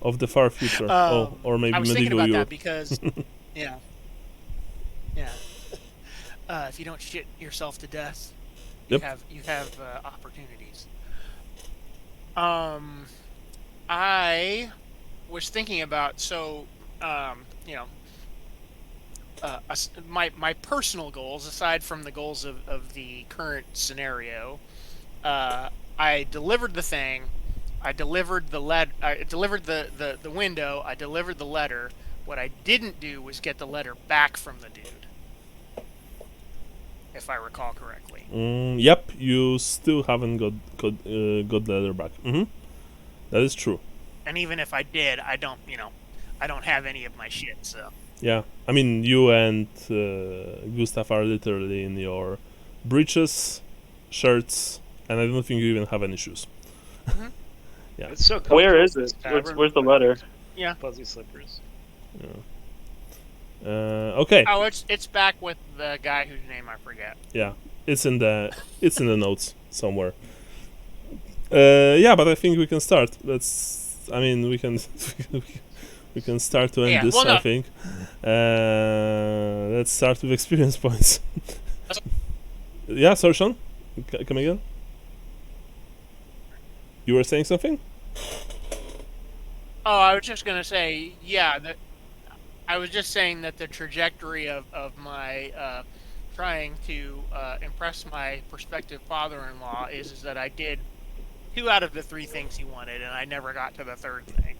of the far future. Or maybe I was thinking medieval about Europe. that because, yeah, yeah. If you don't shit yourself to death, Yep. you have opportunities. Um, I was thinking about you know, my personal goals aside from the goals of the current scenario. Uh, I delivered the thing. I delivered I delivered the window. I delivered the letter. What I didn't do was get the letter back from the dude, if I recall correctly. Yep, you still haven't got the letter back. That is true. And even if I did, I don't have any of my shit. So Yeah, I mean, you and Gustav are literally in your breeches, shirts, and I don't think you even have any shoes. hmm Yeah. It's so comfortable. Where is in this it? tavern. Where's the letter? yeah. Fuzzy slippers. Okay. Oh, it's back with the guy whose name I forget. Yeah, it's in the notes somewhere. Yeah, but I think we can start. I mean, we can we can start to end Yeah, this. well, no. I think. Let's start with experience points. Yeah, sorry, Sean. Come again. You were saying something? Oh, I was just gonna say, yeah. I was just saying that the trajectory of my trying to impress my prospective father-in-law is that I did 2 out of the 3 things he wanted, and I never got to the 3rd thing.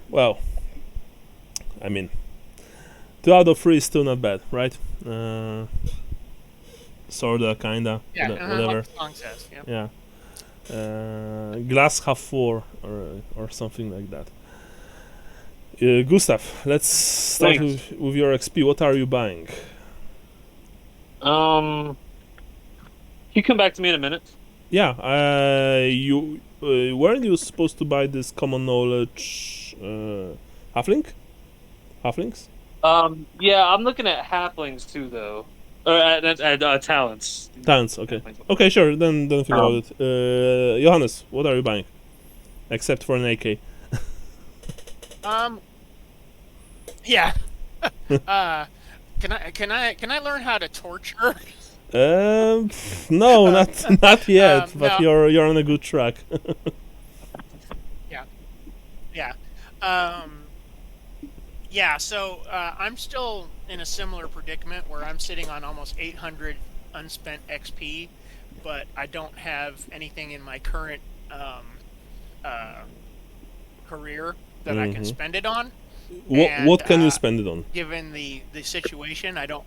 Well, I mean, 2 out of 3 is still not bad, right? Sorta, kinda, Yeah, whatever. like the song says. Yeah. Yeah. Glass half full, or something like that. Gustav, let's start with your XP. What are you buying? You come back to me in a minute. Yeah, you weren't you supposed to buy this common knowledge halflings? Yeah, I'm looking at halflings too, though. Or at talents. Talents, okay. Okay, sure. Then think about it. Johannes, what are you buying? Except for an AK. Yeah. Can I learn how to torture? No, not yet. But no. you're on a good track. Yeah. Yeah. So I'm still in a similar predicament where I'm sitting on almost 800 unspent XP, but I don't have anything in my current career that I can spend it on. What can you spend it on? Given the situation, I don't.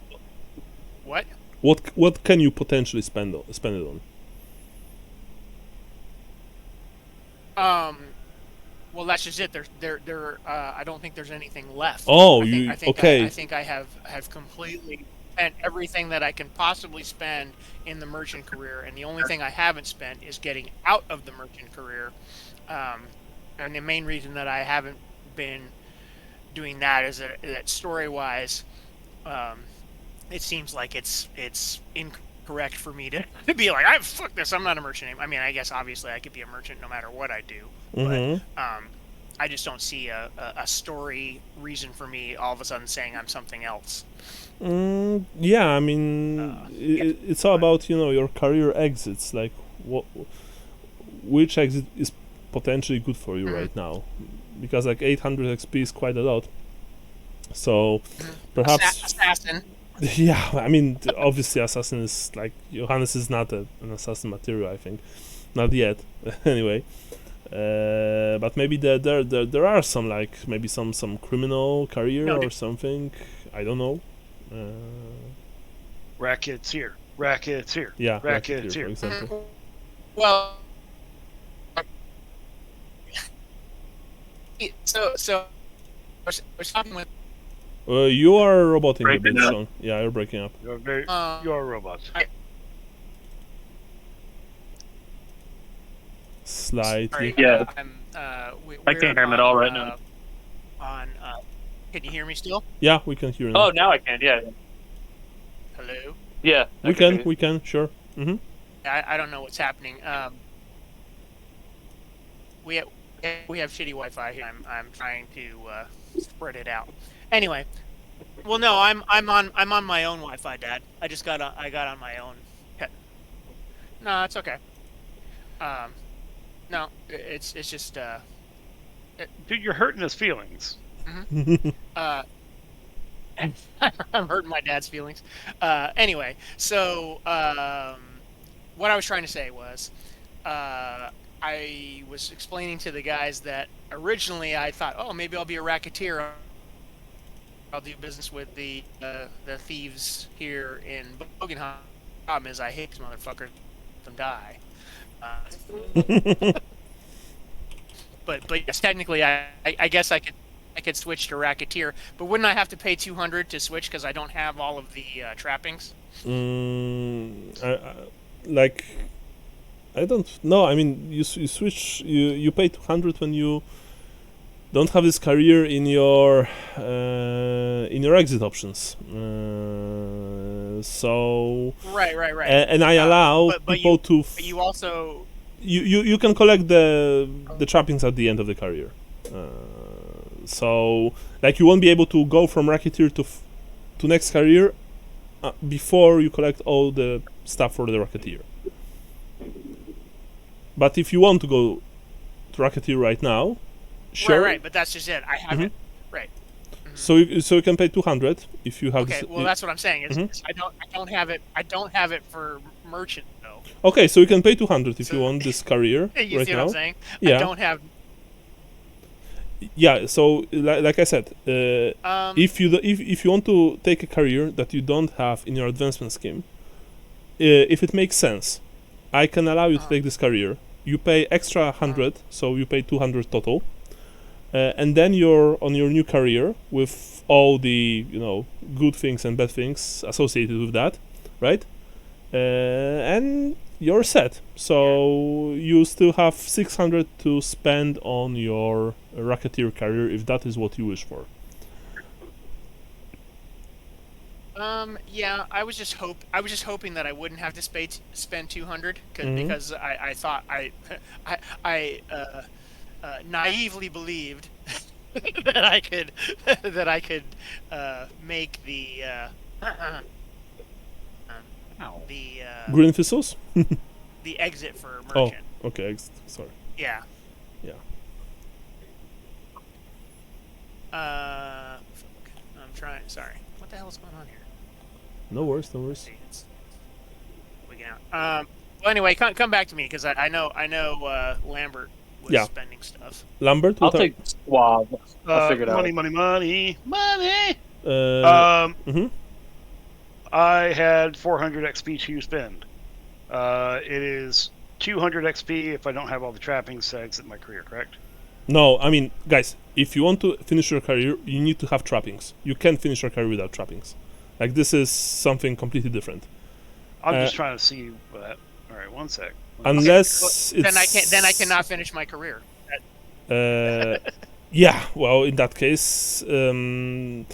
What? What can you potentially spend it on? Well, that's just it. I don't think there's anything left. Oh, okay. I think I have completely spent everything that I can possibly spend in the merchant career, and the only thing I haven't spent is getting out of the merchant career. And the main reason that I haven't been doing that is that story-wise, it seems like it's incorrect for me to be like, fuck this, I'm not a merchant anymore. I mean, I guess obviously I could be a merchant no matter what I do, but I just don't see a story reason for me all of a sudden saying I'm something else. Yeah, I mean, it's all about your career exits, like which exit is potentially good for you right now, because like 800 XP is quite a lot. So perhaps assassin. Yeah, I mean, obviously, assassin is like Johannes is not an assassin material. I think, not yet. Anyway, but maybe there are some like maybe some criminal career or something. I don't know. Racketeer. Yeah, Racketeer. for example. Well, so I was talking with. You are roboting a bit, Sean. Yeah, you're breaking up. You are robots. Slightly. Sorry, yeah. I can't hear him at all right now. Can you hear me still? Yeah, we can hear. Oh, now I can. Yeah. Hello. Yeah. We can. Sure. I don't know what's happening. we have shitty Wi-Fi here. I'm trying to spread it out. Anyway, well, no, I'm on my own Wi-Fi, Dad. I got on my own. No, it's okay. Um, no, it's just Dude, you're hurting his feelings. uh, I'm hurting my dad's feelings. Anyway, so what I was trying to say was, I was explaining to the guys that originally I thought, oh, maybe I'll be a racketeer. I'll do business with the thieves here in Bögenhafen. Problem is, I hate these motherfuckers. Them die. But yes, technically, I guess I could switch to racketeer. But wouldn't I have to pay 200 to switch because I don't have all of the trappings? Like, I don't know. I mean, you switch. You pay 200 when you don't have this career in your exit options. So Right. and I allow people to. But you also. You can collect the trappings at the end of the career. So like you won't be able to go from racketeer to next career before you collect all the stuff for the racketeer. But if you want to go to racketeer right now, sure. Right. But that's just it. I haven't. Right. So you can pay 200 if you have. Okay. Well, that's what I'm saying. I don't have it. I don't have it for merchant though. Okay, so you can pay 200 if you want this career You right see now. what I'm saying? Yeah. I don't have. Yeah. So like I said, if you want to take a career that you don't have in your advancement scheme, if it makes sense, I can allow you to take this career. You pay extra 100, so you pay 200 total, and then you're on your new career with all the good things and bad things associated with that, right? And you're set. So you still have 600 to spend on your racketeer career if that is what you wish for. Yeah, I was just hoping that I wouldn't have to spend 200 because I thought I naively believed that I could make the Green thistles? the exit for Oh, merchant. okay. Sorry. Yeah. Yeah. Fuck. I'm trying. Sorry. What the hell is going on here? No worries. No worries. It's wigging out. Well, anyway, come back to me because I know Lambert was spending stuff. Lambert, I'll take Swab. I'll figure it out. Money. Mhm. I had 400 XP to spend. It is 200 XP if I don't have all the trappings to exit my career, correct? No, I mean, guys, if you want to finish your career, you need to have trappings. You can't finish your career without trappings. Like, this is something completely different. I'm just trying to see that. All right, one sec. Unless Then I cannot finish my career. Yeah, well, in that case, we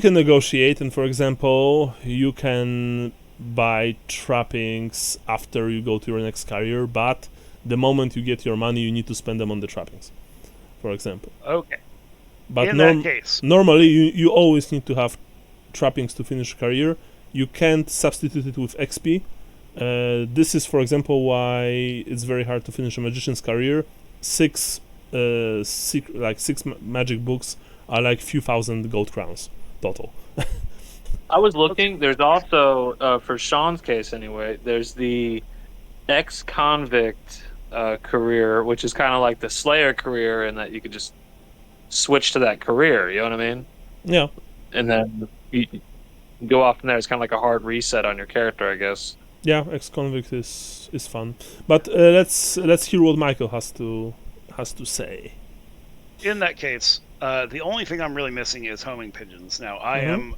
can negotiate, and for example, you can buy trappings after you go to your next career, but the moment you get your money, you need to spend them on the trappings, for example. Okay. But in that case, normally, you always need to have trappings to finish a career. You can't substitute it with XP. This is, for example, why it's very hard to finish a magician's career. Six magic books are like few thousand gold crowns total. I was looking. There's also, for Sean's case anyway, there's the ex-convict career, which is kind of like the Slayer career in that you could just switch to that career. You know what I mean? Yeah. And then you go off from there. It's kind of like a hard reset on your character, I guess. Yeah, ex-convict is fun. But let's hear what Michael has to say. in that case, the only thing I'm really missing is homing pigeons. Now I am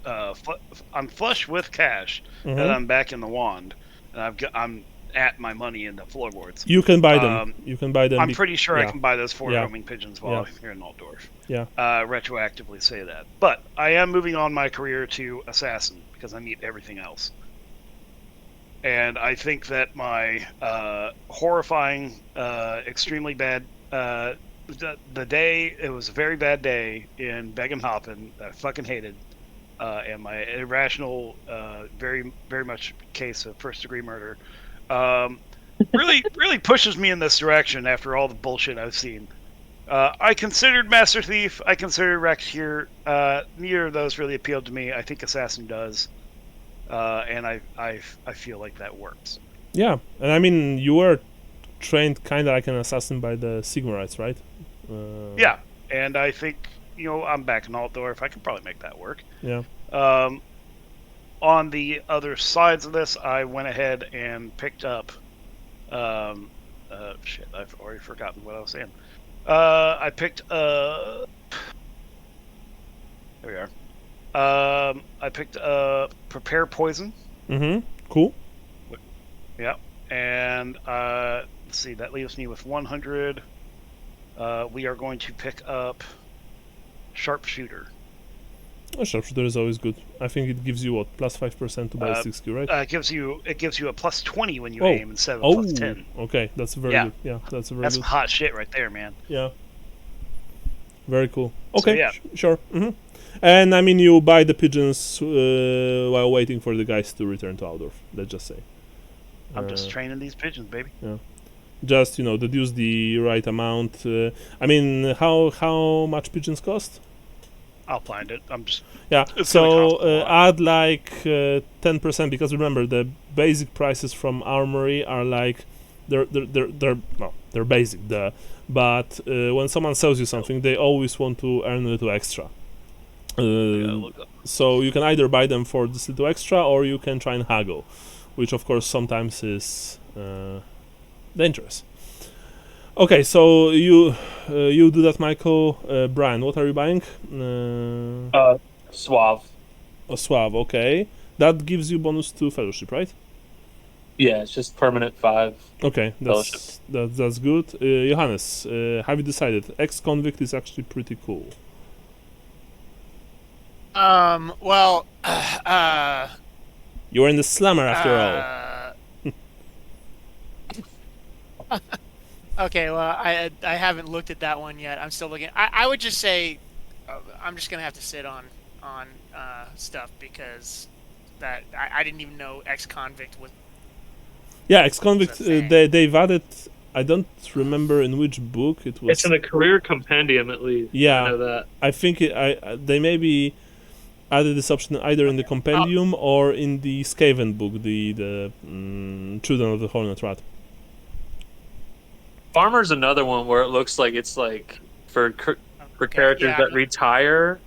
I'm flush with cash, and I'm back in the wand, and I'm at my money in the floorboards. You can buy them. You can buy them. I'm pretty sure I can buy those 4 Yeah. homing pigeons while I'm here in Altdorf. Yeah. Retroactively say that. But I am moving on my career to assassin because I need everything else. And I think that my horrifying, extremely bad the day, it was a very bad day in Bögenhafen that I fucking hated, and my irrational, very very much case of first degree murder, really pushes me in this direction after all the bullshit I've seen. I considered Master Thief. I considered Racketeer. Neither of those really appealed to me. I think Assassin does, and I feel like that works. Yeah, and I mean, you were trained kind of like an assassin by the Sigmarites, right? Yeah, and I think I'm back in Altdorf. I could probably make that work. Yeah. On the other sides of this, I went ahead and picked up. Shit, I've already forgotten what I was saying. I picked There we are. I picked Prepare Poison. Mm-hmm. Cool. Yeah, and let's see. That leaves me with 100. We are going to pick up Sharpshooter. Sharpshooter is always good. I think it gives you what, plus 5% to ballistic skill, right? It gives you a plus 20 when you aim instead of a plus 10. Okay, that's very good. Yeah, that's very That's good. some hot shit right there, man. Yeah. Very cool. Okay, So, yeah. Sure. Mm-hmm. And I mean, you buy the pigeons while waiting for the guys to return to Altdorf. Let's just say. I'm just training these pigeons, baby. Yeah. Just deduce the right amount. I mean, how much pigeons cost? I'll find it. Yeah. It's So gonna cost a lot. add like 10% because remember the basic prices from Armory are like they're basic. But when someone sells you something, they always want to earn a little extra. So you can either buy them for this little extra, or you can try and haggle, which of course sometimes is dangerous. Okay, so you do that, Michael. Brian, what are you buying? Suave. A Suave, okay. That gives you bonus to Fellowship, right? Yeah, it's just permanent 5. Okay, that's good. Johannes, have you decided? Ex-convict is actually pretty cool. Well, You're in the slammer after all. Okay, well, I haven't looked at that one yet. I'm still looking. I would just say I'm just gonna have to sit on stuff because that I didn't even know ex-convict was. Yeah, ex-convict. That's a thing. They've added. I don't remember in which book it was. It's in the career compendium at least. Yeah, I know that. I think they maybe added this option either in the compendium or in the Skaven book, the Children of the Hornet Rat. Farmer's another one where it looks like it's like for characters yeah. that retire,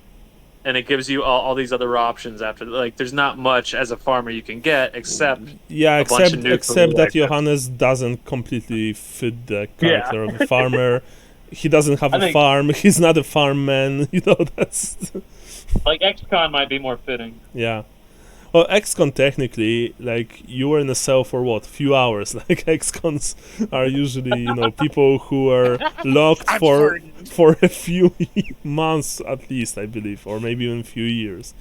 and it gives you all these other options after. Like, there's not much as a farmer you can get except Yeah, a bunch of new except that career Johannes doesn't completely fit the character of the farmer. He doesn't have I a think- farm. He's not a farm man. That's like XCon might be more fitting. yeah. Well, XCon technically, like, you were in a cell for what, few hours. Like, XCons are usually, people who are locked I'm for certain. a few months at least, I believe, or maybe even a few years.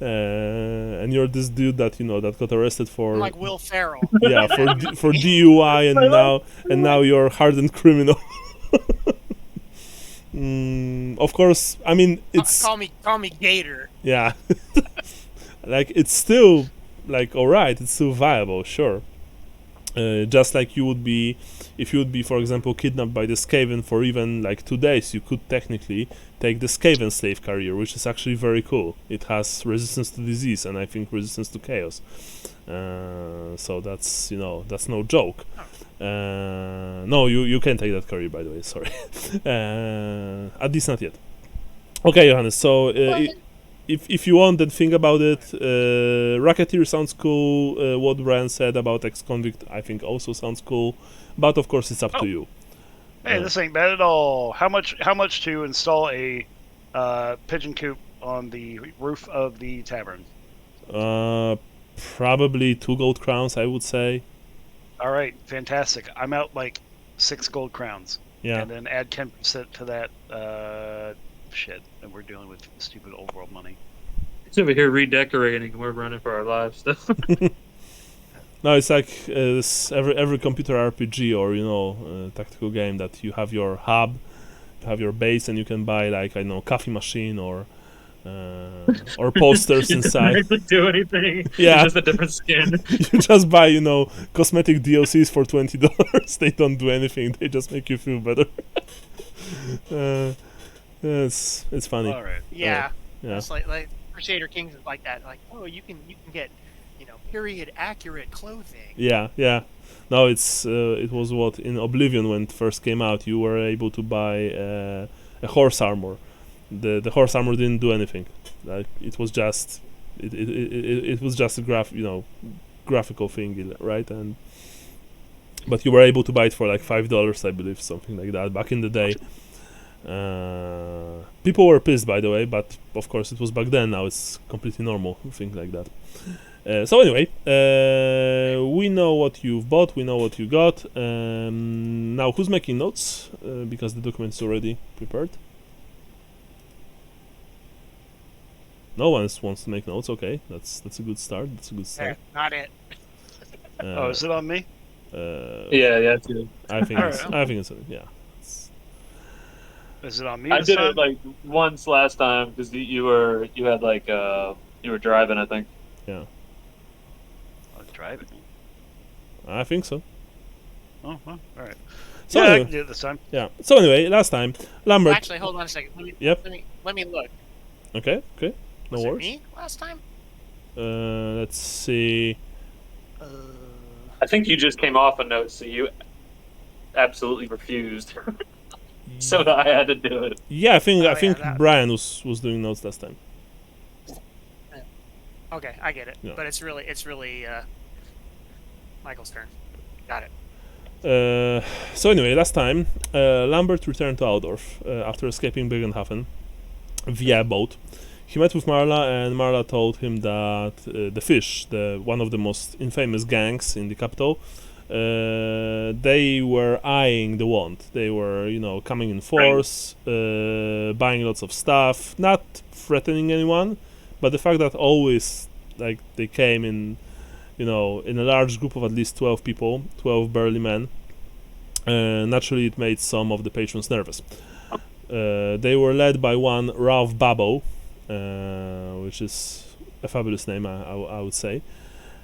And you're this dude that that got arrested for I'm like Will Ferrell. yeah for DUI, and now you're a hardened criminal. Of course, I mean it's call me Gator. yeah. Like, it's still, like, alright, it's still viable, sure. Just like you would be, if you would be, for example, kidnapped by the Skaven for even, like, 2 days, you could technically take the Skaven slave carrier, which is actually very cool. It has resistance to disease and I think resistance to chaos. So that's, that's no joke. No, you can take that carrier, by the way, sorry. At least not yet. Okay, Johannes, so... If you want, then think about it. Racketeer sounds cool. What Brian said about ex-convict, I think, also sounds cool. But of course, it's up to you. Hey, this ain't bad at all. How much to install a pigeon coop on the roof of the tavern? Probably 2 gold crowns, I would say. All right, fantastic. I'm out like 6 gold crowns. Yeah. And then add 10% to that shit, and we're dealing with stupid old world money. It's over here redecorating, and we're running for our lives. No, it's like every computer RPG or tactical game that you have your hub, you have your base, and you can buy like I don't know coffee machine or posters It inside. doesn't actually do anything. Yeah. It's just a different skin. You just buy cosmetic DLCs for $20. They don't do anything. They just make you feel better. It's funny. All right. Yeah. Yeah. It's like Crusader Kings is like that. Like, oh, you can get, period accurate clothing. Yeah. No, it was what in Oblivion when it first came out. You were able to buy a horse armor. The horse armor didn't do anything. Like it was just it was just a graphical thing, right? But you were able to buy it for like $5, I believe, something like that back in the day. People were pissed, by the way, but of course it was back then. Now it's completely normal, thing like that. So anyway, we know what you've bought, we know what you got. Now, who's making notes? Because the document is already prepared. No one wants to make notes. Okay, that's a good start. That's a good start. Not it. Oh, is it on me? Yeah, too. I think Alright. I think it's yeah. Is it on me? I this did time? it like once last time because you had like you were driving, I think. Yeah, Oh, driving. I think so. Oh, well, all right. So yeah, I anyway, can do it this time. yeah. So anyway, last time Lambert. Actually, hold on a second. Yep. Let me look. Okay. No Was it worries. me last time? Let's see. I think you just came off a note, so you absolutely refused. So I had to do it. Yeah, I think Oh, yeah, that- Brian was doing notes last time. Okay, I get it. Yeah. But it's really Michael's turn. Got it. So anyway, last time Lambert returned to Aldorf after escaping Bögenhafen via boat. He met with Marla, and Marla told him that the Fish, one of the most infamous gangs in the capital, they were eyeing the wand. They were, coming in force, buying lots of stuff, not threatening anyone, but the fact that always, like, they came in, in a large group of at least 12 people, 12 burly men. Naturally, it made some of the patrons nervous. They were led by one Ralph Babbo, which is a fabulous name, I would say.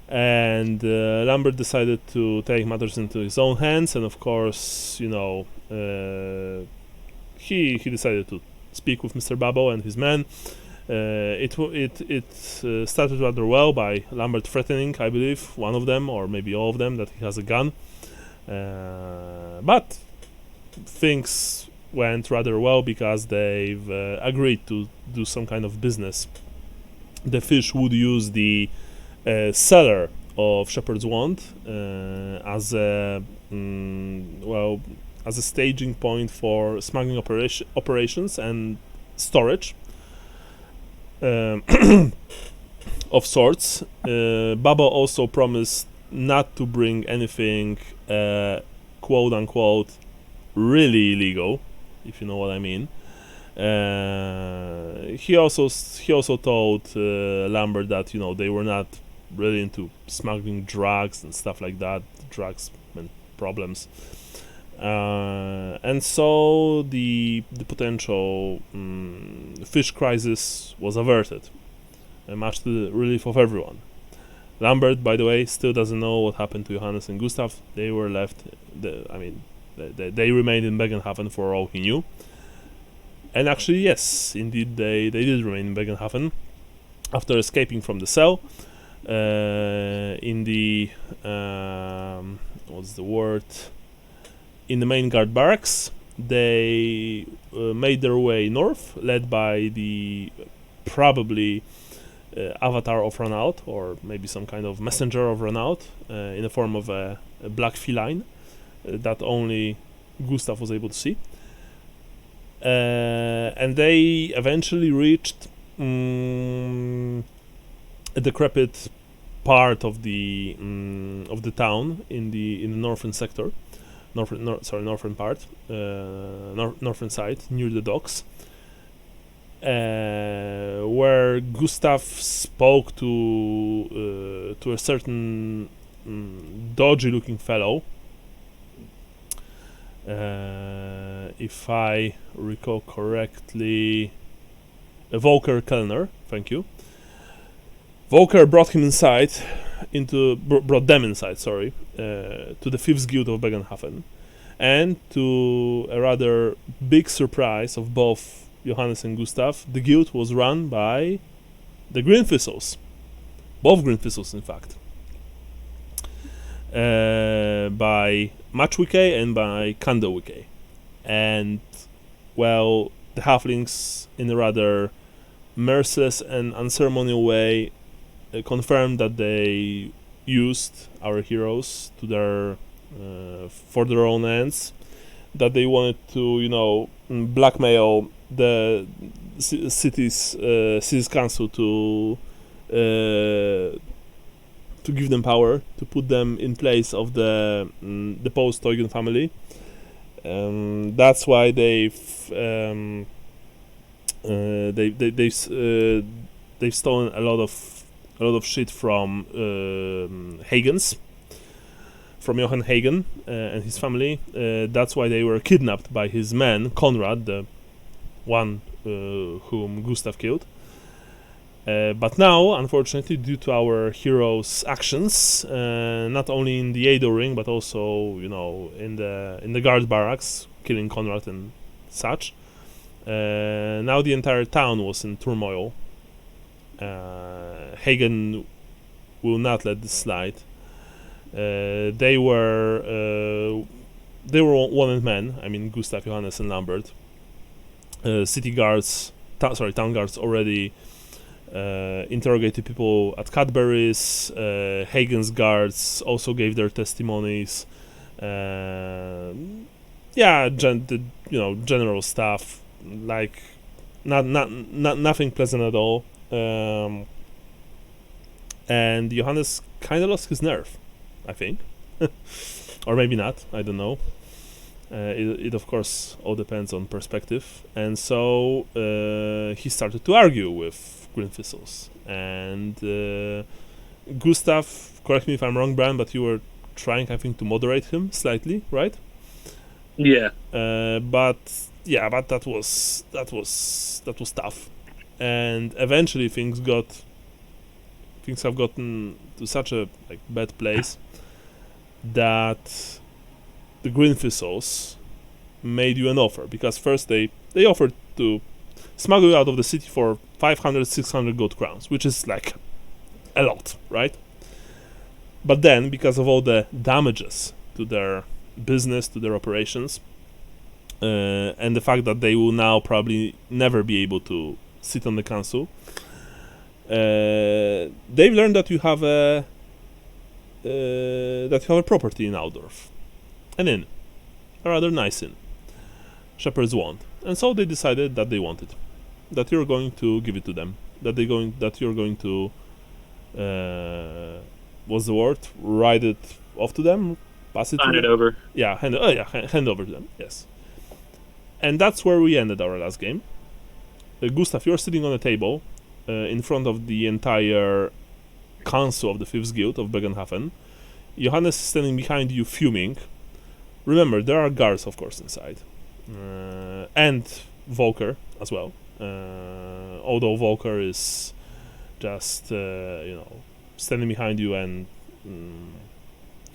And Lambert decided to take matters into his own hands, and of course, he decided to speak with Mr. Babbo and his men. It started rather well by Lambert threatening, I believe, one of them or maybe all of them that he has a gun. But things went rather well because they've agreed to do some kind of business. The Fish would use the seller of Shepherd's Wand as a staging point for smuggling operations and storage of sorts. Babbo also promised not to bring anything quote unquote really illegal, if you know what I mean. He also told Lambert that they were not really into smuggling drugs and stuff like that. Drugs and problems, and so the potential fish crisis was averted, much to the relief of everyone. Lambert, by the way, still doesn't know what happened to Johannes and Gustav. They were left. They remained in Bögenhafen for all he knew. And actually, yes, indeed, they did remain in Bögenhafen after escaping from the cell. In the what's the word? In the main guard barracks, they made their way north, led by the probably avatar of Renault, or maybe some kind of messenger of Renault, in the form of a black feline that only Gustav was able to see. And they eventually reached a decrepit part of the town in the northern sector, northern part, northern side near the docks, where Gustav spoke to a certain dodgy-looking fellow. If I recall correctly, Volker Kellner. Thank you. Volker brought them inside, to the 5th Guild of Bögenhafen, and to a rather big surprise of both Johannes and Gustav, the guild was run by the Green Thistles, both Green Thistles, in fact, by Matchwicke and by Kandowicke, and well, the halflings, in a rather merciless and unceremonial way, confirmed that they used our heroes to their for their own ends, that they wanted to blackmail the city's council to give them power, to put them in place of the post-Eugen family. That's why they've stolen a lot of shit from Hagen's, from Johann Hagen and his family. That's why they were kidnapped by his man Konrad, the one whom Gustav killed. But now, unfortunately, due to our heroes' actions, not only in the Ado Ring but also in the guard barracks, killing Konrad and such, now the entire town was in turmoil. Hagen will not let this slide. They were wanted men. I mean, Gustav, Johannes, and Lambert. City guards, town guards already interrogated people at Cadbury's. Hagen's guards also gave their testimonies. General stuff, like nothing pleasant at all. And Johannes kind of lost his nerve, I think. Or maybe not, I don't know. It of course all depends on perspective. And so he started to argue with Green Thistles. And Gustav, correct me if I'm wrong, Brian, but you were trying, I think, to moderate him slightly, right? Yeah. But that was tough. And eventually things have gotten to such a bad place that the Green Thistles made you an offer, because first they offered to smuggle you out of the city for 500-600 gold crowns, which is like a lot, right? But then, because of all the damages to their business, to their operations, and the fact that they will now probably never be able to sit on the council, they've learned that you have a property in Altdorf, an inn, a rather nice inn, Shepherd's Wand, and so they decided that they want it, that you're going to give it to them, that you're going to what's the word? Write it off to them, pass it. Sign it over. Yeah, hand over to them. Yes, and that's where we ended our last game. Gustav, you're sitting on a table in front of the entire council of the 5th Guild of Bögenhafen. Johannes is standing behind you, fuming. Remember, there are guards, of course, inside. And Volker as well. Although Volker is just, standing behind you and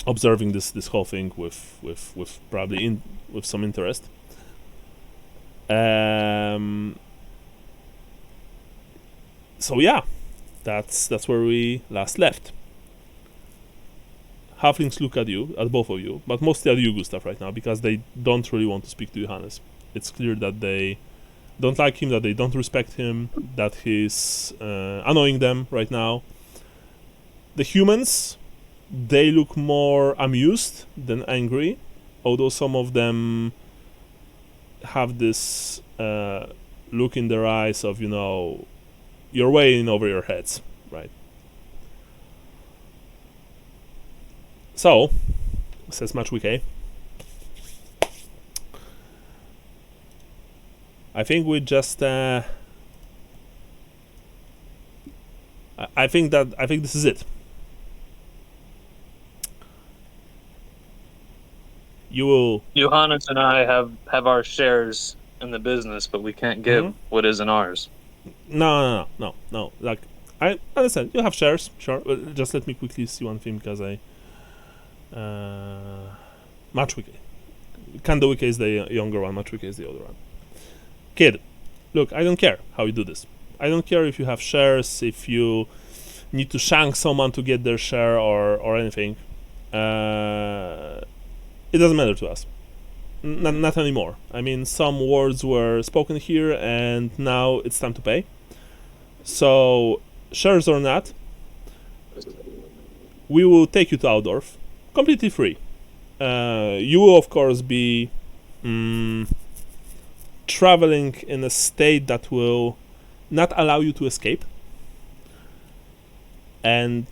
observing this whole thing with probably with some interest. So yeah, that's where we last left. Halflings look at you, at both of you, but mostly at you, Gustav, right now, because they don't really want to speak to Johannes. It's clear that they don't like him, that they don't respect him, that he's annoying them right now. The humans, they look more amused than angry, although some of them have this look in their eyes of, you're way in over your heads, right? So, says Matchwicke, I think we just I think this is it. You will. Johannes and I have our shares in the business, but we can't give what isn't ours. No. Like, I understand. You have shares, sure. But just let me quickly see one thing because I. Matchwiki. Kandowiki is the younger one. Matchwiki is the older one. Kid, look, I don't care how you do this. I don't care if you have shares, if you need to shank someone to get their share or anything. It doesn't matter to us. Not anymore. I mean, some words were spoken here, and now it's time to pay. So, shares or not, we will take you to Altdorf, completely free. You will, of course, be traveling in a state that will not allow you to escape, and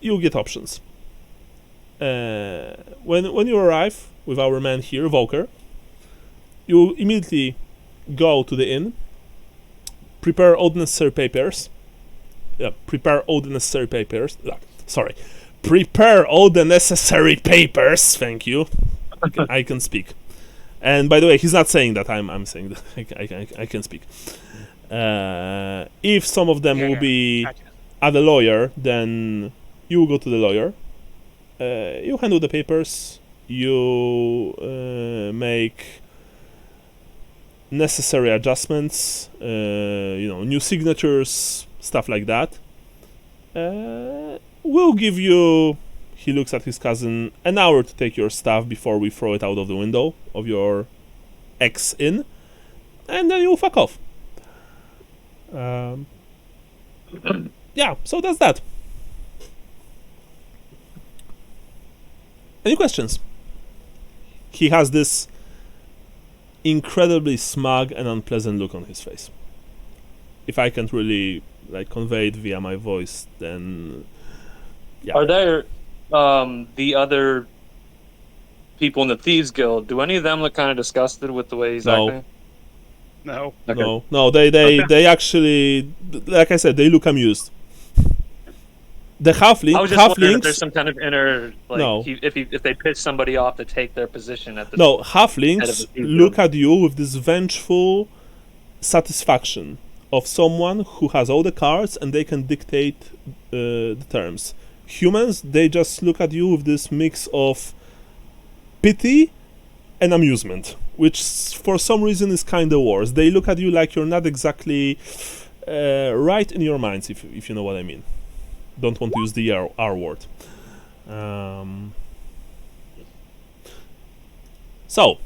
you'll get options. When you arrive with our man here, Volker, you immediately go to the inn, prepare all the necessary papers. Prepare all the necessary papers. Prepare all the necessary papers. Thank you. I can speak. And by the way, he's not saying that. I'm saying that I can speak. If some of them will be at the lawyer, then you will go to the lawyer. You handle the papers. You make necessary adjustments. New signatures, stuff like that. We'll give you. He looks at his cousin, an hour to take your stuff before we throw it out of the window of your ex-inn, and then you'll fuck off. Yeah, so that's that. Any questions? He has this incredibly smug and unpleasant look on his face. If I can't really convey it via my voice, then yeah. Are there the other people in the Thieves Guild? Do any of them look kind of disgusted with the way he's acting? No. Okay. No. They actually, like I said, they look amused. The halflings. I was just wondering if there's some kind of inner, No. if they pitch somebody off to take their position at the halflings look at you with this vengeful satisfaction of someone who has all the cards and they can dictate the terms. Humans, they just look at you with this mix of pity and amusement, which for some reason is kind of worse. They look at you like you're not exactly right in your minds, if you know what I mean. Don't want to use the R word. So,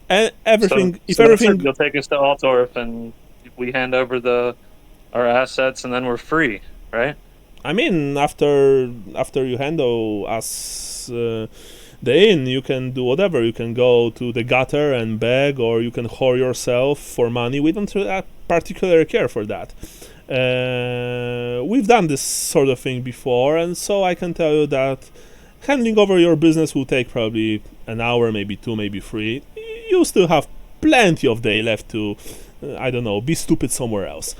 everything. You'll take us to Altdorf and we hand over our assets and then we're free, right? I mean, after you handle us the inn, you can do whatever. You can go to the gutter and beg, or you can whore yourself for money. We don't particularly care for that. We've done this sort of thing before, and so I can tell you that handling over your business will take probably an hour, maybe 2, maybe 3. You still have plenty of day left to, be stupid somewhere else.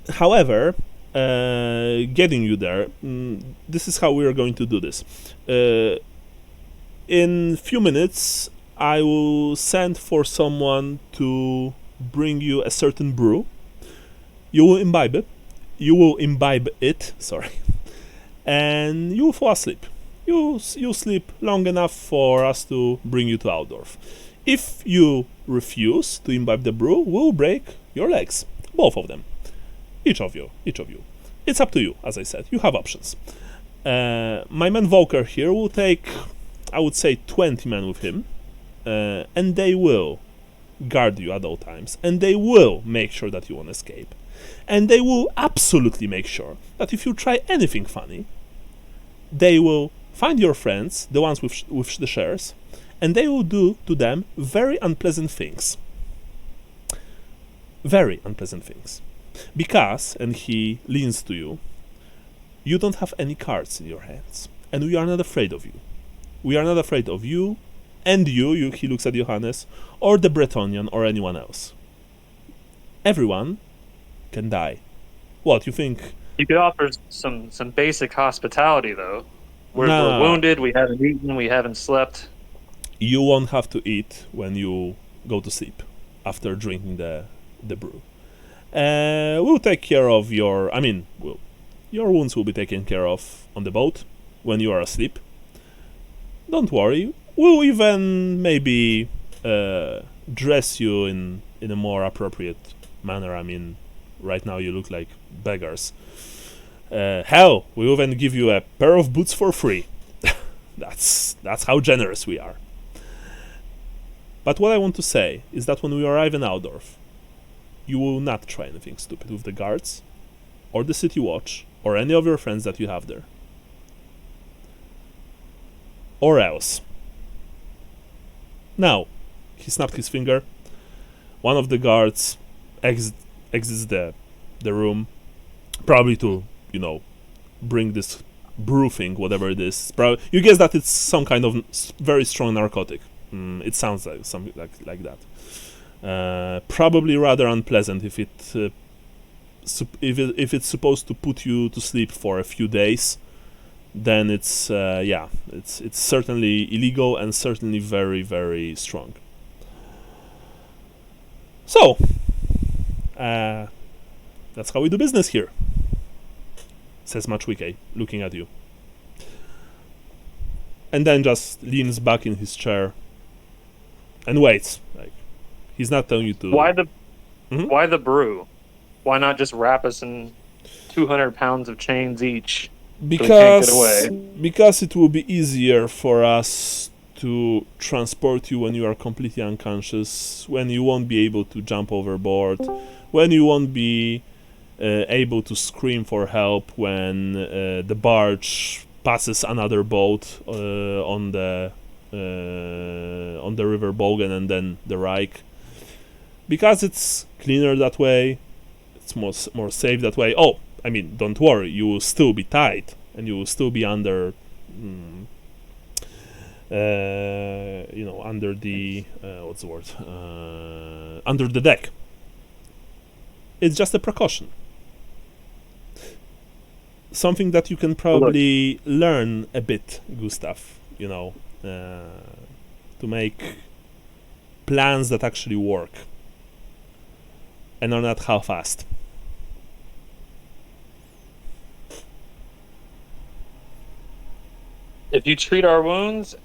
However, getting you there, this is how we are going to do this. In few minutes, I will send for someone to bring you a certain brew. You will imbibe it, and you will fall asleep. You'll sleep long enough for us to bring you to Altdorf. If you refuse to imbibe the brew, we'll break your legs, both of them. Each of you. It's up to you, as I said. You have options. My man Volker here will take, I would say, 20 men with him, and they will guard you at all times, and they will make sure that you won't escape. And they will absolutely make sure that if you try anything funny, they will find your friends, the ones with the shares, and they will do to them very unpleasant things. Very unpleasant things. Because, and he leans to you, you don't have any cards in your hands, and we are not afraid of you. We are not afraid of you, and you, he looks at Johannes, or the Bretonian, or anyone else. Everyone can die. What, you think? You could offer some basic hospitality, though. We're Nah. wounded. We haven't eaten. We haven't slept. You won't have to eat when you go to sleep after drinking the brew. We'll take care of your. Your wounds will be taken care of on the boat when you are asleep. Don't worry. We'll even maybe dress you in a more appropriate manner. I mean, right now you look like beggars. Hell, we'll even give you a pair of boots for free. That's how generous we are. But what I want to say is that when we arrive in Aldorf, you will not try anything stupid with the guards, or the city watch, or any of your friends that you have there. Or else. Now, he snapped his finger. One of the guards exits the room, probably to, bring this brew thing, whatever it is. You guess that it's some kind of very strong narcotic. It sounds like something like that. Probably rather unpleasant if it's supposed to put you to sleep for a few days. Then it's certainly illegal and certainly very, very strong. So, that's how we do business here, says Machuike, looking at you. And then just leans back in his chair and waits. Like, he's not telling you to... Why the brew? Why not just wrap us in 200 pounds of chains each? Because So we can't get away. because it will be easier for us to transport you when you are completely unconscious, when you won't be able to jump overboard, when you won't be able to scream for help when the barge passes another boat on the river Bögen and then the Reich. Because it's cleaner that way, it's more safe that way. Oh, I mean, don't worry, you will still be tied, and you will still be under, under the, what's the word? Under the deck. It's just a precaution. Something that you can probably learn a bit, Gustav, to make plans that actually work and are not half-assed. If you treat our wounds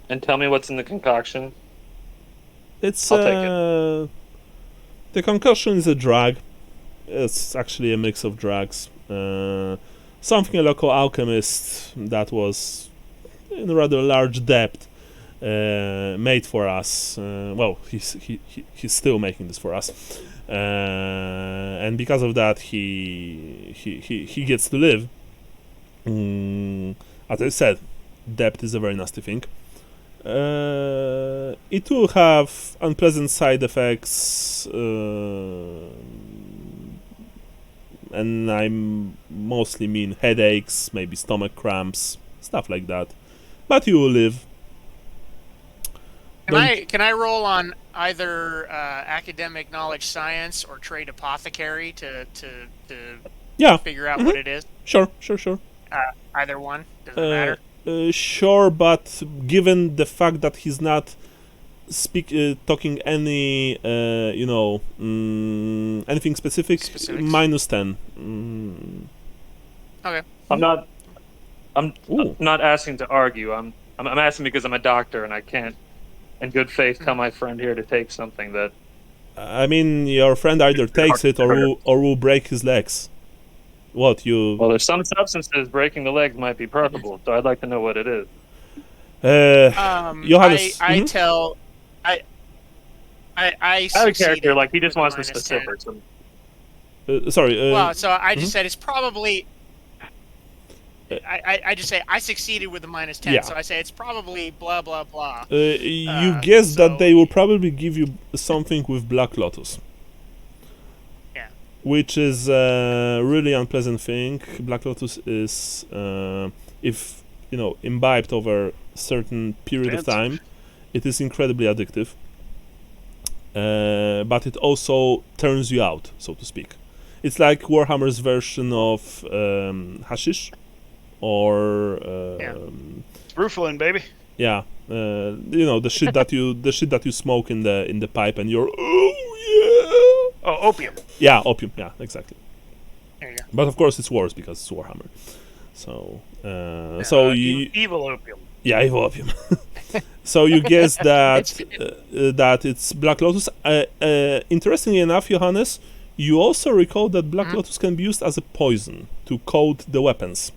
and tell me what's in the concoction, It's I'll take it. The concoction is a drug. It's actually a mix of drugs. Something a local alchemist that was in rather large debt made for us. He's still making this for us, and because of that, he gets to live. As I said, debt is a very nasty thing. It will have unpleasant side effects, and I mostly mean headaches, maybe stomach cramps, stuff like that. But you will live. Can I roll on either academic knowledge science or trade apothecary to figure out what it is? Sure. Either one, doesn't matter. Sure, but given the fact that he's not talking any, anything specific, Specifics. -10. Okay. I'm not asking to argue. I'm asking because I'm a doctor and I can't, in good faith, tell my friend here to take something that. I mean, your friend either takes it or will break his legs. What you? Well, there's some substances breaking the legs might be preferable, so I'd like to know what it is. Johannes. I tell. I I have a character succeeded like he just with wants the -10. specifics. Sorry. Well, so I just said it's probably. I just say I succeeded with the -10, Yeah. so I say it's probably blah blah blah. You guess that so- they will probably give you something with Black Lotus. Yeah. Which is a really unpleasant thing. Black Lotus is, if imbibed over a certain period of time, it is incredibly addictive. But it also turns you out, so to speak. It's like Warhammer's version of hashish. or Rooflin, baby. yeah, the shit that you smoke in the pipe, and you're Oh, opium. yeah, opium, yeah, exactly. There you go. But of course, it's worse because it's Warhammer. So Evil opium. yeah, evil opium. So you guess that that it's Black Lotus. Interestingly enough, Johannes, you also recall that Black Lotus can be used as a poison to coat the weapons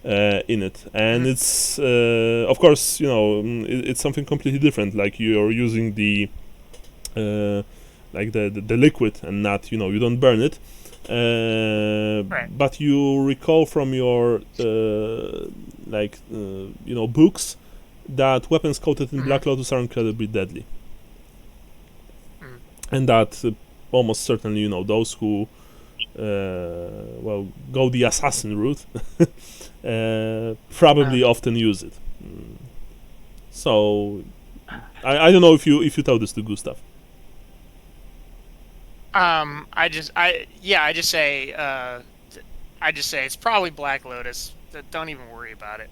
in it, and it's of course it's something completely different. Like you're using the like the liquid and not you don't burn it. Right. But you recall from your books that weapons coated in Black Lotus are incredibly deadly, and that almost certainly those who go the assassin route probably often use it. So I don't know if you tell this to Gustav. I just say it's probably Black Lotus. Don't even worry about it.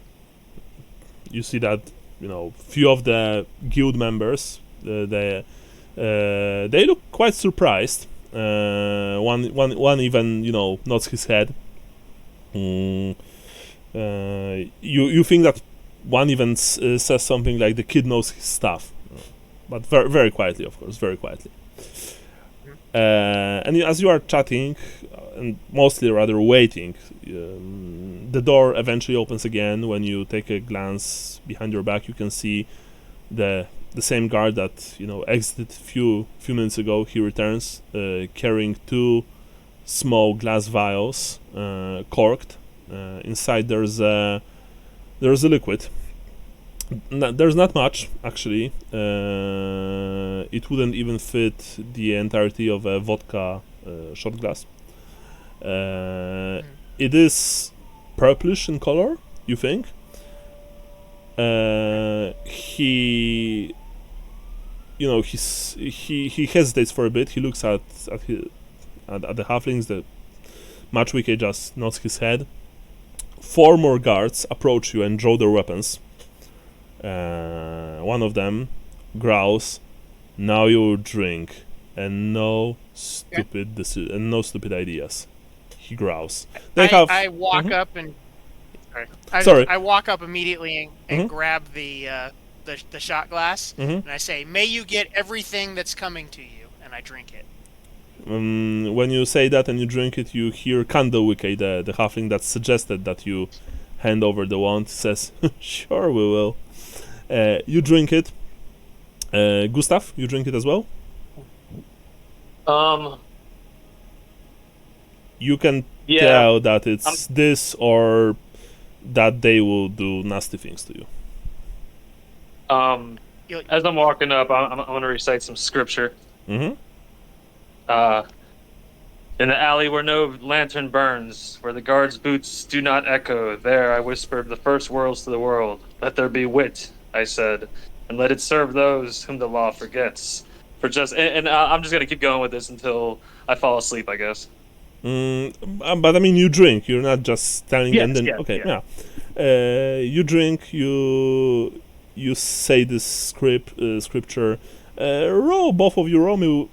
You see that few of the guild members they look quite surprised. One even nods his head. You think that one even says something like the kid knows his stuff, but very very quietly, of course, very quietly. And as you are chatting, and mostly rather waiting, the door eventually opens again. When you take a glance behind your back, you can see the same guard that exited few minutes ago. He returns, carrying two small glass vials, corked. Inside there's a liquid. There's not much, actually. It wouldn't even fit the entirety of a vodka shot glass. It is purplish in color, you think. He hesitates for a bit. He looks at the halflings. The Matchwike just nods his head. 4 more guards approach you and draw their weapons. One of them growls, "Now you drink, and no stupid and no stupid ideas." He growls. I walk up and I walk up immediately and grab the shot glass, and I say, "May you get everything that's coming to you," and I drink it. When you say that and you drink it, you hear Candlewicke, the halfling that suggested that you hand over the wand, says, "Sure, we will." You drink it. Gustav, you drink it as well? You can tell that it's this or that they will do nasty things to you. As I'm walking up, I'm going to recite some scripture. In the alley where no lantern burns, where the guards' boots do not echo, there I whispered the first words to the world. Let there be wit, I said, and let it serve those whom the law forgets. I'm just going to keep going with this until I fall asleep, I guess. But I mean, you drink. You're not just telling. Yes, and then yeah. You drink. You say this scripture. Roll, both of you. Roll me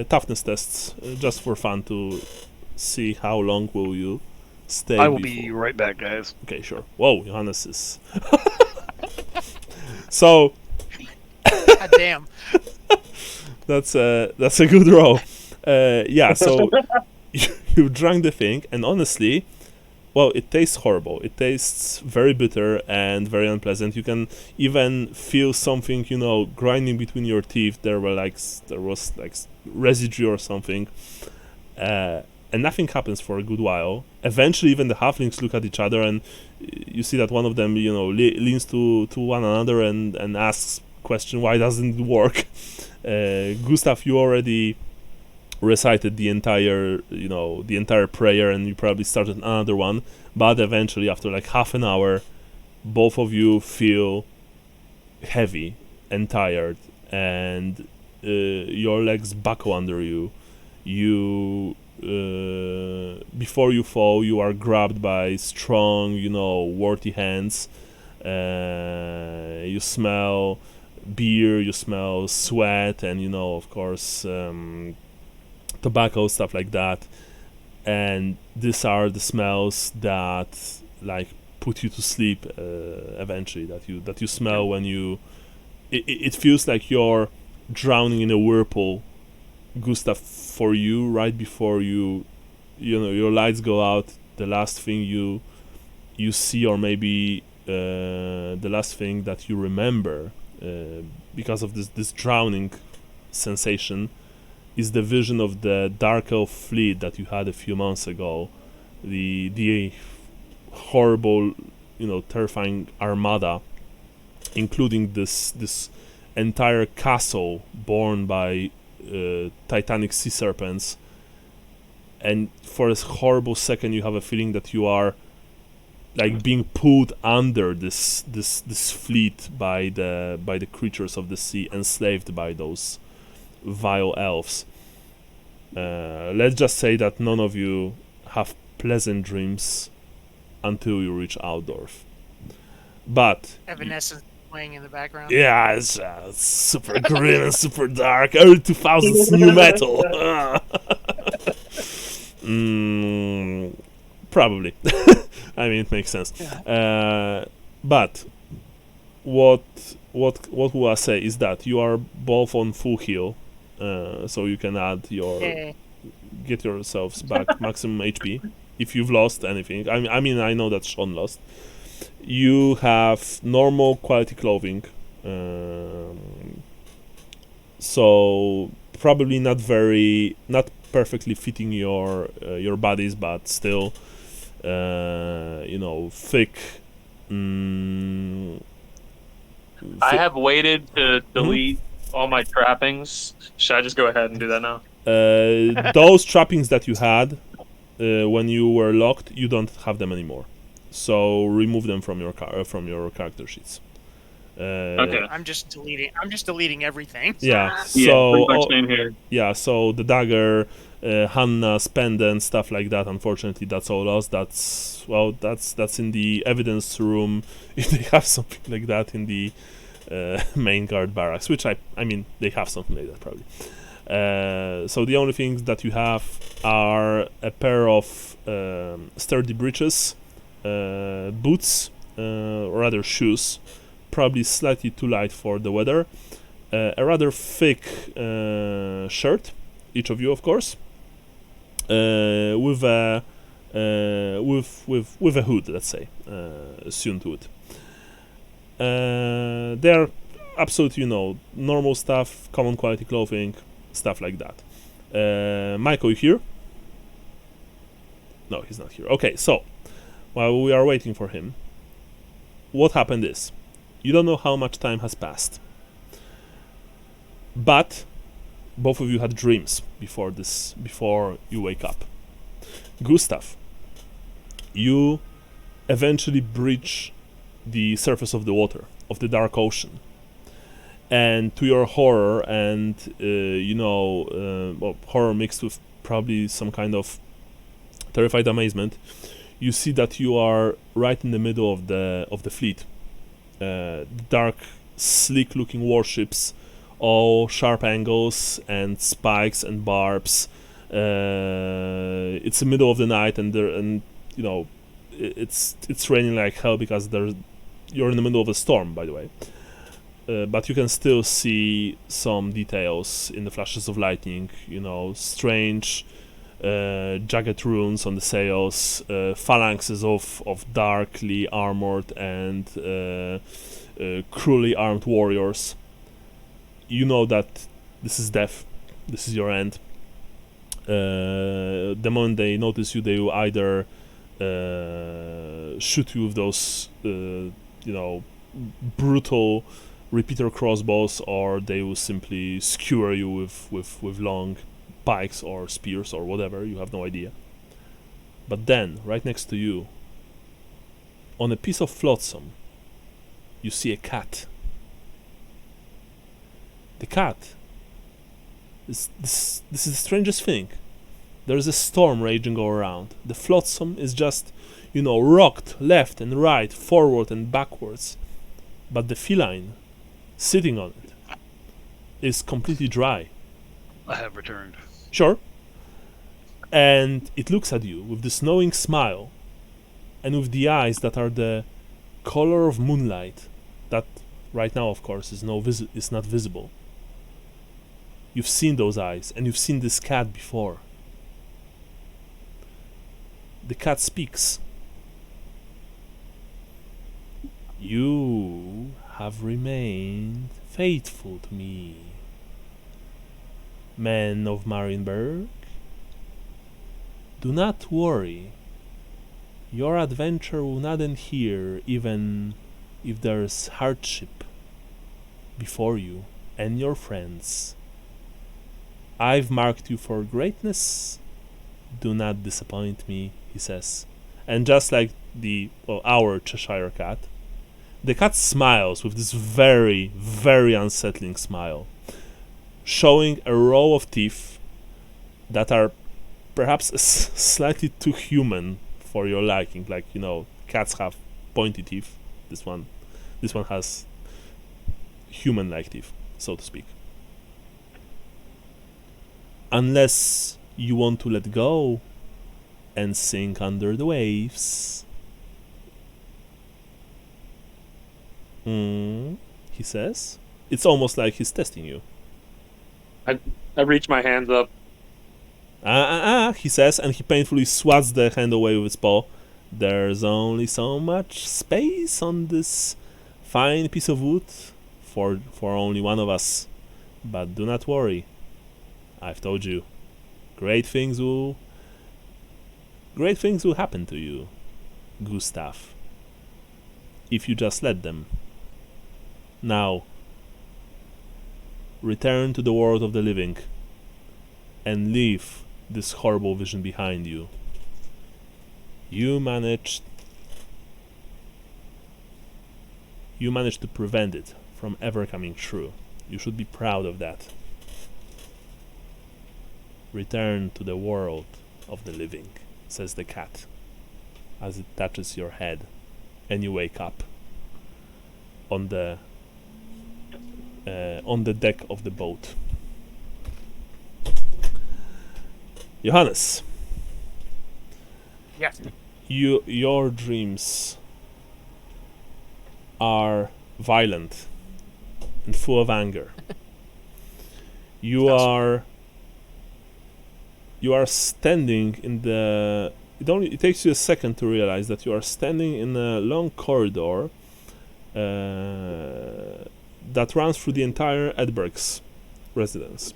toughness tests, just for fun to see how long will you stay. I will be right back, guys. Okay, sure. Whoa, Johannes is. So. God damn. That's a good roll. Yeah, so you drank the thing, and honestly, well, it tastes horrible. It tastes very bitter and very unpleasant. You can even feel something, grinding between your teeth. There was residue or something, and nothing happens for a good while. Eventually, even the halflings look at each other, and you see that one of them, leans to one another and asks question, why doesn't it work? Gustav, you already recited the entire prayer, and you probably started another one, but eventually after like half an hour both of you feel heavy and tired, and your legs buckle under you. you before you fall, you are grabbed by strong, worthy hands. You smell beer, you smell sweat, and of course, tobacco, stuff like that. And these are the smells that like put you to sleep eventually. That you smell when you. It feels like you're drowning in a whirlpool, Gustav, for you right before your lights go out. The last thing you see, or maybe the last thing that you remember, because of this drowning sensation, is the vision of the Dark Elf fleet that you had a few months ago, the horrible, terrifying armada, including this entire castle borne by titanic sea serpents. And for a horrible second, you have a feeling that you are like being pulled under this fleet by the creatures of the sea, enslaved by those vile elves. Let's just say that none of you have pleasant dreams until you reach Altdorf. But Evanescence playing in the background. yeah, it's super grim and super dark. Early 2000s new metal. Probably. I mean, it makes sense. Yeah. But what will I say is that you are both on full heal, so you can add get yourselves back maximum HP if you've lost anything. I mean, I know that Sean lost. You have normal quality clothing, so probably not perfectly fitting your bodies, but still, thick. I have waited to delete all my trappings. Should I just go ahead and do that now? Those trappings that you had when you were locked, you don't have them anymore. So remove them from your character sheets. Okay. I'm just deleting everything. Yeah. Yeah, So pretty much same here. yeah. So the dagger, Hannah's pendant, stuff like that. Unfortunately, that's all lost. That's in the evidence room. If they have something like that in the main guard barracks, which I mean they have something like that probably. So the only things that you have are a pair of sturdy breeches, boots, or rather shoes, probably slightly too light for the weather, a rather thick shirt, each of you of course, with a hood, let's say, sewn to it. They're absolutely normal stuff, common quality clothing, stuff like that. Michael, you here? No, he's not here. Okay, so while we are waiting for him, what happened is you don't know how much time has passed, but both of you had dreams before you wake up. Gustav, you eventually breach the surface of the water of the dark ocean, and to your horror and horror mixed with probably some kind of terrified amazement, you see that you are right in the middle of the fleet. Dark, sleek-looking warships, all sharp angles and spikes and barbs. It's the middle of the night, and it's raining like hell because you're in the middle of a storm, by the way. But you can still see some details in the flashes of lightning. Strange, jagged runes on the sails, phalanxes of darkly armored and cruelly armed warriors. You know that this is death. This is your end. The moment they notice you, they will either shoot you with those, brutal repeater crossbows, or they will simply skewer you with long pikes or spears or whatever. You have no idea. But then, right next to you, on a piece of flotsam, you see a cat. The cat This is the strangest thing. There's a storm raging all around. The flotsam is just, rocked left and right, forward and backwards. But the feline, sitting on it, is completely dry. I have returned. Sure. And it looks at you with this knowing smile, and with the eyes that are the color of moonlight, that right now, of course, is not visible. You've seen those eyes, and you've seen this cat before. The cat speaks. You have remained faithful to me, men of Marienburg. Do not worry. Your adventure will not end here, even if there's hardship before you and your friends. I've marked you for greatness. Do not disappoint me, he says. And just like our Cheshire cat, the cat smiles with this very, very unsettling smile, showing a row of teeth that are perhaps slightly too human for your liking. Like, cats have pointy teeth. This one has human-like teeth, so to speak. Unless you want to let go and sink under the waves. He says. It's almost like he's testing you. I reach my hands up. He says, and he painfully swats the hand away with his paw. There's only so much space on this fine piece of wood for only one of us. But do not worry. I've told you. Great things will happen to you, Gustav, if you just let them. Now, return to the world of the living and leave this horrible vision behind you. You managed to prevent it from ever coming true. You should be proud of that. Return to the world of the living, says the cat, as it touches your head, and you wake up on the deck of the boat. Johannes. Yes. Your dreams are violent and full of anger. You are standing in the. It takes you a second to realize that you are standing in a long corridor that runs through the entire Edberg's residence.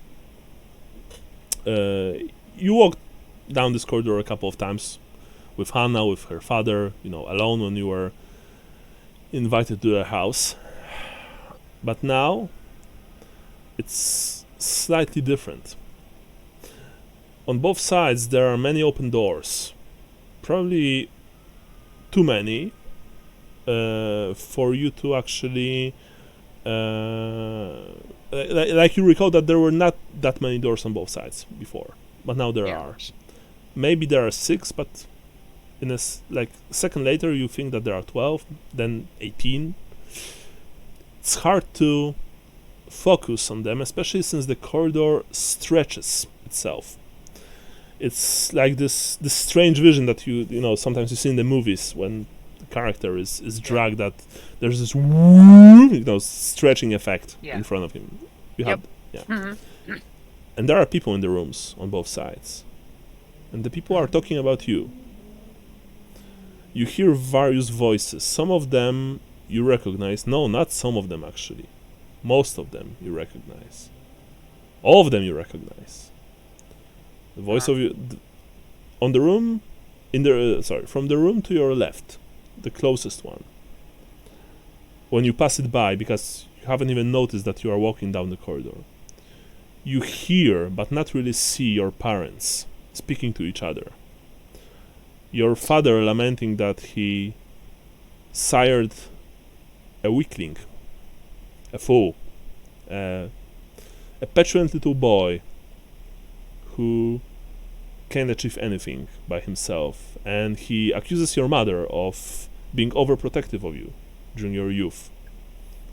You walked down this corridor a couple of times with Hannah, with her father, alone when you were invited to their house. But now it's slightly different. On both sides there are many open doors, probably too many for you to actually like you recall that there were not that many doors on both sides before, but now there are. Maybe there are 6, but in a second later you think that there are 12, then 18. It's hard to focus on them, especially since the corridor stretches itself. It's like this strange vision that you sometimes you see in the movies when the character is dragged, that there's this stretching effect in front of him. And there are people in the rooms on both sides, and the people are talking about you. You hear various voices. Some of them you recognize. No, not some of them actually. Most of them you recognize. All of them you recognize. The voice of you on the room, from the room to your left, the closest one. When you pass it by, because you haven't even noticed that you are walking down the corridor, you hear but not really see your parents speaking to each other. Your father lamenting that he sired a weakling, a fool, a petulant little boy who can't achieve anything by himself, and he accuses your mother of being overprotective of you during your youth,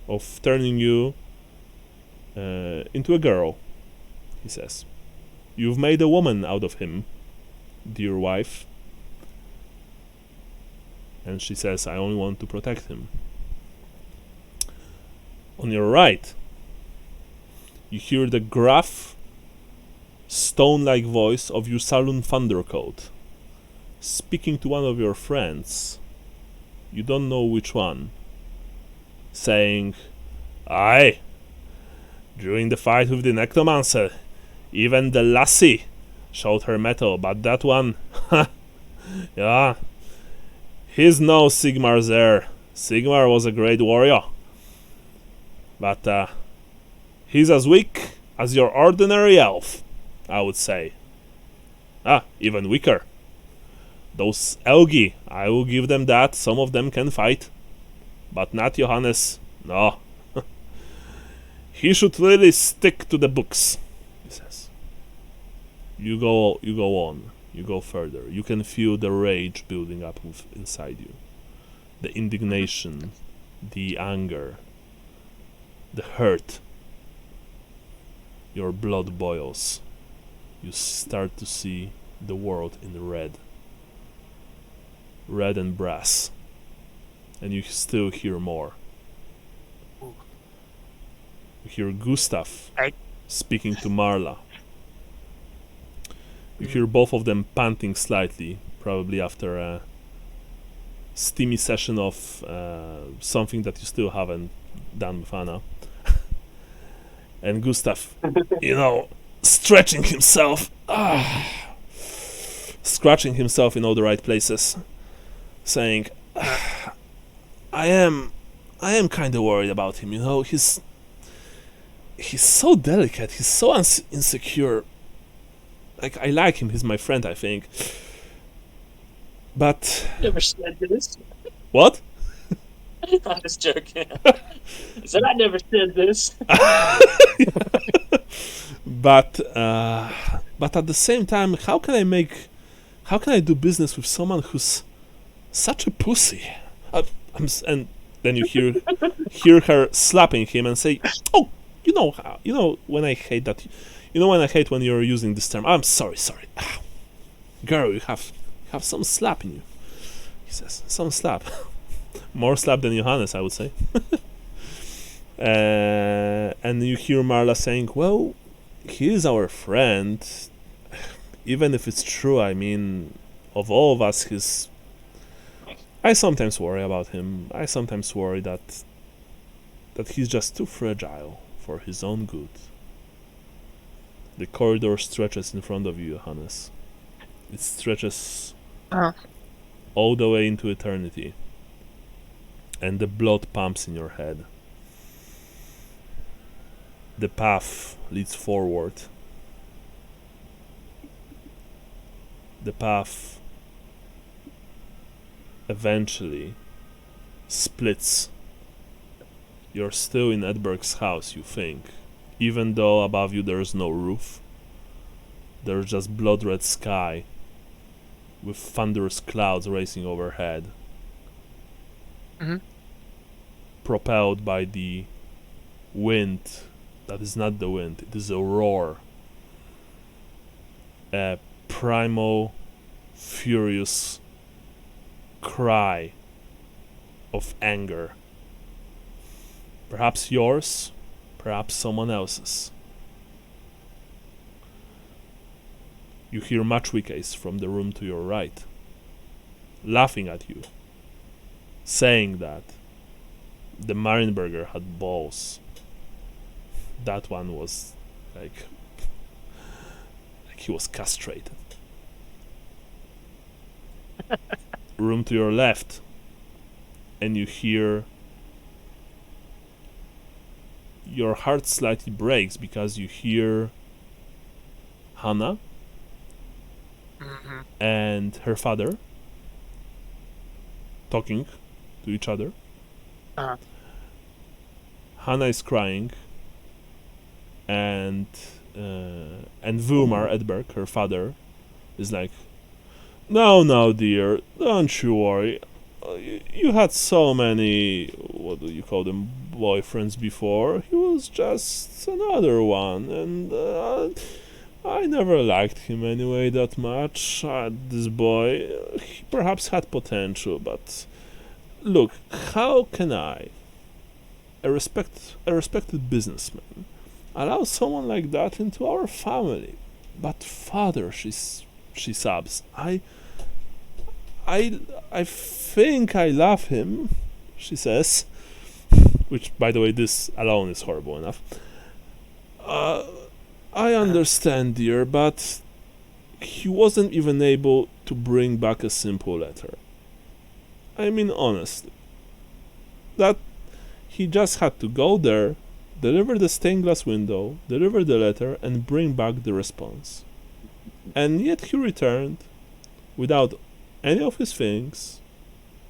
of turning you into a girl, he says. You've made a woman out of him, dear wife. And she says, I only want to protect him. On your right, you hear the gruff, stone-like voice of your saloon thundercoat, speaking to one of your friends. You don't know which one. Saying, Aye, during the fight with the necromancer, even the lassie showed her mettle, but that one, yeah, he's no Sigmar there. Sigmar was a great warrior, but he's as weak as your ordinary elf, I would say. Even weaker. Those Elgi, I will give them that, some of them can fight, but not Johannes, no. He should really stick to the books, he says. You go on, you go further. You can feel the rage building up inside you. The indignation, the anger, the hurt. Your blood boils. You start to see the world in red. Red and brass. And you still hear more. You hear Gustav speaking to Marla. You hear both of them panting slightly, probably after a steamy session of something that you still haven't done with Anna. And Gustav, stretching himself, scratching himself in all the right places, saying, I am kind of worried about him, he's so delicate, he's so insecure. Like, I like him, he's my friend, I think. But... Never said this. What? I'm just joking. I said I never said this. But at the same time, how can I do business with someone who's such a pussy? And then you hear her slapping him and say, "Oh, when I hate that, when I hate when you're using this term. I'm sorry. Girl, you have some slap in you." He says, "Some slap." More slap than Johannes, I would say. And you hear Marla saying, well, he is our friend. Even if it's true, I mean, of all of us, I sometimes worry about him. I sometimes worry that he's just too fragile for his own good. The corridor stretches in front of you, Johannes. It stretches all the way into eternity. And the blood pumps in your head. The path leads forward. The path eventually splits. You're still in Edberg's house, you think. Even though above you there's no roof. There's just blood-red sky with thunderous clouds racing overhead. Mm-hmm. Propelled by the wind that is not the wind, it is a roar. A primal, furious cry of anger. Perhaps yours, perhaps someone else's. You hear Maczwicki's from the room to your right, laughing at you, saying that the Marienberger had balls. That one was like he was castrated. Room to your left, and you hear your heart slightly breaks because you hear Hannah and her father talking to each other. Hannah is crying, and and Vilmar Edberg, her father, is like, no, dear, don't you worry. You had so many, what do you call them, boyfriends before. He was just another one, and I never liked him anyway that much. This boy, he perhaps had potential, but look, how can I, a respected businessman, allow someone like that into our family? But father, she sobs. I think I love him, she says. Which, by the way, this alone is horrible enough. I understand, dear, but he wasn't even able to bring back a simple letter. I mean, honestly. That he just had to go there, deliver the stained glass window, deliver the letter, and bring back the response. And yet he returned without any of his things,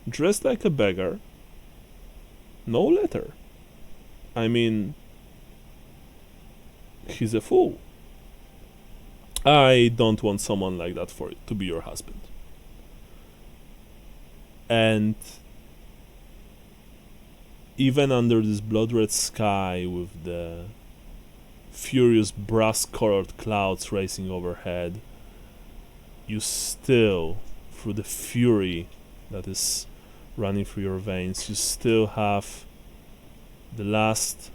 dressed like a beggar, no letter. I mean, he's a fool. I don't want someone like that to be your husband. And even under this blood-red sky with the furious brass-colored clouds racing overhead, you still, through the fury that is running through your veins, you still have the last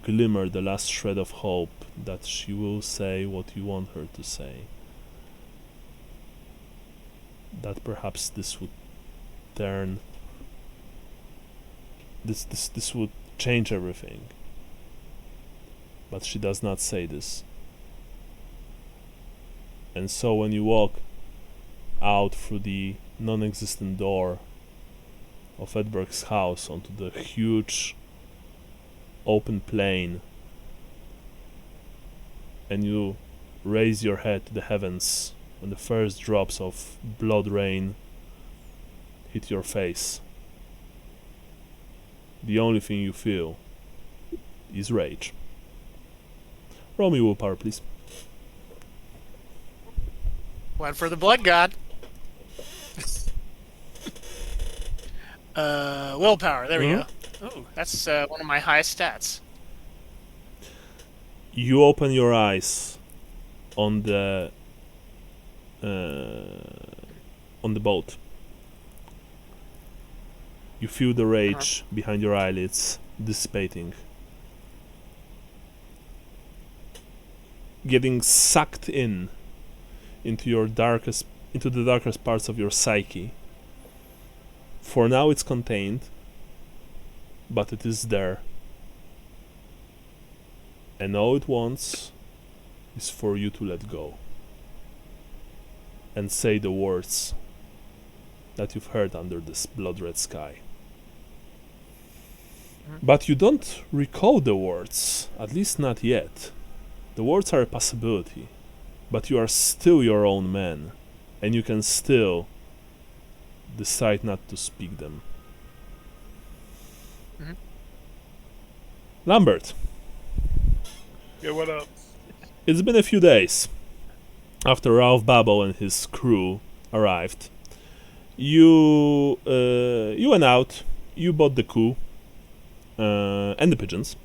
glimmer, the last shred of hope that she will say what you want her to say. That perhaps this would turn, this would change everything. But she does not say this. And so when you walk out through the non-existent door of Edberg's house onto the huge open plain, and you raise your head to the heavens when the first drops of blood rain hit your face, the only thing you feel is rage. Roll me willpower, please. One for the blood god. Willpower. There we go. Oh, that's one of my highest stats. You open your eyes on the boat. You feel the rage behind your eyelids dissipating, getting sucked into the darkest parts of your psyche. For now it's contained, but it is there. And all it wants is for you to let go and say the words that you've heard under this blood-red sky. But you don't recall the words, at least not yet. The words are a possibility, but you are still your own man, and you can still decide not to speak them. Lambert. Yeah, what up? It's been a few days after Ralph Babel and his crew arrived. You went out, you bought the coup and the pigeons.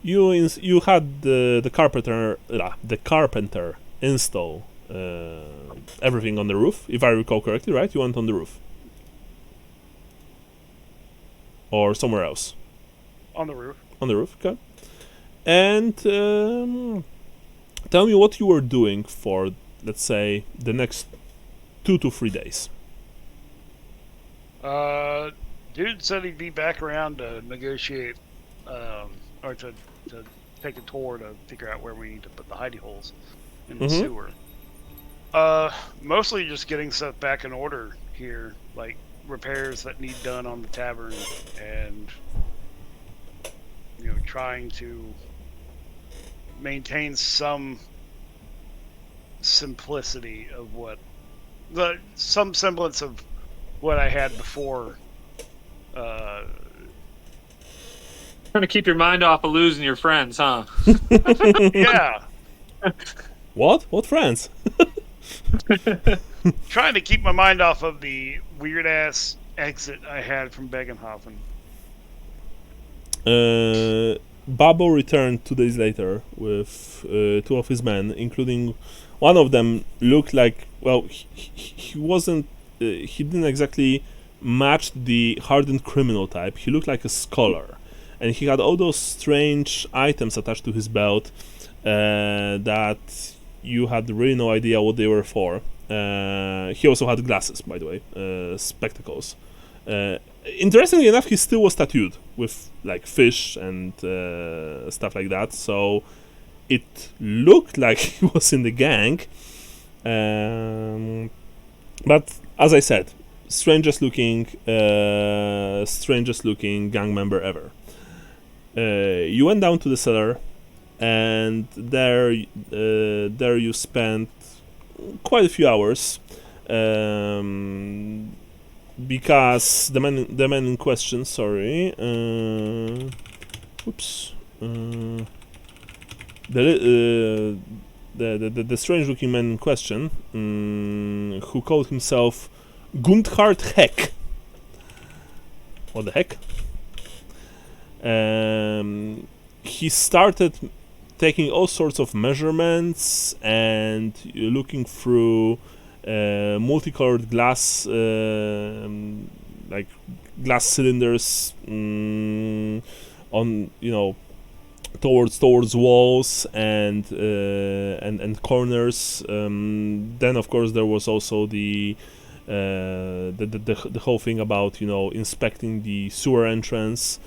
You had the carpenter install everything on the roof, if I recall correctly, right? You went on the roof. Or somewhere else. On the roof. On the roof, okay. And tell me what you were doing for, let's say, the next 2 to 3 days. Dude said he'd be back around to negotiate, or to take a tour to figure out where we need to put the hidey holes in the sewer. Mostly just getting stuff back in order here, like repairs that need done on the tavern, and trying to maintain some simplicity of some semblance of what I had before Trying to keep your mind off of losing your friends, huh? Yeah. What? What friends? Trying to keep my mind off of the weird ass exit I had from Bögenhafen. Babbo returned 2 days later with 2 of his men, including one of them looked like, well, he wasn't, he didn't exactly match the hardened criminal type. He looked like a scholar, and he had all those strange items attached to his belt that you had really no idea what they were for. He also had glasses, by the way, spectacles. Interestingly enough, he still was tattooed with like fish and stuff like that, so it looked like he was in the gang. But as I said, strangest looking gang member ever. You went down to the cellar, and there you spent quite a few hours. Because the man in question, sorry, the strange-looking man in question, who called himself Gundhard Heck. What the heck? He started taking all sorts of measurements and looking through multicolored glass, like glass cylinders, on towards walls and corners. Then of course there was also the whole thing about inspecting the sewer entrance.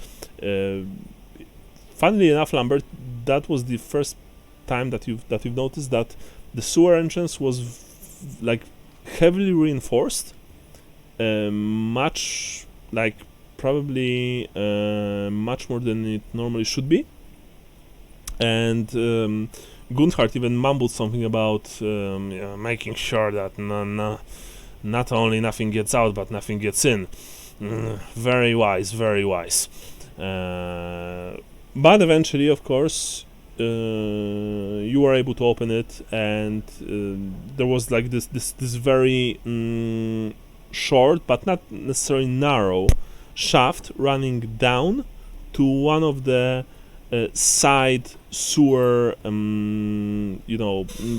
Funnily enough, Lambert, that was the first time that you've noticed that the sewer entrance was like heavily reinforced, much like probably much more than it normally should be. And Gundhard even mumbled something about making sure that not only nothing gets out but nothing gets in. Very wise, very wise. But eventually, of course, you were able to open it, and there was like this very short but not necessarily narrow shaft running down to one of the side sewer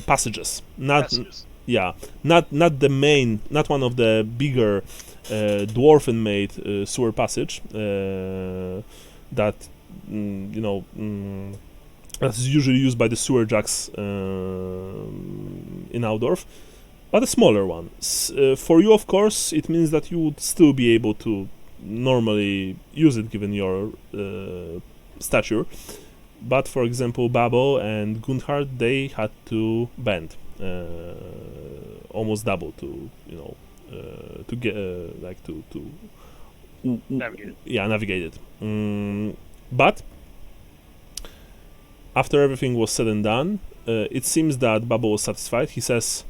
passages. Not the main, not one of the bigger dwarven made sewer passage that that's usually used by the sewer jacks in Outdorf, but a smaller one. For you, of course, it means that you would still be able to normally use it given your stature. But for example, Babbo and Gundhard, they had to bend almost double to get navigate it. Yeah, navigate it. But after everything was said and done, it seems that Babbo was satisfied. He says,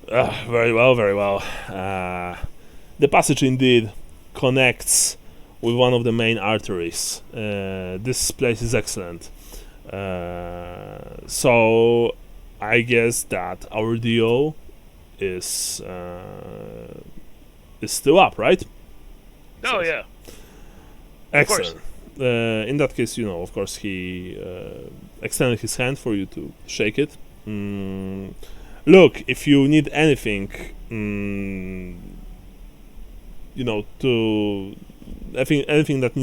very well, very well. The passage indeed connects with one of the main arteries. This place is excellent. So I guess that our deal is still up, right? Oh, yeah. Excellent. In that case, of course, he extended his hand for you to shake it. Look, if you need anything, to anything that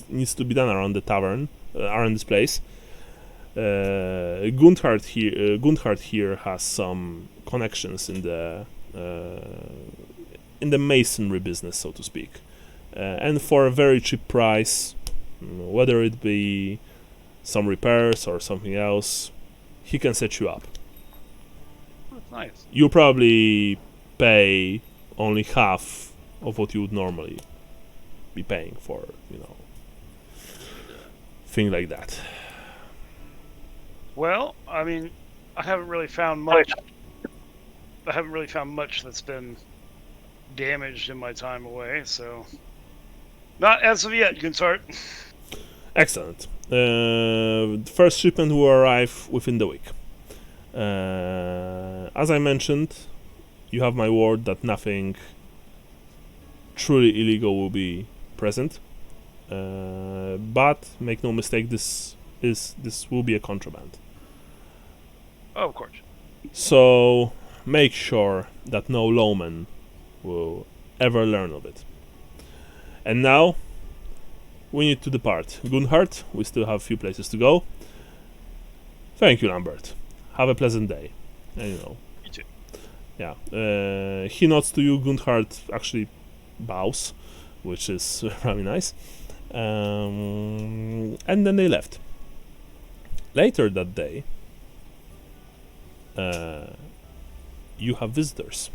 needs to be done around the tavern, around this place, Gundhard here has some connections in the masonry business, so to speak. And for a very cheap price, whether it be some repairs or something else, he can set you up. That's nice. You probably pay only half of what you would normally be paying for, thing like that. Well, I mean, I haven't really found much that's been damaged in my time away, so Not as of yet. You can start. Excellent. The first shipment will arrive within the week. As I mentioned, you have my word that nothing truly illegal will be present. But make no mistake, this will be a contraband. Oh, of course. So make sure that no lawman will ever learn of it. And now we need to depart. Gunhart, we still have a few places to go. Thank you, Lambert. Have a pleasant day. And You too. yeah. He nods to you. Gunhart actually bows, which is very nice. And then they left. Later that day, you have visitors.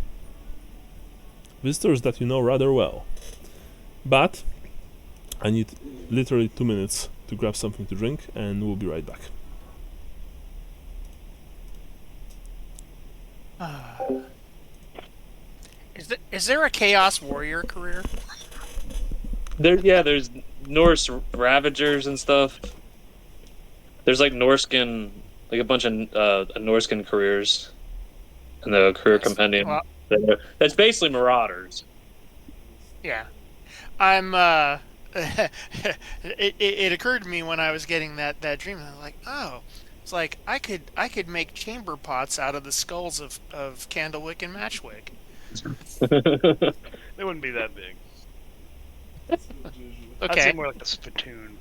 Visitors that you know rather well. But I need literally 2 minutes to grab something to drink, and we'll be right back. Is there a Chaos Warrior career? There's Norse Ravagers and stuff. There's like Norskin, like a bunch of Norskin careers in the career compendium. Well, That's basically Marauders. yeah. I'm it occurred to me when I was getting that dream, and I was like, oh, it's like I could make chamber pots out of the skulls of Candlewick and Matchwick. They wouldn't be that big. I'd Okay. say more like a spittoon.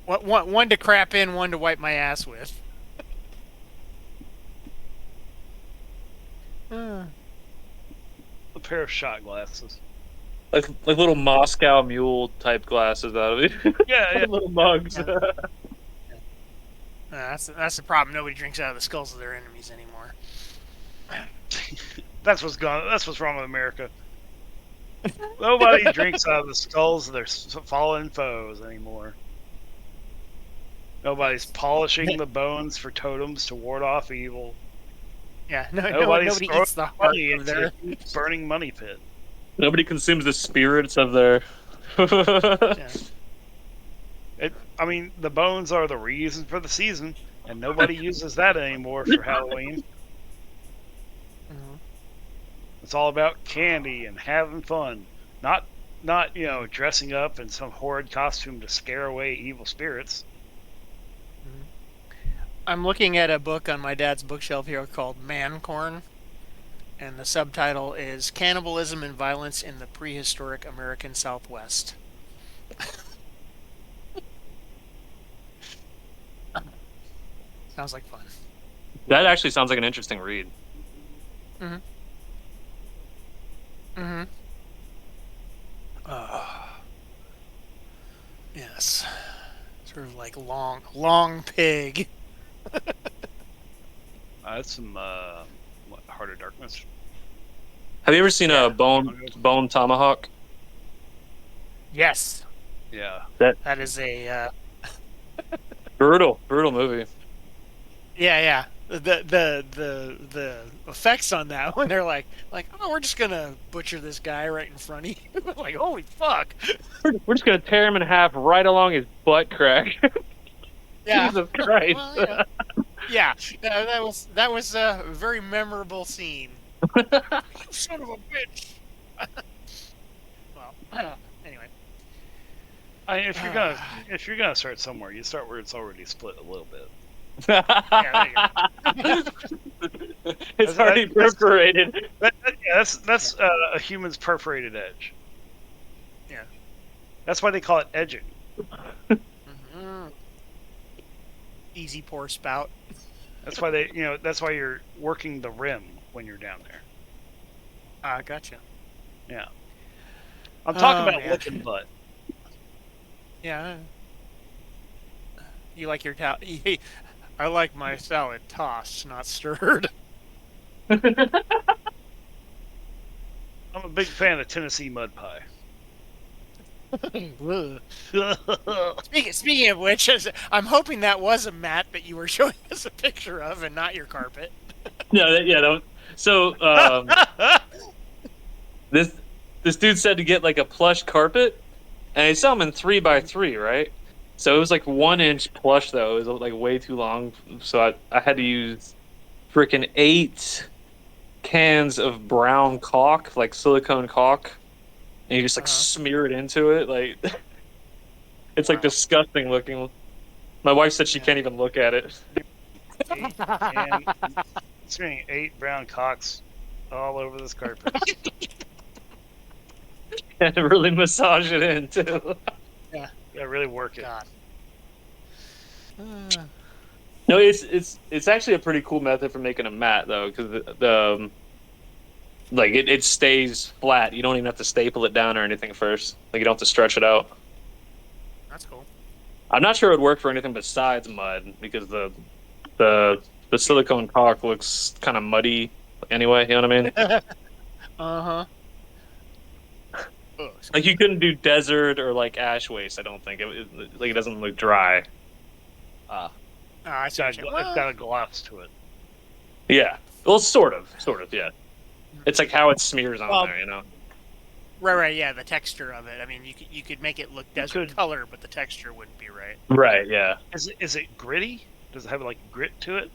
One to crap in, one to wipe my ass with. A pair of shot glasses. like little Moscow Mule type glasses out of it. Yeah, yeah. Little mugs. That's the problem. Nobody drinks out of the skulls of their enemies anymore. That's what's gone. That's what's wrong with America. Nobody drinks out of the skulls of their fallen foes anymore. Nobody's polishing the bones for totems to ward off evil. Yeah, Nobody's nobody throwing eats the heart money of their. into a burning money pit. Nobody consumes the spirits of their. Yeah. I mean, the bones are the reason for the season, and nobody uses that anymore for Halloween. Mhm. It's all about candy and having fun, not dressing up in some horrid costume to scare away evil spirits. I'm looking at a book on my dad's bookshelf here called Mancorn, and the subtitle is Cannibalism and Violence in the Prehistoric American Southwest. Sounds like fun. That actually sounds like an interesting read. Mm-hmm. Yes. Sort of like long pig. That's some Heart of Darkness. Have you ever seen a bone tomahawk? Yes, Yeah. that is a Brutal movie. yeah. The effects on that when they're like oh, we're just gonna butcher this guy right in front of you. Like, holy fuck. We're just gonna tear him in half right along his butt crack. Yeah. Jesus Christ. Well, yeah. That was a very memorable scene. Son of a bitch. Well, anyway. If you're gonna start somewhere, you start where it's already split a little bit. Yeah, there you go. It's already perforated. That's a human's perforated edge. Yeah. That's why they call it edging. Mhm. Easy pour spout. That's why that's why you're working the rim when you're down there. Gotcha. Yeah. I'm talking about man. licking butt. Yeah. You like your I like my salad tossed, not stirred. I'm a big fan of Tennessee mud pie. Speaking of which, I'm hoping that was a mat that you were showing us a picture of and not your carpet. So this dude said to get like a plush carpet, and they sell them in 3x3, right? So it was like 1 inch plush though. It was like way too long, so I had to use freaking 8 cans of brown caulk, like silicone caulk, and you just like smear it into it. Like it's like disgusting looking. My wife said she can't even look at it. Smearing 8 brown cocks all over this carpet. And really massage it in too. Yeah, really work it. God. No, it's actually a pretty cool method for making a mat though, because the like it stays flat. You don't even have to staple it down or anything first. Like you don't have to stretch it out. That's cool. I'm not sure it would work for anything besides mud because the silicone caulk looks kind of muddy anyway. You know what I mean? Like you couldn't do desert or like ash waste. I don't think it doesn't look dry. I see. It's got a gloss to it. Yeah. Well, sort of. Yeah. It's like how it smears on there, you know. Right. Yeah, the texture of it. I mean, you could make it look desert color, but the texture wouldn't be right. Right. Yeah. Is it gritty? Does it have like grit to it?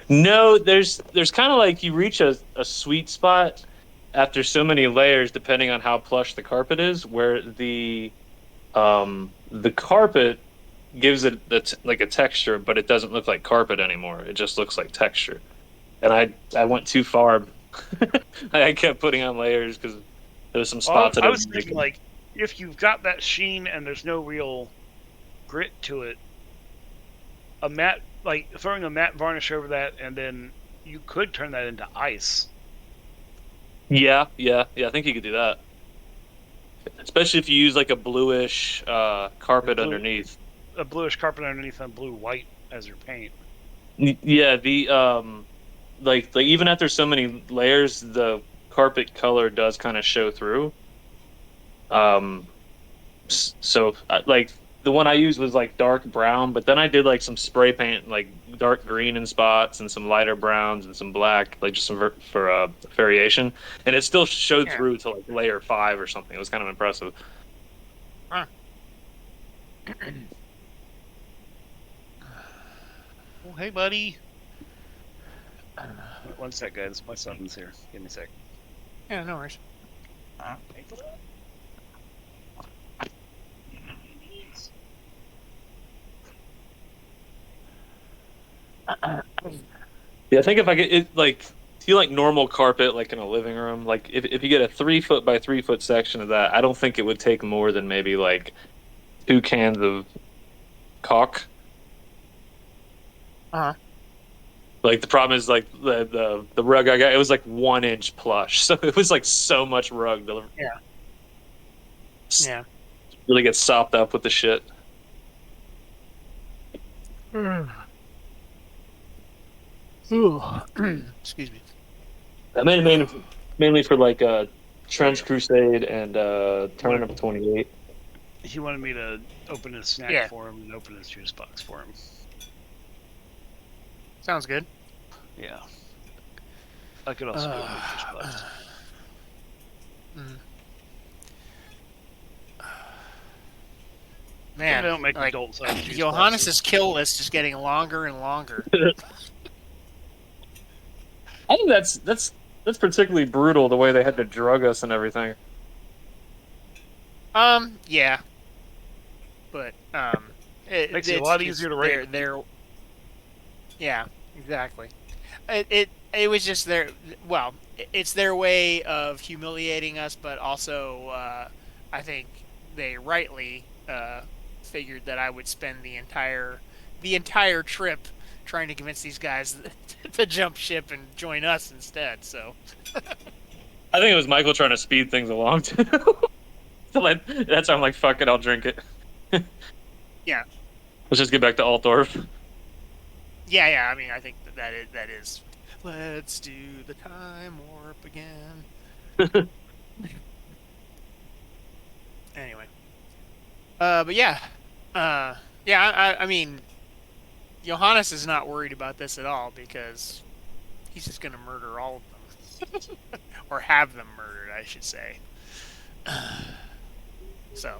No, there's kind of like you reach a sweet spot after so many layers, depending on how plush the carpet is, where the carpet gives it like a texture, but it doesn't look like carpet anymore. It just looks like texture. And I went too far. I kept putting on layers because there was some spots. I was thinking like if you've got that sheen and there's no real grit to it, a matte, like throwing a matte varnish over that, and then you could turn that into ice. Yeah. I think you could do that, especially if you use like a bluish carpet underneath. A bluish carpet underneath and blue-white as your paint. Yeah, the like even after so many layers, the carpet color does kind of show through. So like the one I used was like dark brown, but then I did like some spray paint, like dark green in spots and some lighter browns and some black, like just some for variation, and it still showed through to like layer 5 or something. It was kind of impressive. Huh. Oh, hey, buddy. One sec, guys. My son's here. Give me a sec. Yeah, no worries. Yeah, I think if I get it, like, do you like normal carpet, like in a living room? Like, if you get a 3 foot by 3 foot section of that, I don't think it would take more than maybe like 2 cans of caulk. Like the problem is like the rug I got, it was like 1 inch plush, so it was like so much rug. Yeah. Really get sopped up with the shit. Excuse me. I made it mainly for like Trench Crusade and Turning Up 28. He wanted me to open his snack for him and open his juice box for him. Sounds good. Yeah. I could also open his juice box. Man, they don't make like, adult-sized juice Johannes's kill list is getting longer and longer. I think that's particularly brutal, the way they had to drug us and everything. Yeah. But it makes it a lot easier to rape. Yeah, exactly. It was just it's their way of humiliating us, but also I think they rightly figured that I would spend the entire trip trying to convince these guys to jump ship and join us instead. So I think it was Michael trying to speed things along too. That's why I'm like, fuck it, I'll drink it. Yeah. Let's just get back to Altdorf. Yeah. I mean, I think that is. Let's do the time warp again. Anyway. But yeah. I mean, Johannes is not worried about this at all because he's just going to murder all of them. Or have them murdered, I should say. So,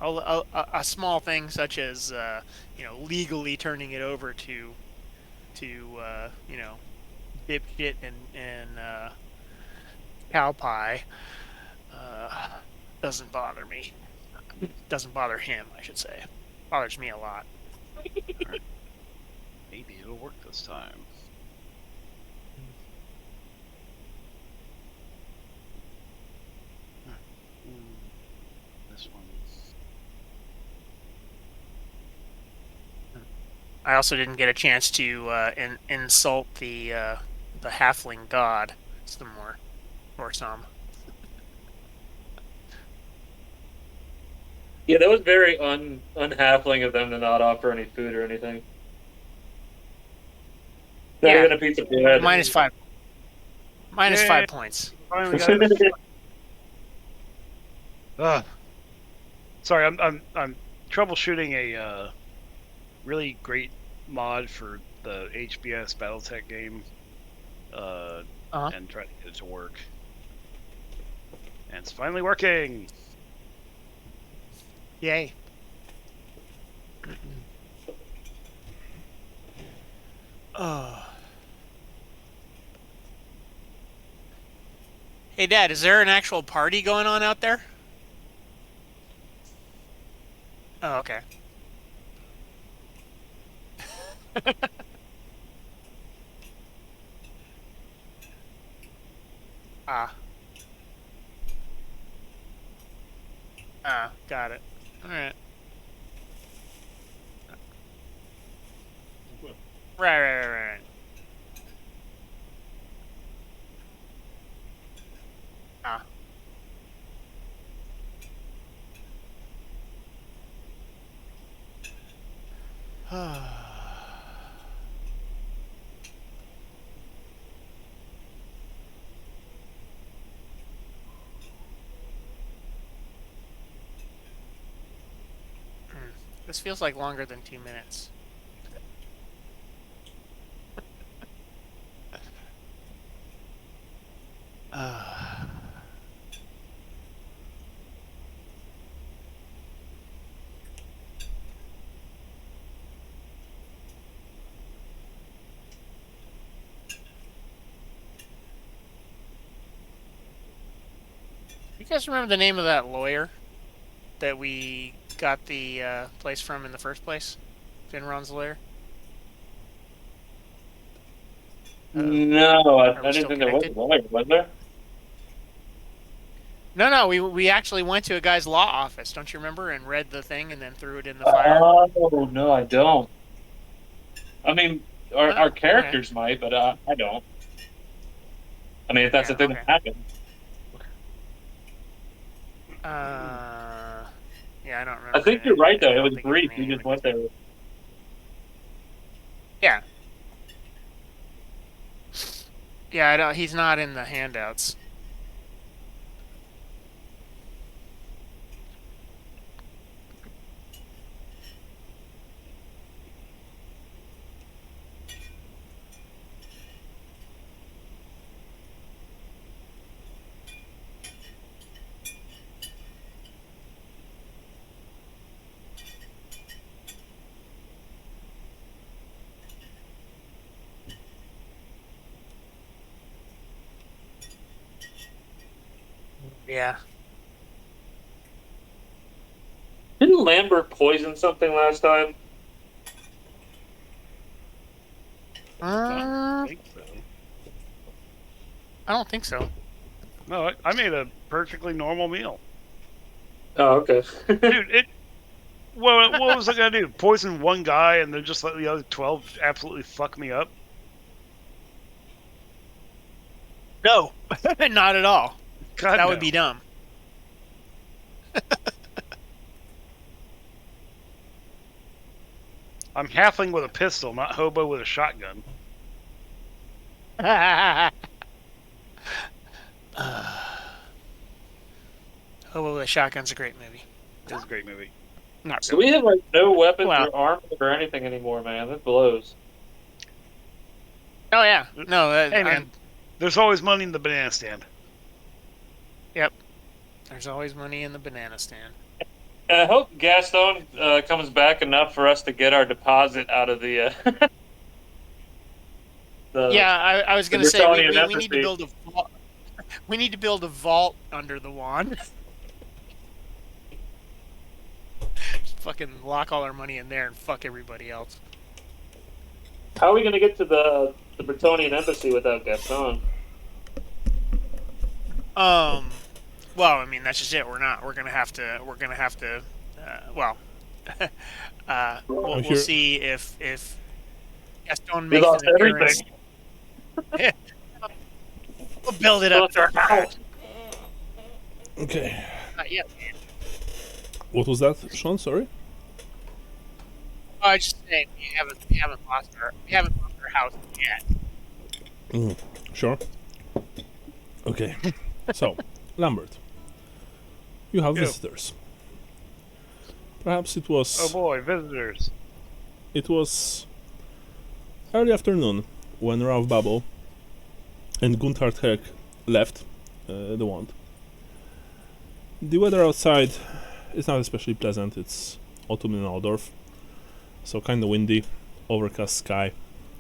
a small thing such as legally turning it over to dipshit and cow pie doesn't bother me. Doesn't bother him, I should say. Bothers me a lot. Maybe it'll work this time. This one. I also didn't get a chance to insult the halfling god some more, or some. Yeah, that was very unhalfling of them to not offer any food or anything. Not Yeah. even a piece of bread. -5. Minus Yay. 5 points. Finally got it. Sorry, I'm troubleshooting a really great mod for the HBS BattleTech game, and trying to get it to work. And it's finally working. Yay. Hey, Dad, is there an actual party going on out there? Oh, okay. Got it. All right. Right. This feels like longer than 2 minutes. You guys remember the name of that lawyer that we got the place from in the first place? Finron's lawyer? No, I we didn't still think there was a connected? lawyer, was there? No, we actually went to a guy's law office, don't you remember, and read the thing and then threw it in the fire? Oh, no, I don't. I mean, our okay. characters might, but I don't. I mean, if that's Yeah, the thing okay. that happened. Yeah, I don't remember. I think you're right, though. I It don't was think his brief. We name just went there. Yeah. Yeah, I don't, he's not in the handouts. Yeah. Didn't Lambert poison something last time? I think so. I don't think so. No, I made a perfectly normal meal. Oh, okay. Dude, what was I gonna do? Poison one guy and then just let the other 12 absolutely fuck me up? No, not at all. God, That would be dumb. I'm halfling with a pistol, not hobo with a shotgun. Hobo with a Shotgun's a great movie. It's a great movie. Not So really. we have like no weapons Well- or armor or anything anymore, man. That blows. Oh yeah. No. Hey, man. There's always money in the banana stand. Yep. There's always money in the banana stand. I hope Gaston comes back enough for us to get our deposit out of the. Yeah, I was gonna say Bretonian we need to embassy. build a vault. We need to build a vault under the wand. Just fucking lock all our money in there and fuck everybody else. How are we gonna get to the Bretonian embassy without Gaston? Well, I mean that's just it. We're not. We're gonna have to. We're gonna have to. Well, we'll here. see if Gaston We makes lost an appearance. everything. We'll build it up. Built our house. Okay. Not yet. What was that, Sean? Sorry. Oh, I was just saying we haven't lost our house yet. Sure. Okay. So, Lambert, you have Yeah. visitors. Perhaps it was. Oh boy, visitors. It was early afternoon when Ralph Babel and Gunther Herk left the Wand. The weather outside is not especially pleasant. It's autumn in Aldorf, so kind of windy, overcast sky,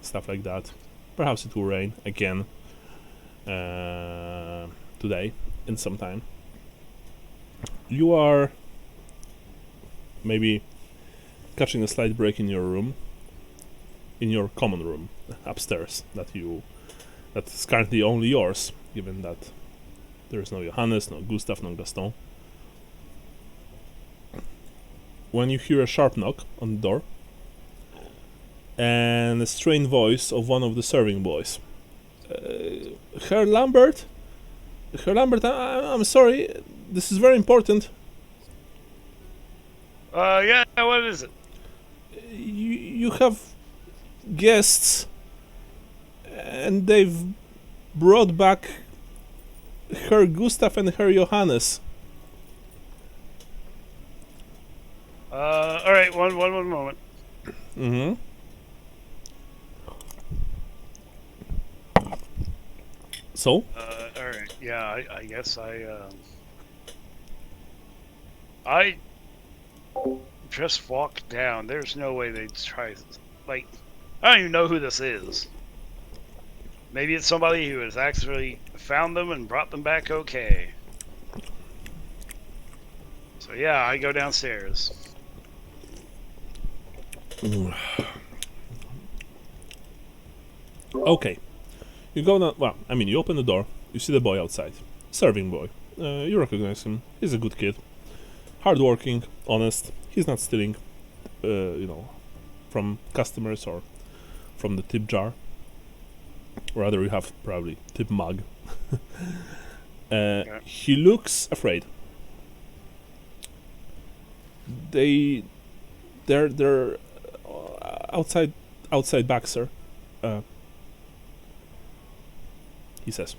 stuff like that. Perhaps it will rain again today in some time. You are maybe catching a slight break in your room, in your common room upstairs that is currently only yours, given that there is no Johannes, no Gustav, no Gaston. When you hear a sharp knock on the door and a strained voice of one of the serving boys. Herr Lambert? Herr Lambert, I'm sorry, this is very important. Yeah, what is it? You have guests, and they've brought back Herr Gustav and Herr Johannes. All right, one moment. Mm-hmm. So? All right, yeah, I guess I just walked down. There's no way they'd try. Like, I don't even know who this is. Maybe it's somebody who has actually found them and brought them back okay. So yeah, I go downstairs. Okay. You go down. Well, I mean, you open the door. You see the boy outside, serving boy. You recognize him. He's a good kid, hardworking, honest. He's not stealing, from customers or from the tip jar. Rather, you have probably tip mug. Yeah. He looks afraid. They're outside back, sir. He says.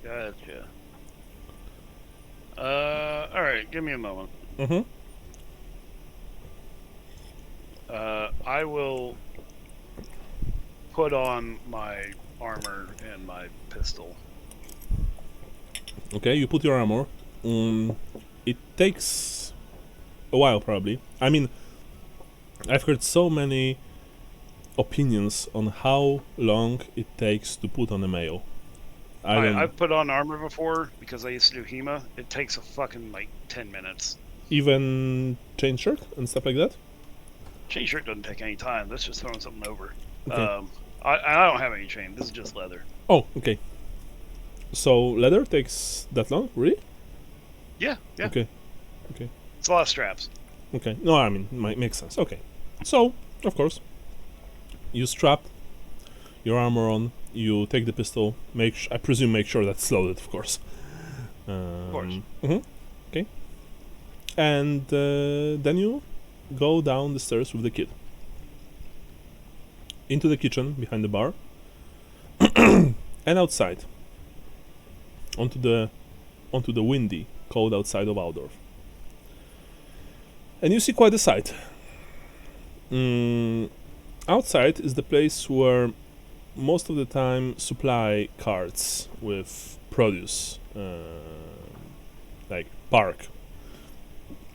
Gotcha. All right, give me a moment. Mm-hmm. I will put on my armor and my pistol. Okay, you put your armor. It takes a while, probably. I mean, I've heard so many opinions on how long it takes to put on a mail. I've put on armor before because I used to do HEMA. It takes a fucking 10 minutes. Even change shirt and stuff like that. Chain shirt doesn't take any time. That's just throwing something over. Okay. I don't have any chain. This is just leather. Oh, okay. So leather takes that long, really? Yeah. Okay. It's a lot of straps. Okay. No, I mean, makes sense. Okay. So, of course, you strap your armor on. You take the pistol. Make sure that's loaded, of course. Of course. Okay. And then you go down the stairs with the kid into the kitchen behind the bar, and outside onto the windy, cold outside of Aldorf. And you see quite a sight. Outside is the place where most of the time supply carts with produce like park.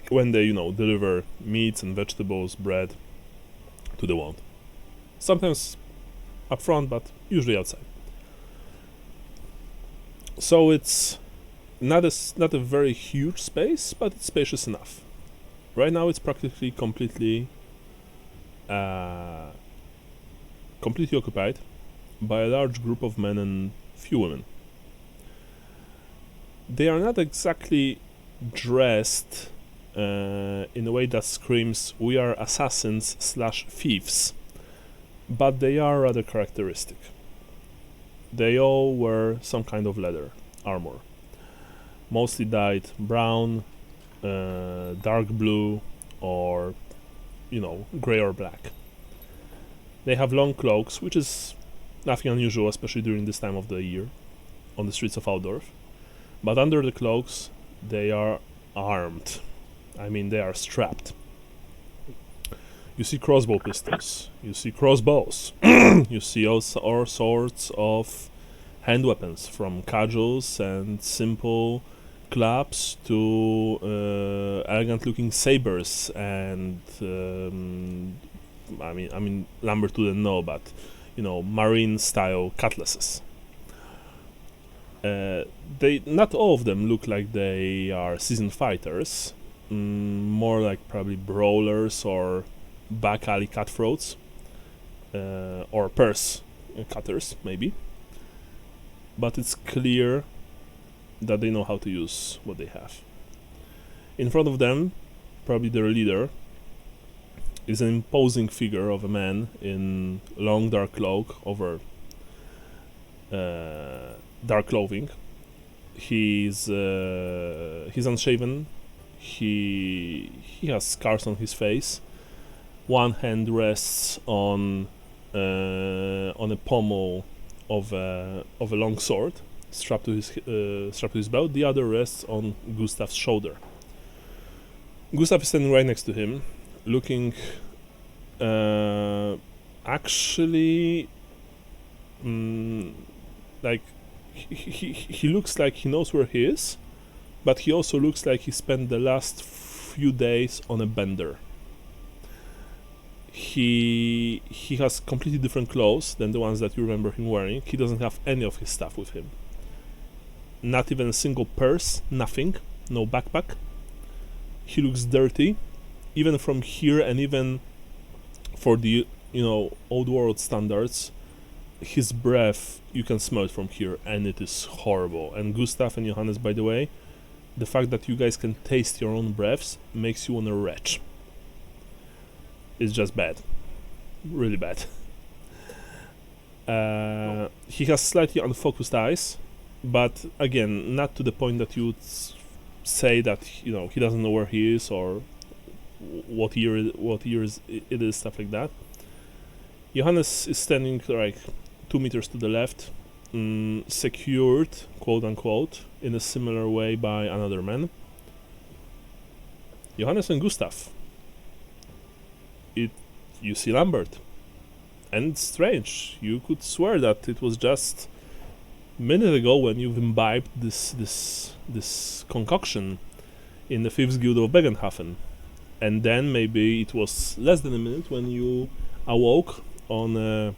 when they, deliver meats and vegetables, bread to the wand. Sometimes up front, but usually outside. So it's not a very huge space, but it's spacious enough. Right now it's practically completely occupied by a large group of men and few women. They are not exactly dressed in a way that screams, "We are assassins/thieves," but they are rather characteristic. They all wear some kind of leather armor, mostly dyed brown, dark blue, or gray or black. They have long cloaks, which is nothing unusual, especially during this time of the year, on the streets of Altdorf. But under the cloaks, they are armed. I mean, they are strapped. You see crossbow pistols, you see crossbows, you see all sorts of hand weapons, from cudgels and simple clubs to elegant-looking sabers and Lambert wouldn't know, but marine-style cutlasses. They not all of them look like they are seasoned fighters, more like probably brawlers or back alley cutthroats, or purse cutters maybe. But it's clear that they know how to use what they have. In front of them, probably their leader, is an imposing figure of a man in long dark cloak over dark clothing. He's unshaven. He has scars on his face. One hand rests on a pommel of a long sword strapped to his belt. The other rests on Gustav's shoulder. Gustav is standing right next to him, looking actually like he looks like he knows where he is, but he also looks like he spent the last few days on a bender. He has completely different clothes than the ones that you remember him wearing. He doesn't have any of his stuff with him. Not even a single purse, nothing, no backpack. He looks dirty, even from here, and even for the old world standards. His breath, you can smell it from here, and it is horrible. And Gustav and Johannes, by the way, the fact that you guys can taste your own breaths makes you want to retch. It's just bad, really bad. He has slightly unfocused eyes, but again, not to the point that you would say that he doesn't know where he is or what year it is, stuff like that. Johannes is standing like 2 meters to the left, secured, quote unquote, in a similar way by another man. Johannes and Gustav. You see Lambert, and it's strange. You could swear that it was just a minute ago when you've imbibed this concoction in the Thieves Guild of Bögenhafen, and then maybe it was less than a minute when you awoke on an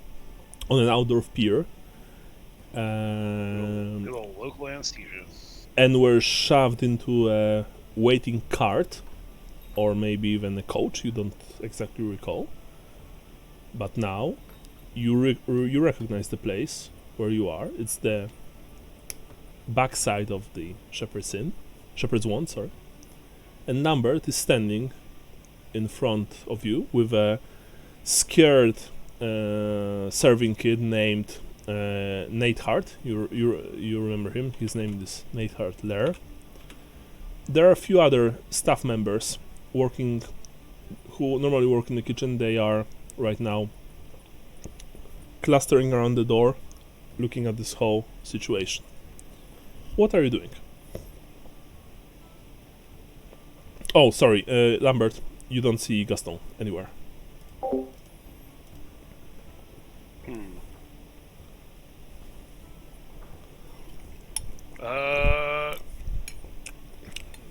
outdoor pier, Good old local anesthesia, and were shoved into a waiting cart, or maybe even a coach. You don't exactly recall. But now you recognize the place where you are. It's the backside of the Shepherd's Wand, sorry. And Lambert is standing in front of you with a scared serving kid named Nate Hart. You remember him? His name is Nate Hart Lair. There are a few other staff members who normally work in the kitchen. They are right now clustering around the door, looking at this whole situation. What are you doing? Oh, sorry, Lambert, you don't see Gaston anywhere.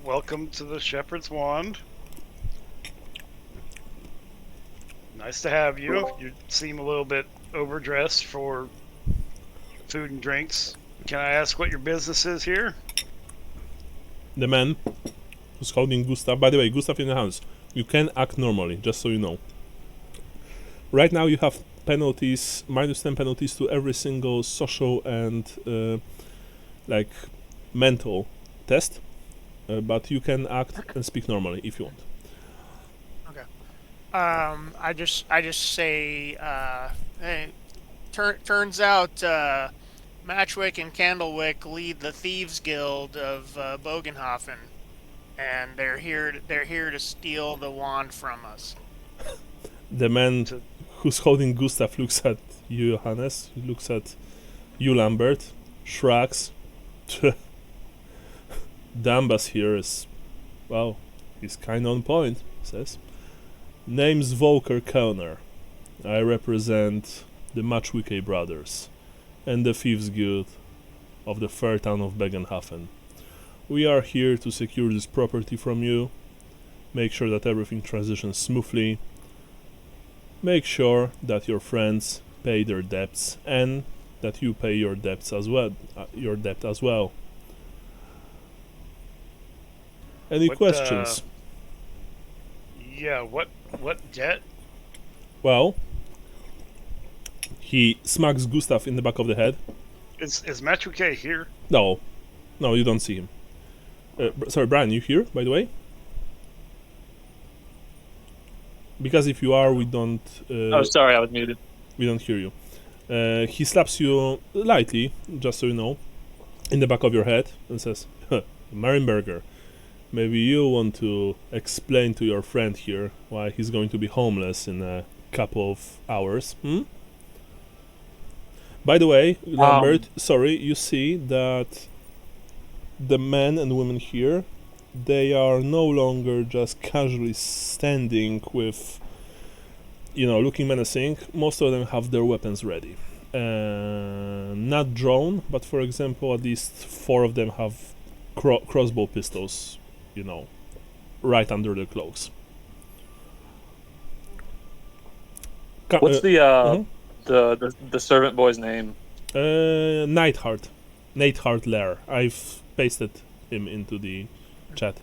Well, welcome to the Shepherd's Wand. Nice to have you. You seem a little bit overdressed for food and drinks. Can I ask what your business is here? The man who's holding Gustav. By the way, Gustav in the hands. You can act normally, just so you know. Right now you have penalties, -10 penalties to every single social and like mental test, but you can act and speak normally if you want. I just say, hey, turns out Matchwick and Candlewick lead the Thieves Guild of Bögenhafen, and they're here to steal the wand from us. The man who's holding Gustav looks at you, Johannes. He looks at you, Lambert. Shrugs. Dambas here is, well, he's kind of on point. Says, name's Volker Kellner. I represent the Matchwick brothers and the Thieves Guild of the fair town of Bögenhafen. We are here to secure this property from you, make sure that everything transitions smoothly, make sure that your friends pay their debts and that you pay your debts as well. Any questions? Yeah. What debt? Well, he smacks Gustav in the back of the head. Is Matchwick here? No, you don't see him. Sorry, Brian, you here, by the way? Because if you are, we don't... oh, sorry, I was muted. We don't hear you. He slaps you lightly, just so you know, in the back of your head and says, Marienberger, maybe you want to explain to your friend here why he's going to be homeless in a couple of hours, hmm? By the way, Lambert, sorry, you see that the men and women here, they are no longer just casually standing with, looking menacing. Most of them have their weapons ready. Not drawn, but for example, at least 4 of them have crossbow pistols, right under their cloaks. What's the servant boy's name? Neidhart. Neidhart Lair. I've pasted him into the chat.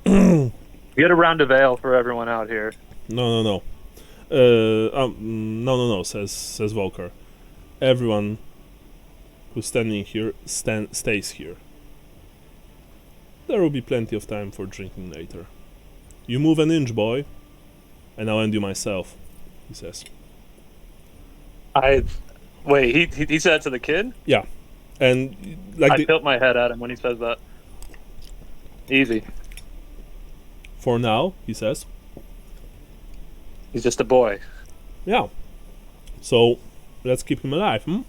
Get a round of ale for everyone out here. No, says Volker. Everyone who's standing here stays here. There will be plenty of time for drinking later. You move an inch, boy, and I'll end you myself, he says. Wait, he said that to the kid? Yeah. And I tilt my head at him when he says that. Easy. For now, he says. He's just a boy. Yeah. So, let's keep him alive, hmm?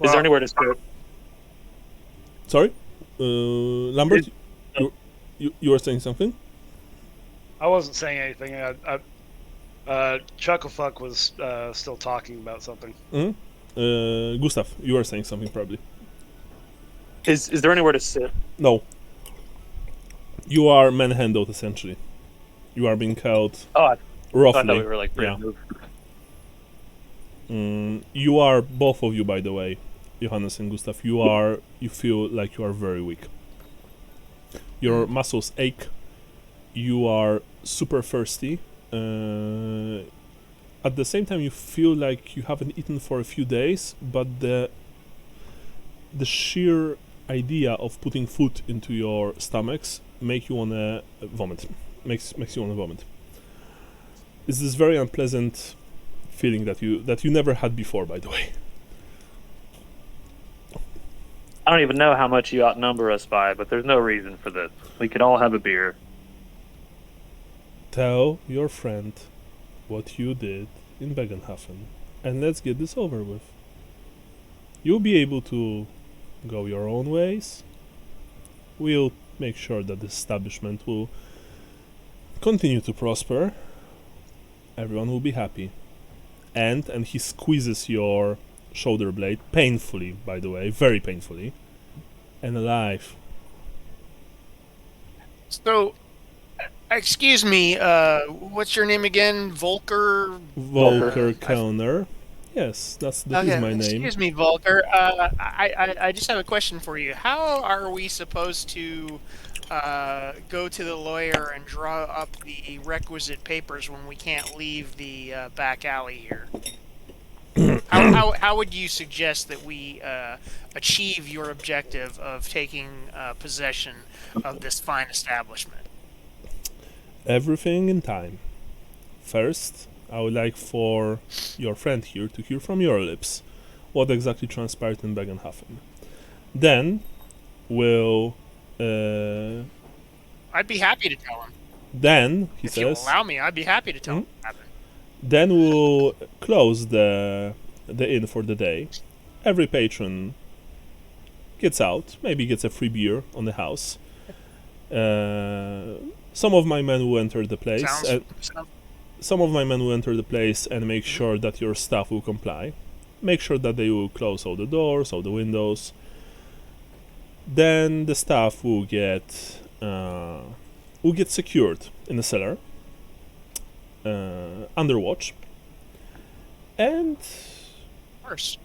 Is there anywhere to sit? Sorry? Lambert, you were saying something? I wasn't saying anything. Chucklefuck was still talking about something. Mm-hmm. Gustav, you were saying something probably. Is there anywhere to sit? No. You are manhandled essentially. You are being held roughly. I thought we were like yeah. You are, both of you, by the way, Johannes and Gustav, you feel like you are very weak. Your muscles ache. You are super thirsty. At the same time, you feel like you haven't eaten for a few days, but the sheer idea of putting food into your stomachs makes you wanna vomit. Makes you wanna vomit. It's this very unpleasant feeling that you never had before, by the way. I don't even know how much you outnumber us by, but there's no reason for this. We could all have a beer. Tell your friend what you did in Bögenhafen, and let's get this over with. You'll be able to go your own ways. We'll make sure that the establishment will continue to prosper. Everyone will be happy. And he squeezes your shoulder blade, painfully, by the way, very painfully, and alive. So, excuse me, what's your name again? Volker? Volker Kellner. Yes, that is my name. Excuse me, Volker. I just have a question for you. How are we supposed to go to the lawyer and draw up the requisite papers when we can't leave the back alley here? How would you suggest that we achieve your objective of taking possession of this fine establishment? Everything in time. First, I would like for your friend here to hear from your lips what exactly transpired in Bögenhafen. Then, we'll... I'd be happy to tell him. Then, he if says... If you allow me, I'd be happy to tell him what happened. Then we'll close the inn for the day. Every patron gets out, maybe gets a free beer on the house. Some of my men will enter the place. Some of my men will enter the place and make sure that your staff will comply. Make sure that they will close all the doors, all the windows. Then the staff will get secured in the cellar, under watch. And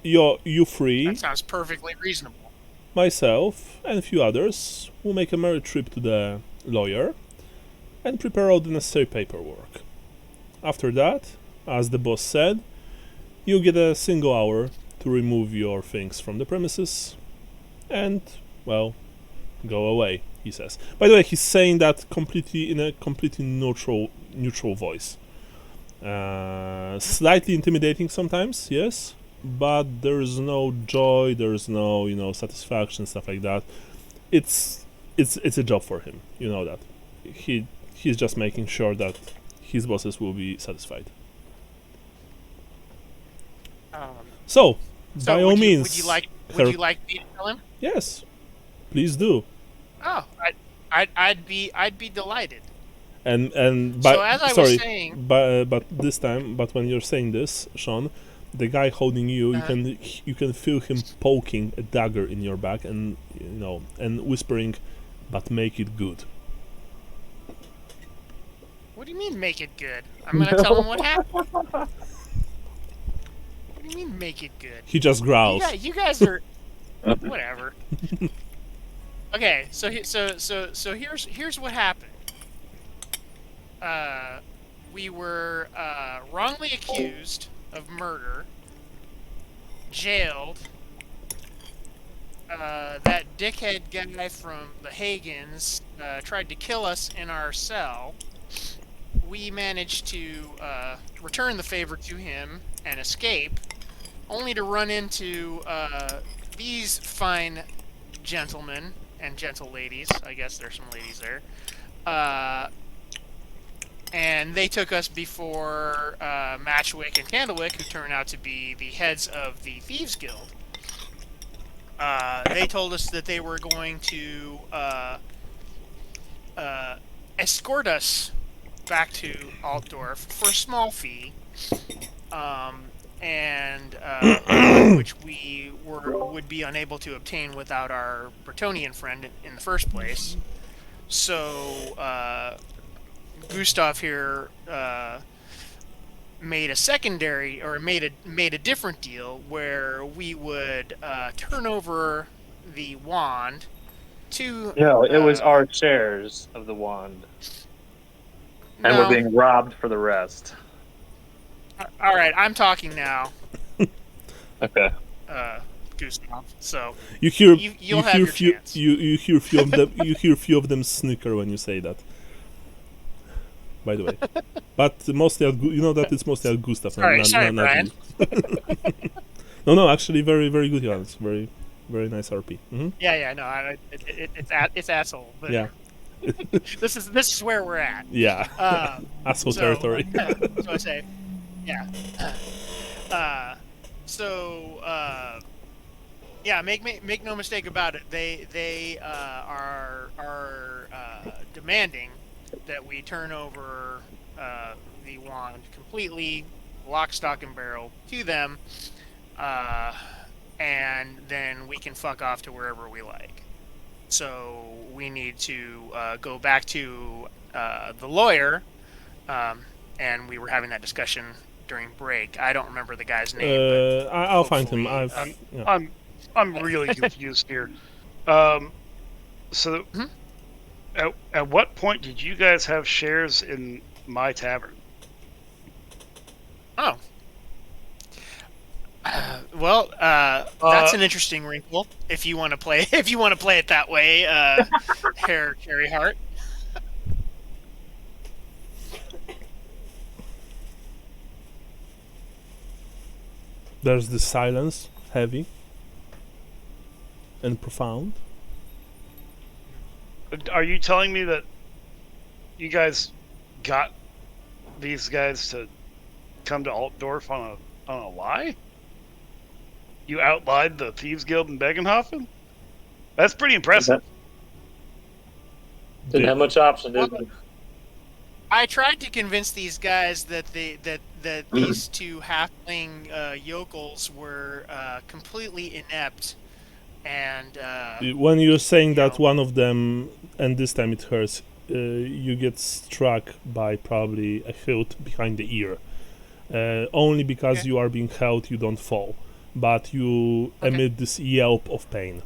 you three, that sounds perfectly reasonable. Myself and a few others will make a merry trip to the lawyer and prepare all the necessary paperwork. After that, as the boss said, you get a single hour to remove your things from the premises and, well, go away, he says. By the way, he's saying that completely in a completely neutral voice. Slightly intimidating sometimes, yes, but there's no joy, there's no, satisfaction, stuff like that. It's a job for him, you know that. He's just making sure that his bosses will be satisfied. So by all means, would you like me to tell him? Yes, please do. Oh, I'd be delighted. And so as I was saying, but this time, when you're saying this, Sean, the guy holding you, you can feel him poking a dagger in your back, and and whispering, "But make it good." What do you mean, make it good? I'm gonna tell him what happened. What do you mean, make it good? He just growls. You guys are whatever. Okay, so here's what happened. We were wrongly accused of murder, jailed. That dickhead guy from the Hagens tried to kill us in our cell. We managed to return the favor to him and escape, only to run into these fine gentlemen and gentle ladies. I guess there's some ladies there. And they took us before Matchwick and Candlewick, who turned out to be the heads of the Thieves Guild. They told us that they were going to escort us back to Altdorf for a small fee, which we would be unable to obtain without our Bretonian friend in the first place. So Gustav here made a secondary, or made a different deal where we would turn over the wand to. No, it was our shares of the wand, and we're being robbed for the rest. All right, I'm talking now. Okay. Gustav. So you hear you'll have your chance. You hear few of them. You hear few of them snicker when you say that. By the way, but mostly you know that it's mostly at Gustav. Sorry, Brian. No, actually, very, very good, Johannes. Very, very nice RP. Mm-hmm. Yeah, no, it's asshole. But yeah, this is where we're at. Yeah, asshole territory. So I say, yeah. Yeah, make no mistake about it. They are demanding that we turn over the wand completely, lock, stock, and barrel to them, and then we can fuck off to wherever we like. So we need to go back to the lawyer, and we were having that discussion during break. I don't remember the guy's name. I'll find him. I'm really confused here. So, Mhm. at what point did you guys have shares in my tavern? Oh. Well, that's an interesting wrinkle. If you want to play, it that way, Herr Cherryheart. There's this silence, heavy and profound. Are you telling me that you guys got these guys to come to Altdorf on a lie? You outlied the Thieves Guild in Bögenhafen? That's pretty impressive. Didn't have much option, did we? I tried to convince these guys that these two halfling yokels were completely inept, and When you're saying that know. one of them, and this time it hurts, you get struck by probably a hilt behind the ear. Only because Okay. you are being held, you don't fall, but you emit this yelp of pain.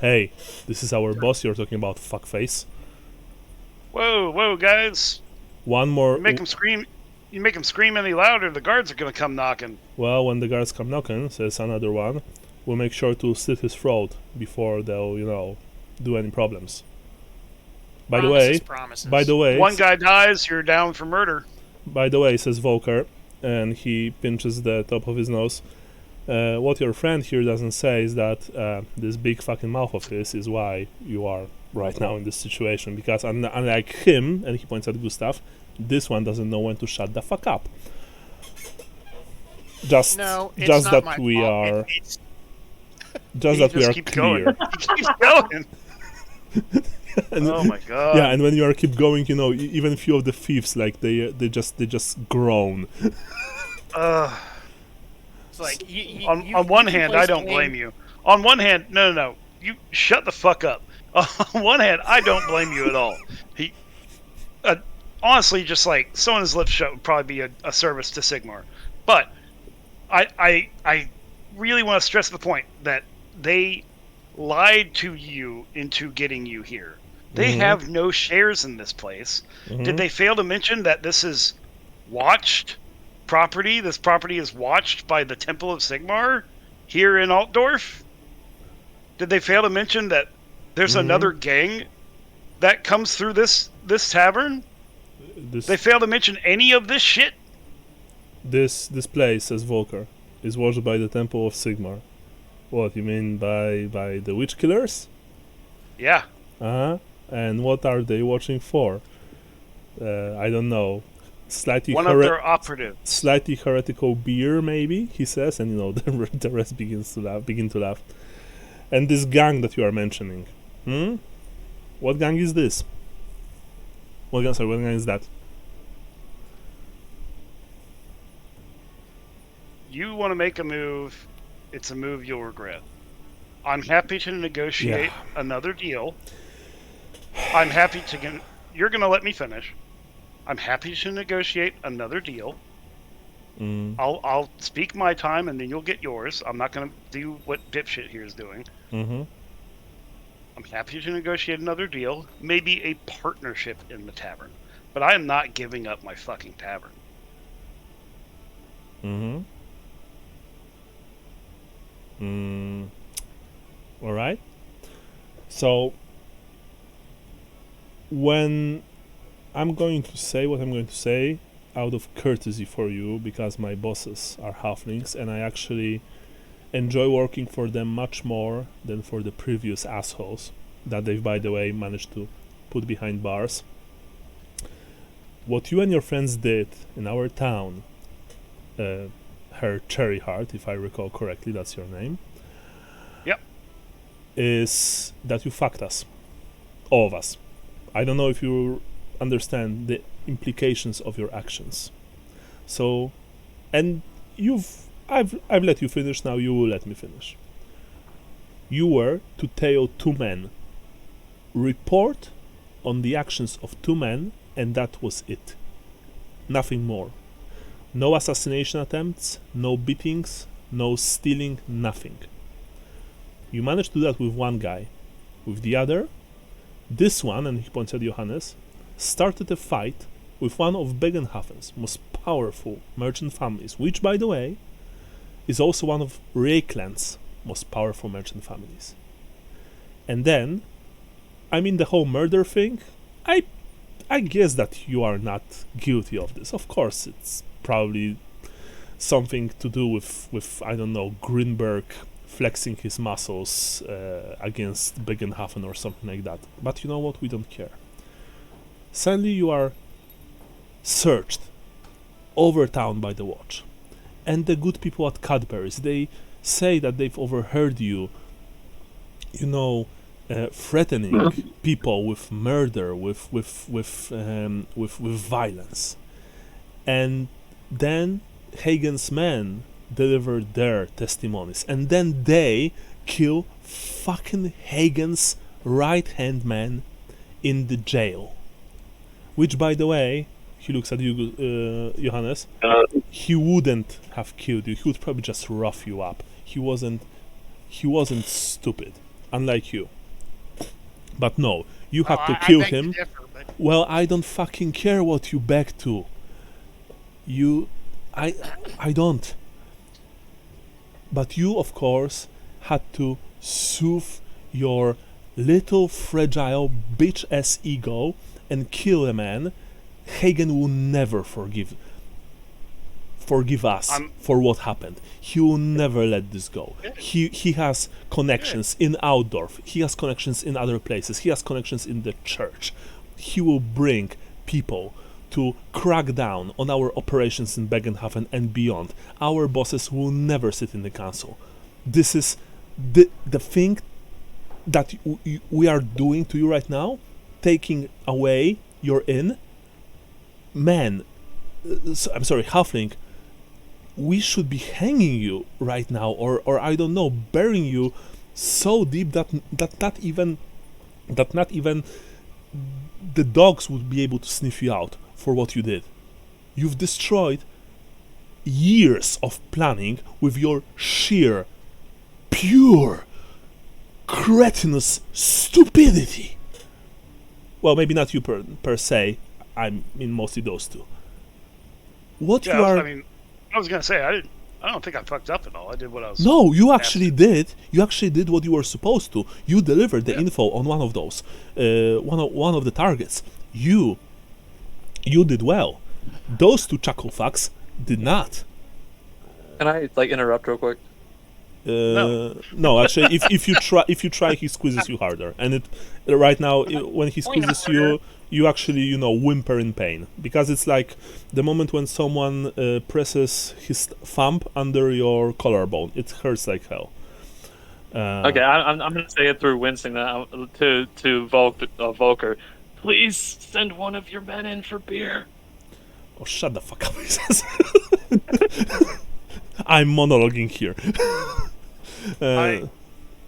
Hey, this is our boss you're talking about, fuckface. Whoa, guys! One more. You make them scream. You make them scream any louder, the guards are gonna come knocking. Well, when the guards come knocking, says another one, we'll make sure to slit his throat before they'll, do any problems. By the way, Promises. One guy dies, you're down for murder. By the way, says Volker, and he pinches the top of his nose. What your friend here doesn't say is that this big fucking mouth of his is why you are right now in this situation. Because unlike him, and he points at Gustav, this one doesn't know when to shut the fuck up. Just not that my we fault. are, It's just that we are keep clear. going. He keeps going. And, Oh my god. yeah, and when you are keep going, even a few of the thieves they just groan. It's like On one hand, I don't blame you. On one hand, no. You shut the fuck up. On one hand, I don't blame you at all. He, honestly, just like sewing his lips shut would probably be a service to Sigmar. But I really want to stress the point that they lied to you into getting you here. They have no shares in this place. Did they fail to mention that this is watched property? This property is watched by the Temple of Sigmar here in Altdorf? Did they fail to mention that there's another gang that comes through this tavern? They fail to mention any of this shit? This place, says Volker, is watched by the Temple of Sigmar. What, you mean by the witch killers? Yeah. Uh-huh. And what are they watching for? I don't know. One of their operatives. Slightly heretical beer, maybe, he says, and the rest begin to laugh. And this gang that you are mentioning, what gang is this? What gang is that? You want to make a move, it's a move you'll regret. I'm happy to negotiate another deal. I'm happy to... You're going to let me finish. I'm happy to negotiate another deal. I'll speak my time and then you'll get yours. I'm not going to do what dipshit here is doing. I'm happy to negotiate another deal. Maybe a partnership in the tavern. But I am not giving up my fucking tavern. Alright. So, when I'm going to say what I'm going to say, out of courtesy for you, because my bosses are halflings, and I actually enjoy working for them much more than for the previous assholes that they've, by the way, managed to put behind bars. What you and your friends did in our town, Herr Cherryheart, if I recall correctly, that's your name. Yep. Is that you fucked us. All of us. I don't know if you understand the implications of your actions. So, and you've I've let you finish. Now you will let me finish. You were to tell 2 men, report on the actions of 2 men, and that was it. Nothing more. No assassination attempts, no beatings, no stealing, nothing. You managed to do that with 1 guy. With the other, this one, and he points at Johannes, started a fight with one of Bögenhafen's most powerful merchant families, which, by the way, is also one of Reykland's most powerful merchant families. And then, I mean, the whole murder thing, I guess that you are not guilty of this. Of course, it's probably something to do with I don't know, Greenberg flexing his muscles against Bögenhafen or something like that. But you know what? We don't care. Suddenly you are searched over town by the watch. And the good people at Cadbury's, they say that they've overheard you, threatening people with murder, with violence. And then Hagen's men deliver their testimonies, and then they kill fucking Hagen's right-hand man in the jail. Which, by the way, he looks at you, Johannes. He wouldn't have killed you. He would probably just rough you up. He wasn't stupid, unlike you. But no, you had to kill him. Well, I don't fucking care what you beg to. I don't. But you, of course, had to soothe your little fragile bitch-ass ego and kill a man. Hagen will never forgive us for what happened. He will never let this go. He has connections in Outdorf. He has connections in other places. He has connections in the church. He will bring people to crack down on our operations in Bögenhafen and beyond. Our bosses will never sit in the council. This is the thing that we are doing to you right now, taking away your inn. Man, I'm sorry, Halfling, we should be hanging you right now, or I don't know, burying you so deep that not even the dogs would be able to sniff you out for what you did. You've destroyed years of planning with your sheer, pure, cretinous stupidity. Well, maybe not you per se. I mean, mostly those two. What you are? I mean, I was gonna say I don't think I fucked up at all. I did what I was. No, you actually did. You actually did what you were supposed to. You delivered the info on one of those, one of the targets. You did well. Those 2 chuckle fucks did not. Can I interrupt real quick? No, actually, if you try, he squeezes you harder. And right now, when he squeezes you, you actually whimper in pain, because it's like the moment when someone presses his thumb under your collarbone. It hurts like hell. Okay, I'm gonna say it through wincing to Volker. Please send one of your men in for beer. Oh, shut the fuck up, he says. I'm monologuing here.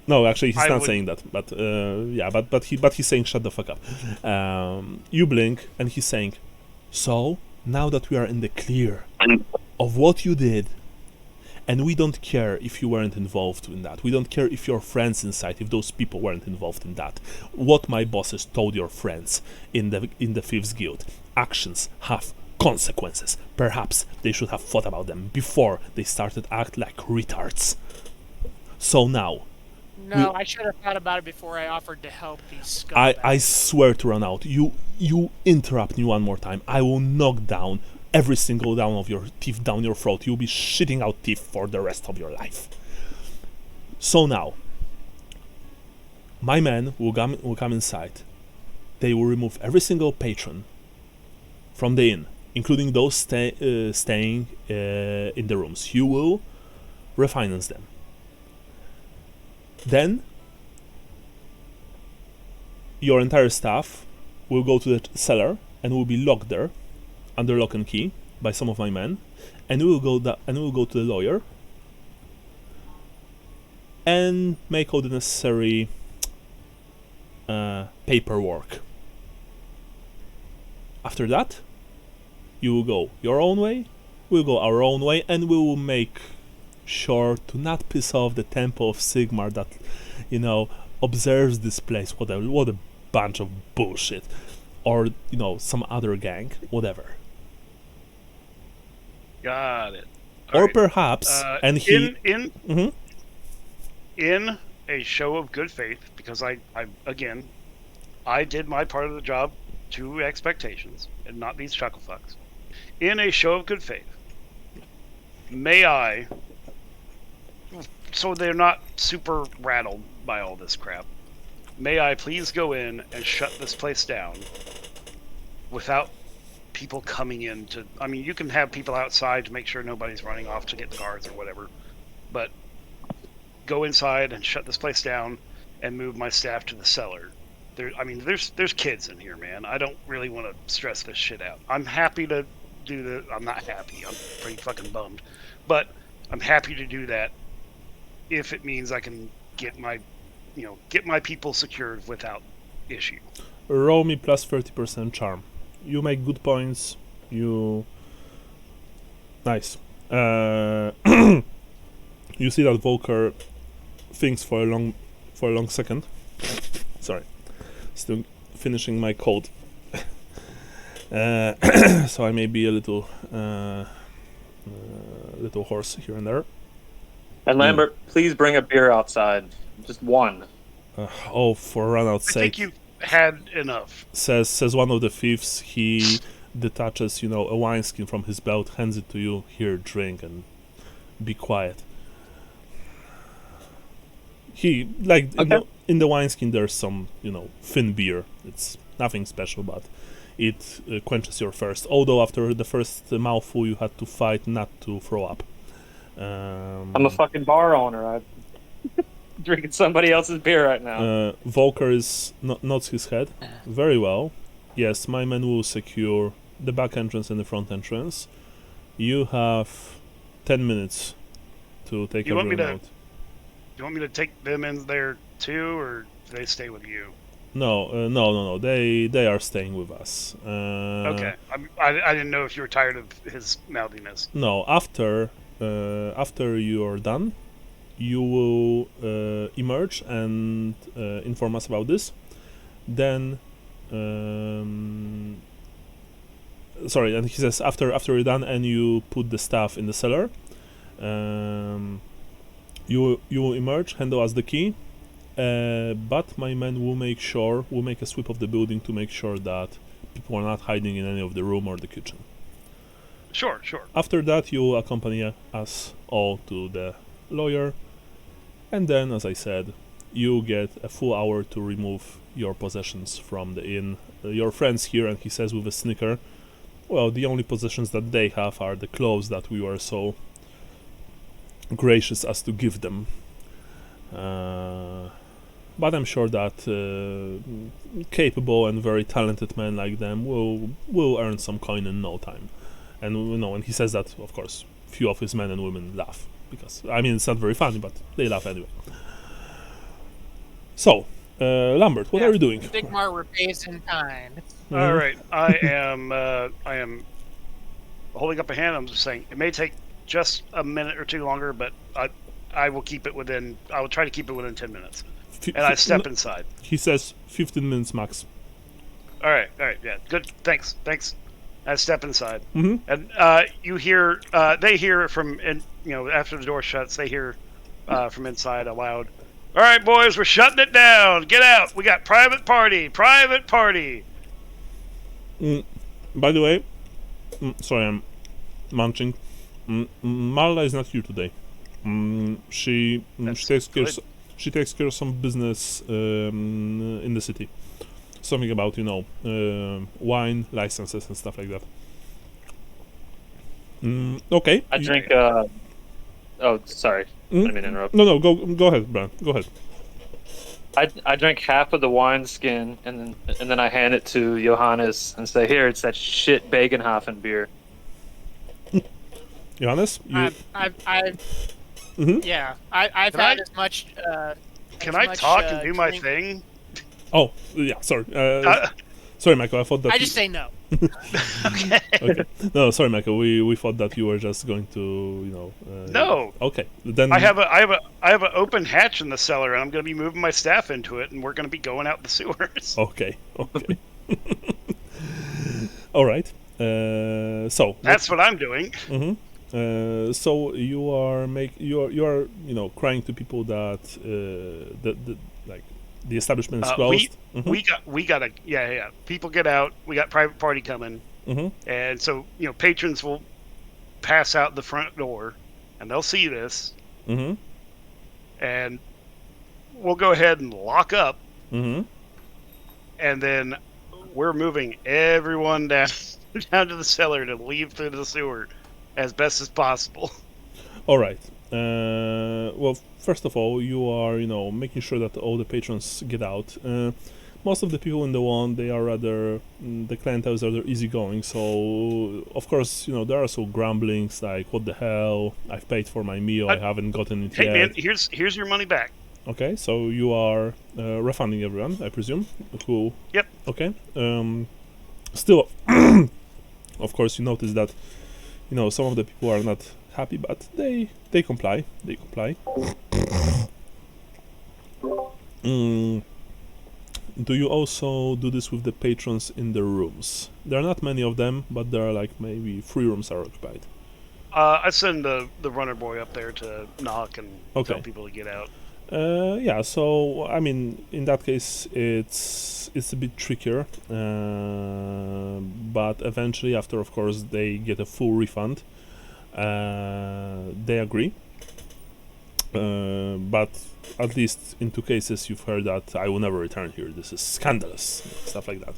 No, actually, he's not saying that. But but he's saying shut the fuck up. You blink, and he's saying, so now that we are in the clear of what you did, and we don't care if you weren't involved in that. We don't care if your friends inside, if those people weren't involved in that. What my bosses told your friends in the Thieves Guild. Actions have consequences. Perhaps they should have thought about them before they started act like retards. So now. No, I should have thought about it before I offered to help these scumbags. I swear to run out. You interrupt me one more time. I will knock down every single down of your teeth down your throat. You'll be shitting out teeth for the rest of your life. So now, my men will come inside. They will remove every single patron from the inn, including those staying in the rooms. You will refinance them. Then, your entire staff will go to the cellar and will be locked there, under lock and key, by some of my men, and we will go to the lawyer, and make all the necessary paperwork. After that, you will go your own way, we'll go our own way, and we will make sure to not piss off the Temple of Sigmar that, observes this place. What a bunch of bullshit. Or, some other gang, whatever. Got it. Or Alright. perhaps, and he... In a show of good faith, because I did my part of the job to expectations, and not these chucklefucks. In a show of good faith, may I, so they're not super rattled by all this crap, may I please go in and shut this place down without people coming in to... I mean, you can have people outside to make sure nobody's running off to get the guards or whatever, but go inside and shut this place down and move my staff to the cellar. There's kids in here, man. I don't really want to stress this shit out. I'm happy to do the... I'm not happy. I'm pretty fucking bummed. But I'm happy to do that if it means I can get my people secured without issue. Roll me plus 30% charm. You make good points. Nice. You see that Volker thinks for a long second. Sorry. Still finishing my cold. So I may be a little hoarse here and there. And Lambert, please bring a beer outside. Just one. For Ranald's sake. I think you've had enough. Says one of the thieves. He detaches, a wineskin from his belt, hands it to you. Here, drink and be quiet. He, okay. In the wineskin there's some, thin beer. It's nothing special, but it quenches your thirst. Although after the first mouthful you had to fight not to throw up. I'm a fucking bar owner. I'm drinking somebody else's beer right now. Volker nods his head. Very well. Yes, my men will secure the back entrance and the front entrance. You have 10 minutes to take everyone out. You want me to take them in there too, or do they stay with you? No. They are staying with us. Okay. I didn't know if you were tired of his mouthiness. No. After you are done, you will emerge and inform us about this. Then, sorry. And he says after you're done and you put the stuff in the cellar, you will emerge, hand us the key. But my men will make a sweep of the building to make sure that people are not hiding in any of the room or the kitchen. Sure. After that, you will accompany us all to the lawyer, and then, as I said, you get a full hour to remove your possessions from the inn. Your friends here, and he says with a snicker, well, the only possessions that they have are the clothes that we were so gracious as to give them. But I'm sure that capable and very talented men like them will earn some coin in no time. And when he says that, of course, few of his men and women laugh, because it's not very funny, but they laugh anyway. So, Lambert, what are you doing? Sigmar repays in kind. Mm-hmm. All right, I am holding up a hand. I'm just saying it may take just a minute or two longer, but I will keep it within. I will try to keep it within 10 minutes. And I step inside. He says 15 minutes max. All right, yeah, good. Thanks. I step inside, Mm-hmm. and you hear. They hear from, after the door shuts, they hear from inside aloud. All right, boys, we're shutting it down. Get out. We got private party. By the way, sorry, I'm munching. Marla is not here today. She takes care of some business in the city. Something about wine licenses and stuff like that. Okay. I drink. Oh, sorry. I didn't mean to interrupt. No. Go ahead, Brian. Go ahead. I drink half of the wine skin and then I hand it to Johannes and say, "Here, it's that shit Bögenhafen beer." Johannes, Yeah, I've Can had I- as much. Can as I much, talk and do my drink- thing? Oh, yeah, sorry. Uh, Sorry, Michael, I thought that... I just say no. okay. Okay. No, sorry, Michael, we thought that you were just going to, No. Okay, then... I have an open hatch in the cellar, and I'm going to be moving my staff into it, and we're going to be going out the sewers. Okay. All right. So... That's what I'm doing. So you are crying to people that the establishment is closed. We got yeah. People get out. We got private party coming, and so patrons will pass out the front door, and they'll see this, and we'll go ahead and lock up, and then we're moving everyone down to the cellar to leave through the sewer as best as possible. All right. Well, first of all, you are, making sure that all the patrons get out. Most of the people in the one, they are rather, the clientele is rather easygoing. So, of course, there are also grumblings like, "What the hell? I've paid for my meal. I haven't gotten it Hey yet." man, here's your money back. Okay, so you are refunding everyone, I presume. Who? Yep. Okay. Still, of course, you notice that some of the people are not happy, but they comply. They comply. Do you also do this with the patrons in the rooms? There are not many of them, but there are like maybe 3 rooms are occupied. I send the runner boy up there to knock and Okay. tell people to get out. Yeah, so I mean, in that case, it's a bit trickier, but eventually, after of course they get a full refund, they agree. But at least in 2 cases, you've heard that I will never return here. This is scandalous, stuff like that.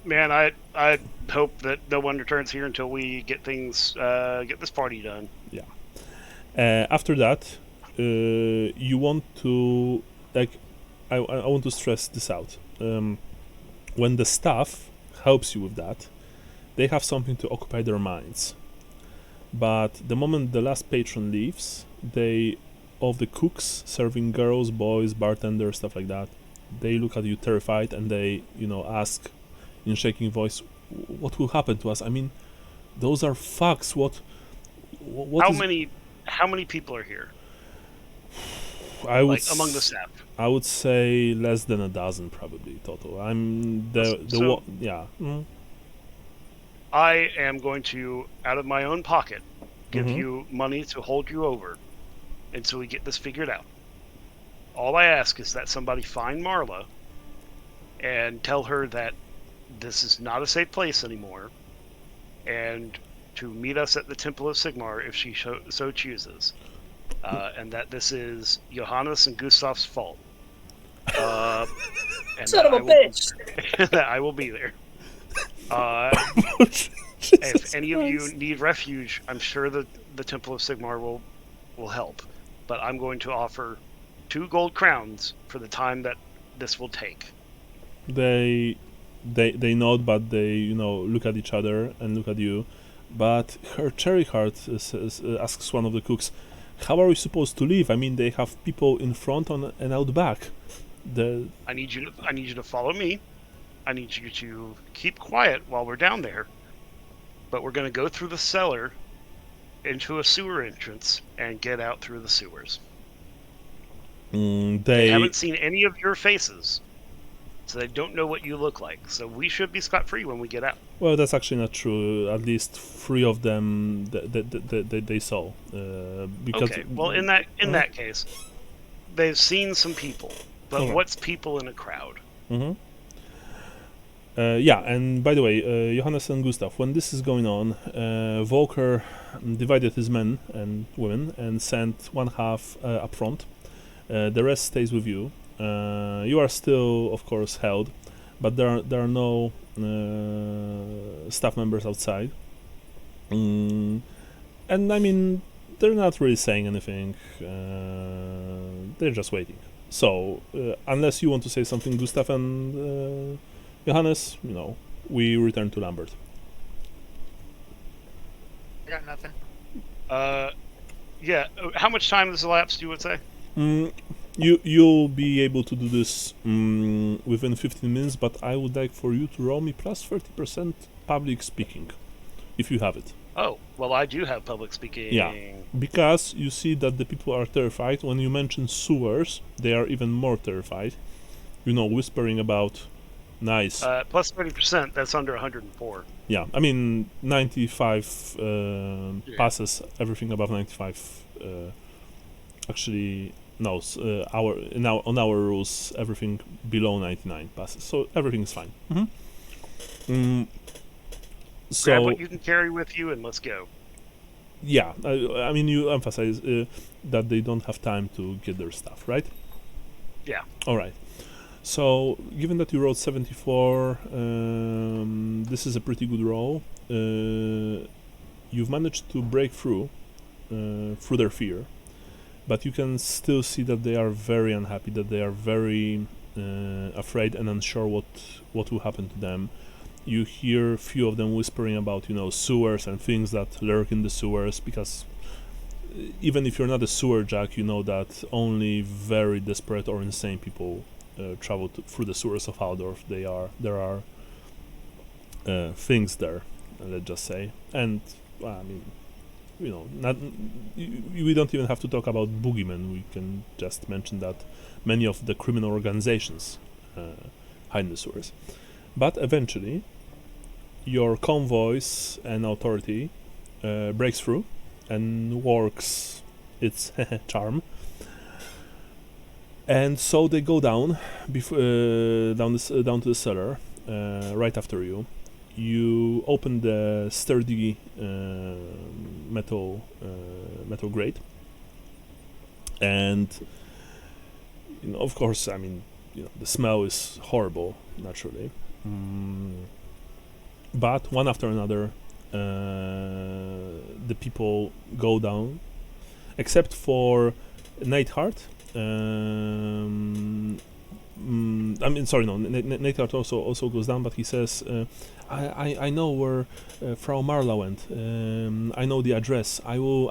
Man, I hope that no one returns here until we get this party done. Yeah. After that, you want to I want to stress this out. When the staff helps you with that, they have something to occupy their minds. But the moment the last patron leaves, all the cooks serving girls, boys, bartenders, stuff like that, they look at you terrified and they ask in shaking voice, "What will happen to us? I mean, those are fucks. What How many people are here? I would among the staff. I would say less than a dozen probably total. I'm yeah. I am going to, out of my own pocket, give you money to hold you over until we get this figured out. All I ask is that somebody find Marla and tell her that this is not a safe place anymore, and to meet us at the Temple of Sigmar if she so chooses. And that this is Johannes and Gustav's fault. And Son of a bitch! that I will be there. If any of you need refuge, I'm sure the Temple of Sigmar will help. But I'm going to offer 2 gold crowns for the time that this will take. They nod, but they look at each other and look at you. But her cherry heart asks one of the cooks, "How are we supposed to leave? I mean, they have people in front and out back." I need you to follow me. I need you to keep quiet while we're down there. But we're going to go through the cellar into a sewer entrance and get out through the sewers. They haven't seen any of your faces, so they don't know what you look like. So we should be scot-free when we get out. Well, that's actually not true. At least 3 of them they saw. Because okay. Well, in that case, they've seen some people. But what's people in a crowd? Yeah, and by the way, Johannes and Gustav, when this is going on, Volker divided his men and women and sent one half up front. The rest stays with you. You are still, of course, held, but there are no staff members outside. And I mean, they're not really saying anything. They're just waiting. So, unless you want to say something, Gustav and Johannes, we return to Lambert. I got nothing. Yeah. How much time has elapsed? You would say? You'll be able to do this within 15 minutes, but I would like for you to roll me plus 30% public speaking, if you have it. Oh, well, I do have public speaking. Yeah, because you see that the people are terrified. When you mention sewers, they are even more terrified. Whispering about nice. Plus 30%, that's under 104. Yeah, I mean 95 passes. Everything above 95. Actually, no. On our rules, everything below 99 passes. So everything is fine. So grab what you can carry with you and let's go. Yeah, I mean you emphasize that they don't have time to get their stuff, right? Yeah. All right. So, given that you rolled 74, this is a pretty good roll. You've managed to break through their fear, but you can still see that they are very unhappy, that they are very afraid and unsure what will happen to them. You hear a few of them whispering about, sewers and things that lurk in the sewers, because even if you're not a sewer jack, you know that only very desperate or insane people travel through the sewers of Aldorf. There are things there, let's just say, and I mean, we don't even have to talk about boogeymen. We can just mention that many of the criminal organizations hide in the sewers. But eventually, your convoys and authority breaks through and works its charm. And so they go down, down to the cellar, right after you. You open the sturdy metal grate, and of course, I mean, the smell is horrible, naturally. But one after another, the people go down, except for Neidhart. Neidhart also goes down, but he says, I know where Frau Marla went. I know the address. I will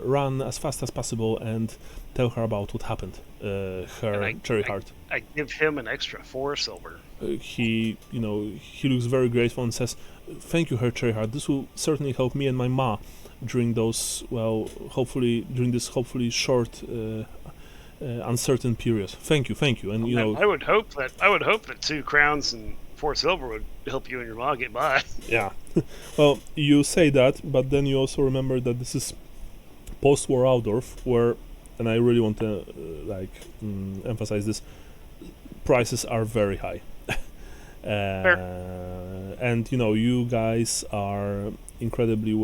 run as fast as possible and tell her about what happened. Cherry Heart. I give him an extra 4 silver. He looks very grateful and says, "Thank you, Herr Cherry Heart. This will certainly help me and my ma during this hopefully short, uncertain period. Thank you." And I would hope that 2 crowns and 4 silver would help you and your ma get by. Yeah. Well, you say that, but then you also remember that this is post-war Aldorf, where, and I really want to emphasize this, prices are very high. And you guys are incredibly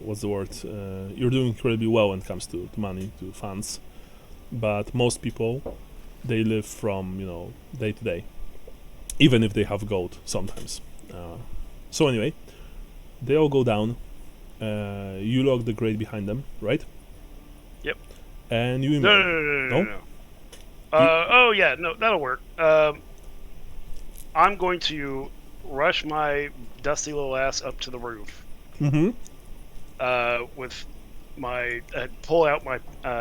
what's the word? You're doing incredibly well when it comes to money, to funds. But most people, they live from day to day, even if they have gold sometimes. So anyway, they all go down. You lock the grate behind them, right? Yep. And you no. Oh yeah, no, that'll work. I'm going to rush my dusty little ass up to the roof. With my pull out my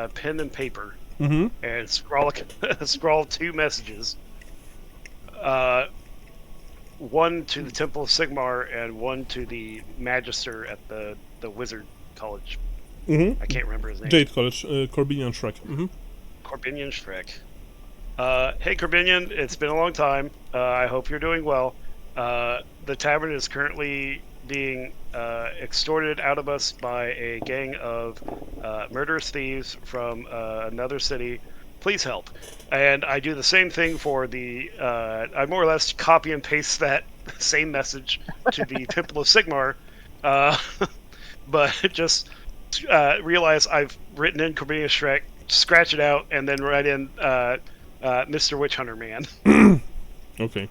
pen and paper and scrawl 2 messages. One to the Temple of Sigmar and one to the Magister at the Wizard College. I can't remember his name. Jade College, Corbinian Shrek. Corbinian Shrek. Hey Corbinian, it's been a long time. I hope you're doing well. The tavern is currently being extorted out of us by a gang of murderous thieves from another city. Please help. And I do the same thing for the... I more or less copy and paste that same message to the Temple of Sigmar, but just realize I've written in Corbinian Shrek, scratch it out, and then write in Mr. Witch Hunter Man. Okay.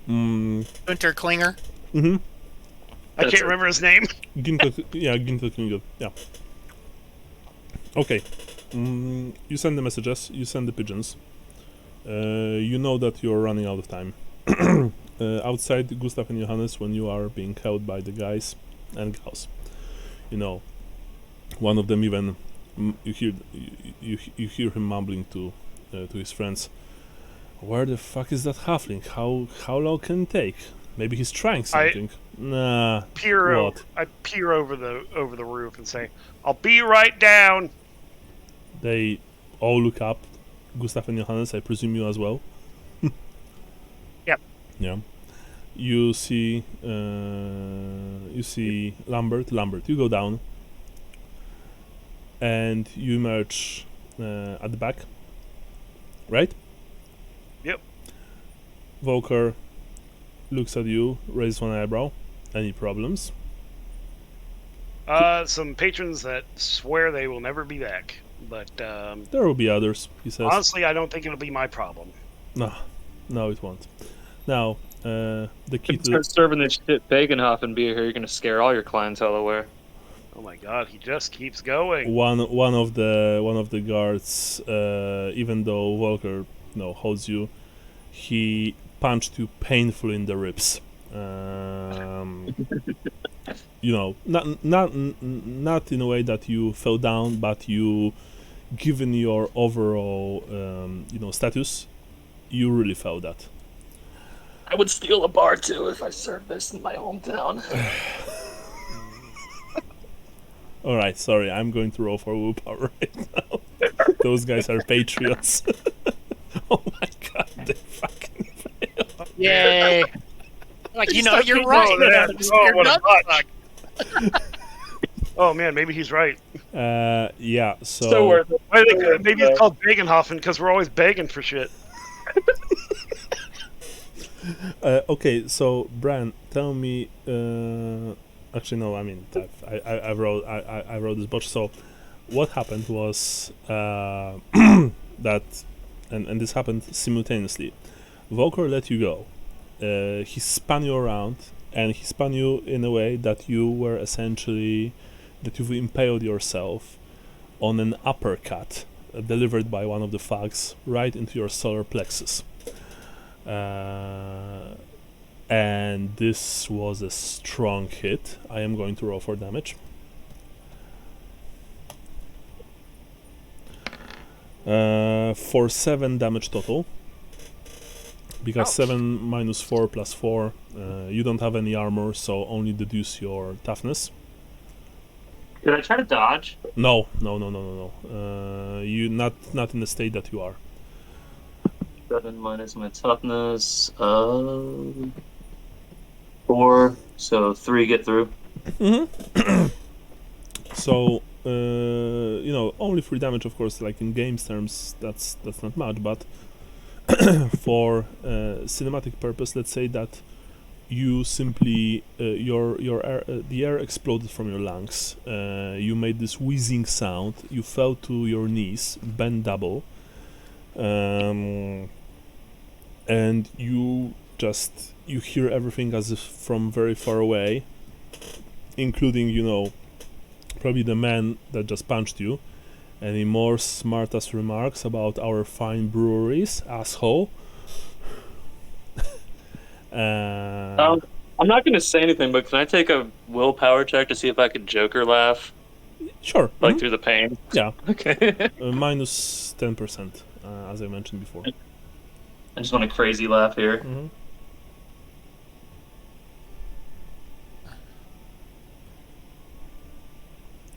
Gunter Klinger. I can't remember his name. Gintel Klinger. Yeah. Okay. You send the messages. You send the pigeons. You know that you're running out of time. Outside, Gustav and Johannes, when you are being held by the guys, and gals. You know, one of them even you hear him mumbling to his friends, "Where the fuck is that halfling? How long can it take? Maybe he's trying something." Nah. What? I peer over the roof and say, "I'll be right down." They all look up. Gustav and Johannes, I presume you as well. Yep. Yeah. You see Lambert. Lambert, you go down, and you emerge at the back. Right? Yep. Volker looks at you, raises one eyebrow. Any problems? Some patrons that swear they will never be back, but There will be others, he says. honestly, I don't think it'll be my problem. No, it won't. Now, the key to Start serving this shit Bögenhafen beer here. You're gonna scare all your clientele away. Oh my god, he just keeps going. one of the guards, even though Volker holds you, he punched you painfully in the ribs. Not in a way that you fell down, but you, given your overall status, you really felt that. I would steal a bar too if I served this in my hometown. All right, sorry, I'm going to roll for willpower right now. Those guys are patriots. Oh my god, they fucking failed. Yay! Like, you're right. Oh, what a butt. Oh man, maybe he's right. Yeah, So worth it. Maybe it's called Bögenhafen because we're always begging for shit. Okay, so Bran, tell me. Actually, no. I mean, I wrote this bunch. So, what happened was that, and this happened simultaneously. Volker let you go. He spun you around, and he spun you in a way that you've impaled yourself on an uppercut delivered by one of the thugs right into your solar plexus. And this was a strong hit. I am going to roll for damage. For 7 damage total. Because Ouch. 7 minus 4 plus 4, you don't have any armor, so only deduce your toughness. Did I try to dodge? No. You not in the state that you are. 7 minus my toughness. 4. So 3 get through. Mm-hmm. So only 3 damage, of course. Like in games terms, that's not much, but for cinematic purpose, let's say that you simply the air exploded from your lungs. You made this wheezing sound. You fell to your knees, bent double, and you hear everything as if from very far away, including probably the man that just punched you. Any more smartass remarks about our fine breweries, asshole? I'm not going to say anything, but can I take a willpower check to see if I can Joker laugh? Sure. Like through the pain? Yeah. Okay. Minus 10%, as I mentioned before. I just want a crazy laugh here. Mm-hmm.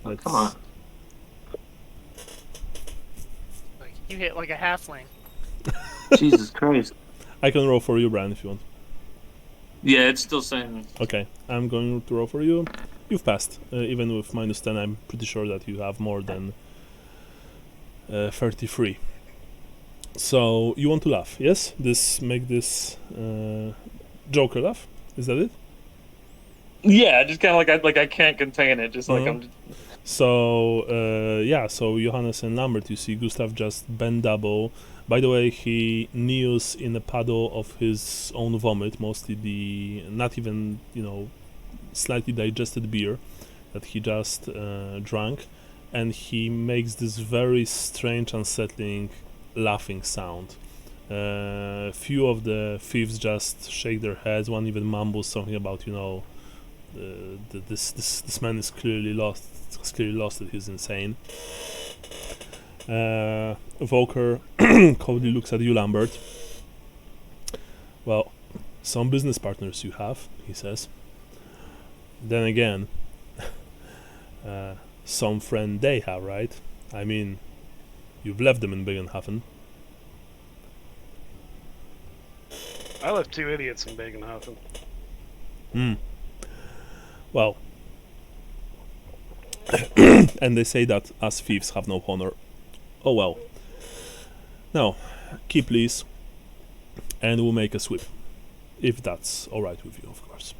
Oh, come on. Like, you hit like a halfling. Jesus Christ. I can roll for you, Brian, if you want. Yeah, it's still saying... Okay, I'm going to roll for you. You've passed. Even with minus 10, I'm pretty sure that you have more than 33. So, you want to laugh, yes? Make this Joker laugh? Is that it? Yeah, just kind of like I can't contain it. Just like I'm... So, so Johannes and Lambert, you see Gustav just bend double. By the way, he kneels in a puddle of his own vomit, mostly not even, slightly digested beer that he just drank. And he makes this very strange, unsettling, laughing sound. Few of the thieves just shake their heads, one even mumbles something about, This man is clearly lost. He's clearly lost it. He's insane. Volker coldly looks at you, Lambert. Well, some business partners you have, he says. Then again, some friend they have, right? I mean, you've left them in Bögenhafen. I left 2 idiots in Bögenhafen. Well, and they say that us thieves have no honor. Oh well. Now, key please, and we'll make a sweep. If that's alright with you, of course.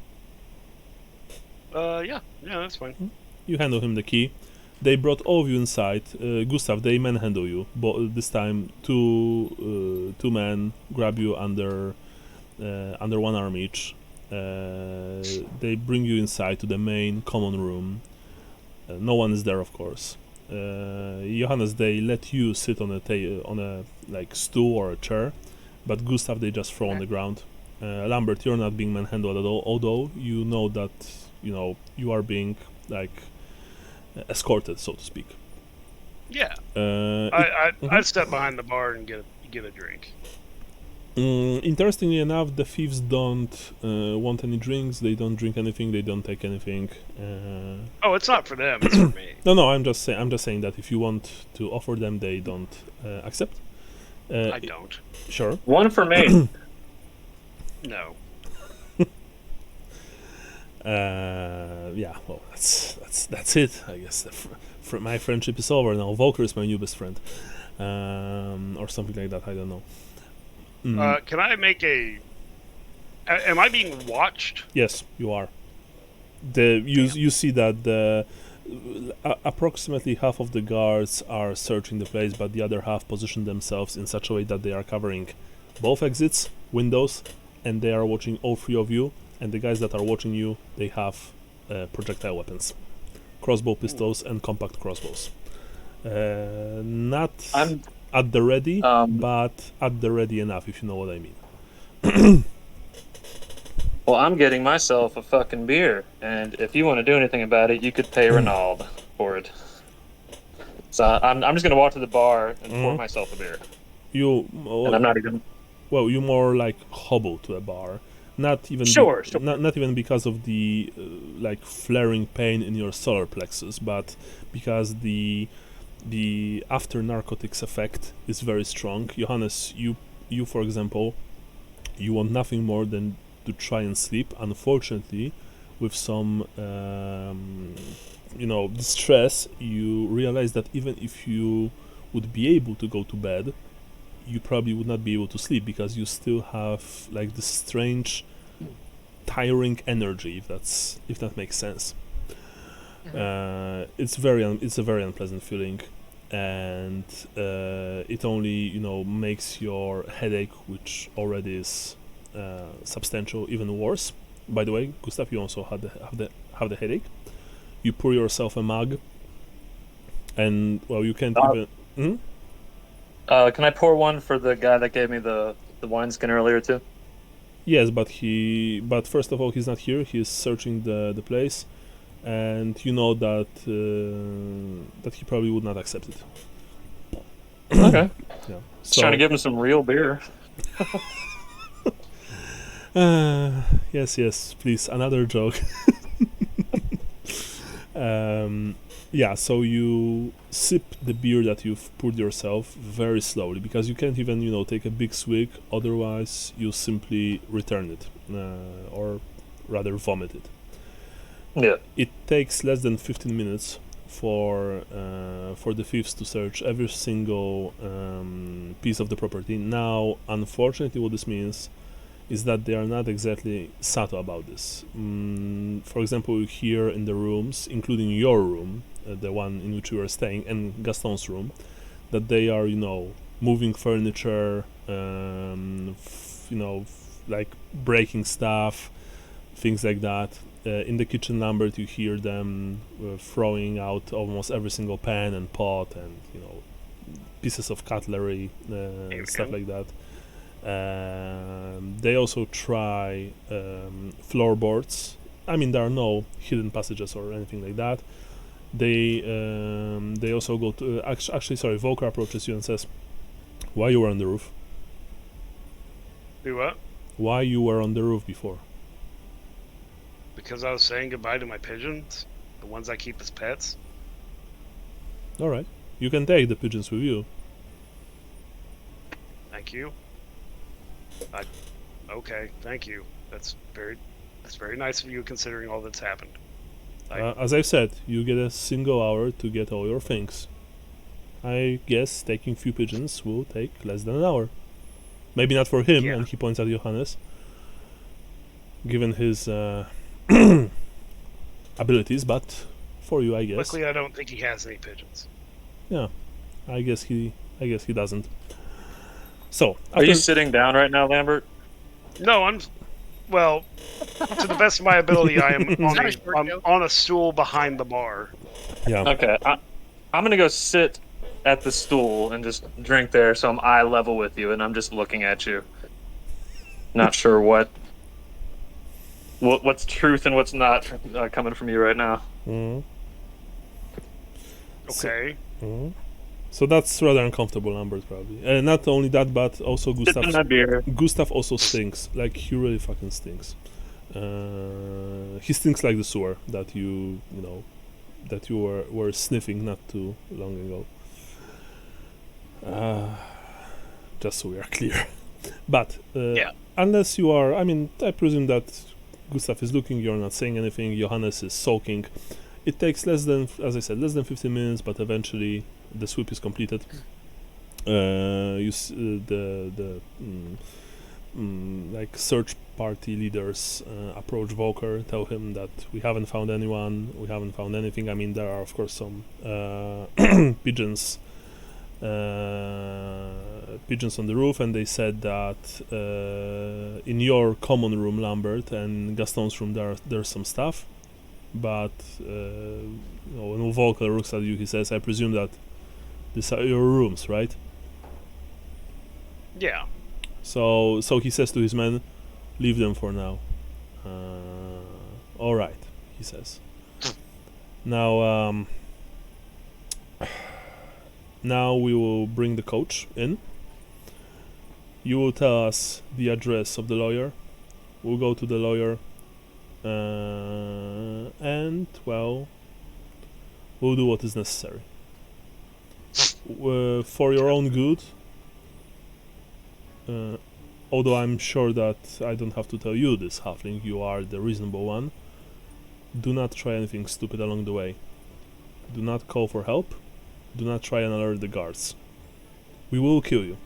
Yeah, that's fine. You handle him the key. They brought all of you inside. Gustav, they manhandle you. But this time, two men grab you under one arm each. They bring you inside to the main common room. No one is there, of course. Johannes, they let you sit on a like stool or a chair, but Gustav they just throw on the ground. Lambert, you're not being manhandled at all, although you know that you are being like escorted, so to speak. Yeah. Mm-hmm. I'd step behind the bar and get a drink. Interestingly enough, the thieves don't want any drinks. They don't drink anything. They don't take anything. Oh, it's not for them. It's for me. No. I'm just saying that if you want to offer them, they don't accept. I don't. Sure. One for me. No. Yeah. Well, that's it. I guess my friendship is over now. Volker is my new best friend, or something like that. I don't know. Can I make am I being watched? Yes, you are. You see that approximately half of the guards are searching the place, but the other half position themselves in such a way that they are covering both exits, windows, and they are watching all 3 of you. And the guys that are watching you, they have projectile weapons, crossbow pistols, and compact crossbows. Not at the ready, but at the ready enough, if you know what I mean. Well, I'm getting myself a fucking beer, and if you want to do anything about it, you could pay Ronald for it. So I'm just gonna walk to the bar and pour myself a beer. And I'm not even. Well, you more like hobble to a bar, not even Sure. Not even because of the like flaring pain in your solar plexus, but because the after narcotics effect is very strong. Johannes, you for example, you want nothing more than to try and sleep. Unfortunately, with some distress, you realize that even if you would be able to go to bed, you probably would not be able to sleep because you still have like this strange tiring energy, if that makes sense. It's a very unpleasant feeling, and it only makes your headache, which already is substantial, even worse. By the way, Gustav, you also have the headache. You pour yourself a mug, and well, you can't even. Can I pour one for the guy that gave me the wineskin earlier too? Yes, but first of all, he's not here. He's searching the place, and you know that he probably would not accept it. Okay. Yeah. Just trying to give him some real beer. Yes, please, another joke. Yeah, so you sip the beer that you've poured yourself very slowly, because you can't even, take a big swig, otherwise you simply return it, or rather vomit it. Yeah. It takes less than 15 minutes for the thieves to search every single piece of the property. Now, unfortunately, what this means is that they are not exactly subtle about this. For example, here in the rooms, including your room, the one in which you are staying, and Gaston's room, that they are, moving furniture, like breaking stuff, things like that. In the kitchen, Lambert, you hear them throwing out almost every single pan and pot and, pieces of cutlery, stuff like that. They also try floorboards I mean, there are no hidden passages or anything like that. They also go to actually, sorry, Volker approaches you and says, "Why you were on the roof? Do what? Why you were on the roof before?" Because I was saying goodbye to my pigeons, the ones I keep as pets. All right, you can take the pigeons with you. Thank you. Okay, thank you. That's very nice of you, considering all that's happened. As I said, you get a single hour to get all your things. I guess taking few pigeons will take less than an hour. Maybe not for him, Yeah. and he points at Johannes, given his abilities, but for you, I guess. Luckily, I don't think he has any pigeons. Yeah, I guess he doesn't. So, Are you after- sitting down right now, Lambert? No, well, to the best of my ability, I am that a short joke? on a stool behind the bar. yeah, Okay, I'm gonna go sit at the stool and just drink there, so I'm eye level with you, and I'm just looking at you. Not sure what's truth and what's not coming from you right now. Mhm. Okay. Mhm. So that's rather uncomfortable, Lambert, probably. Not only that, but also Sipping my beer. Gustav also stinks. Like, he really fucking stinks. He stinks like the sewer that you were sniffing not too long ago. Just so we are clear. But Yeah. unless you are, I mean, I presume that Gustav is looking, you're not saying anything, Johannes is soaking. It takes less than 15 minutes, but eventually the sweep is completed. Like search party leaders approach Volker, tell him that we haven't found anyone, we haven't found anything. I mean, there are of course some pigeons on the roof, and they said that in your common room, Lambert, and Gaston's room, there's some stuff. But when Volker looks at you, he says, "I presume that these are your rooms, right?" Yeah. So he says to his men, "Leave them for now." All right, he says. Now we will bring the coach in. You will tell us the address of the lawyer. We'll go to the lawyer. And, well, we'll do what is necessary. For your own good, although I'm sure that I don't have to tell you this, Halfling, you are the reasonable one, do not try anything stupid along the way. Do not call for help. Do not try and alert the guards. We will kill you.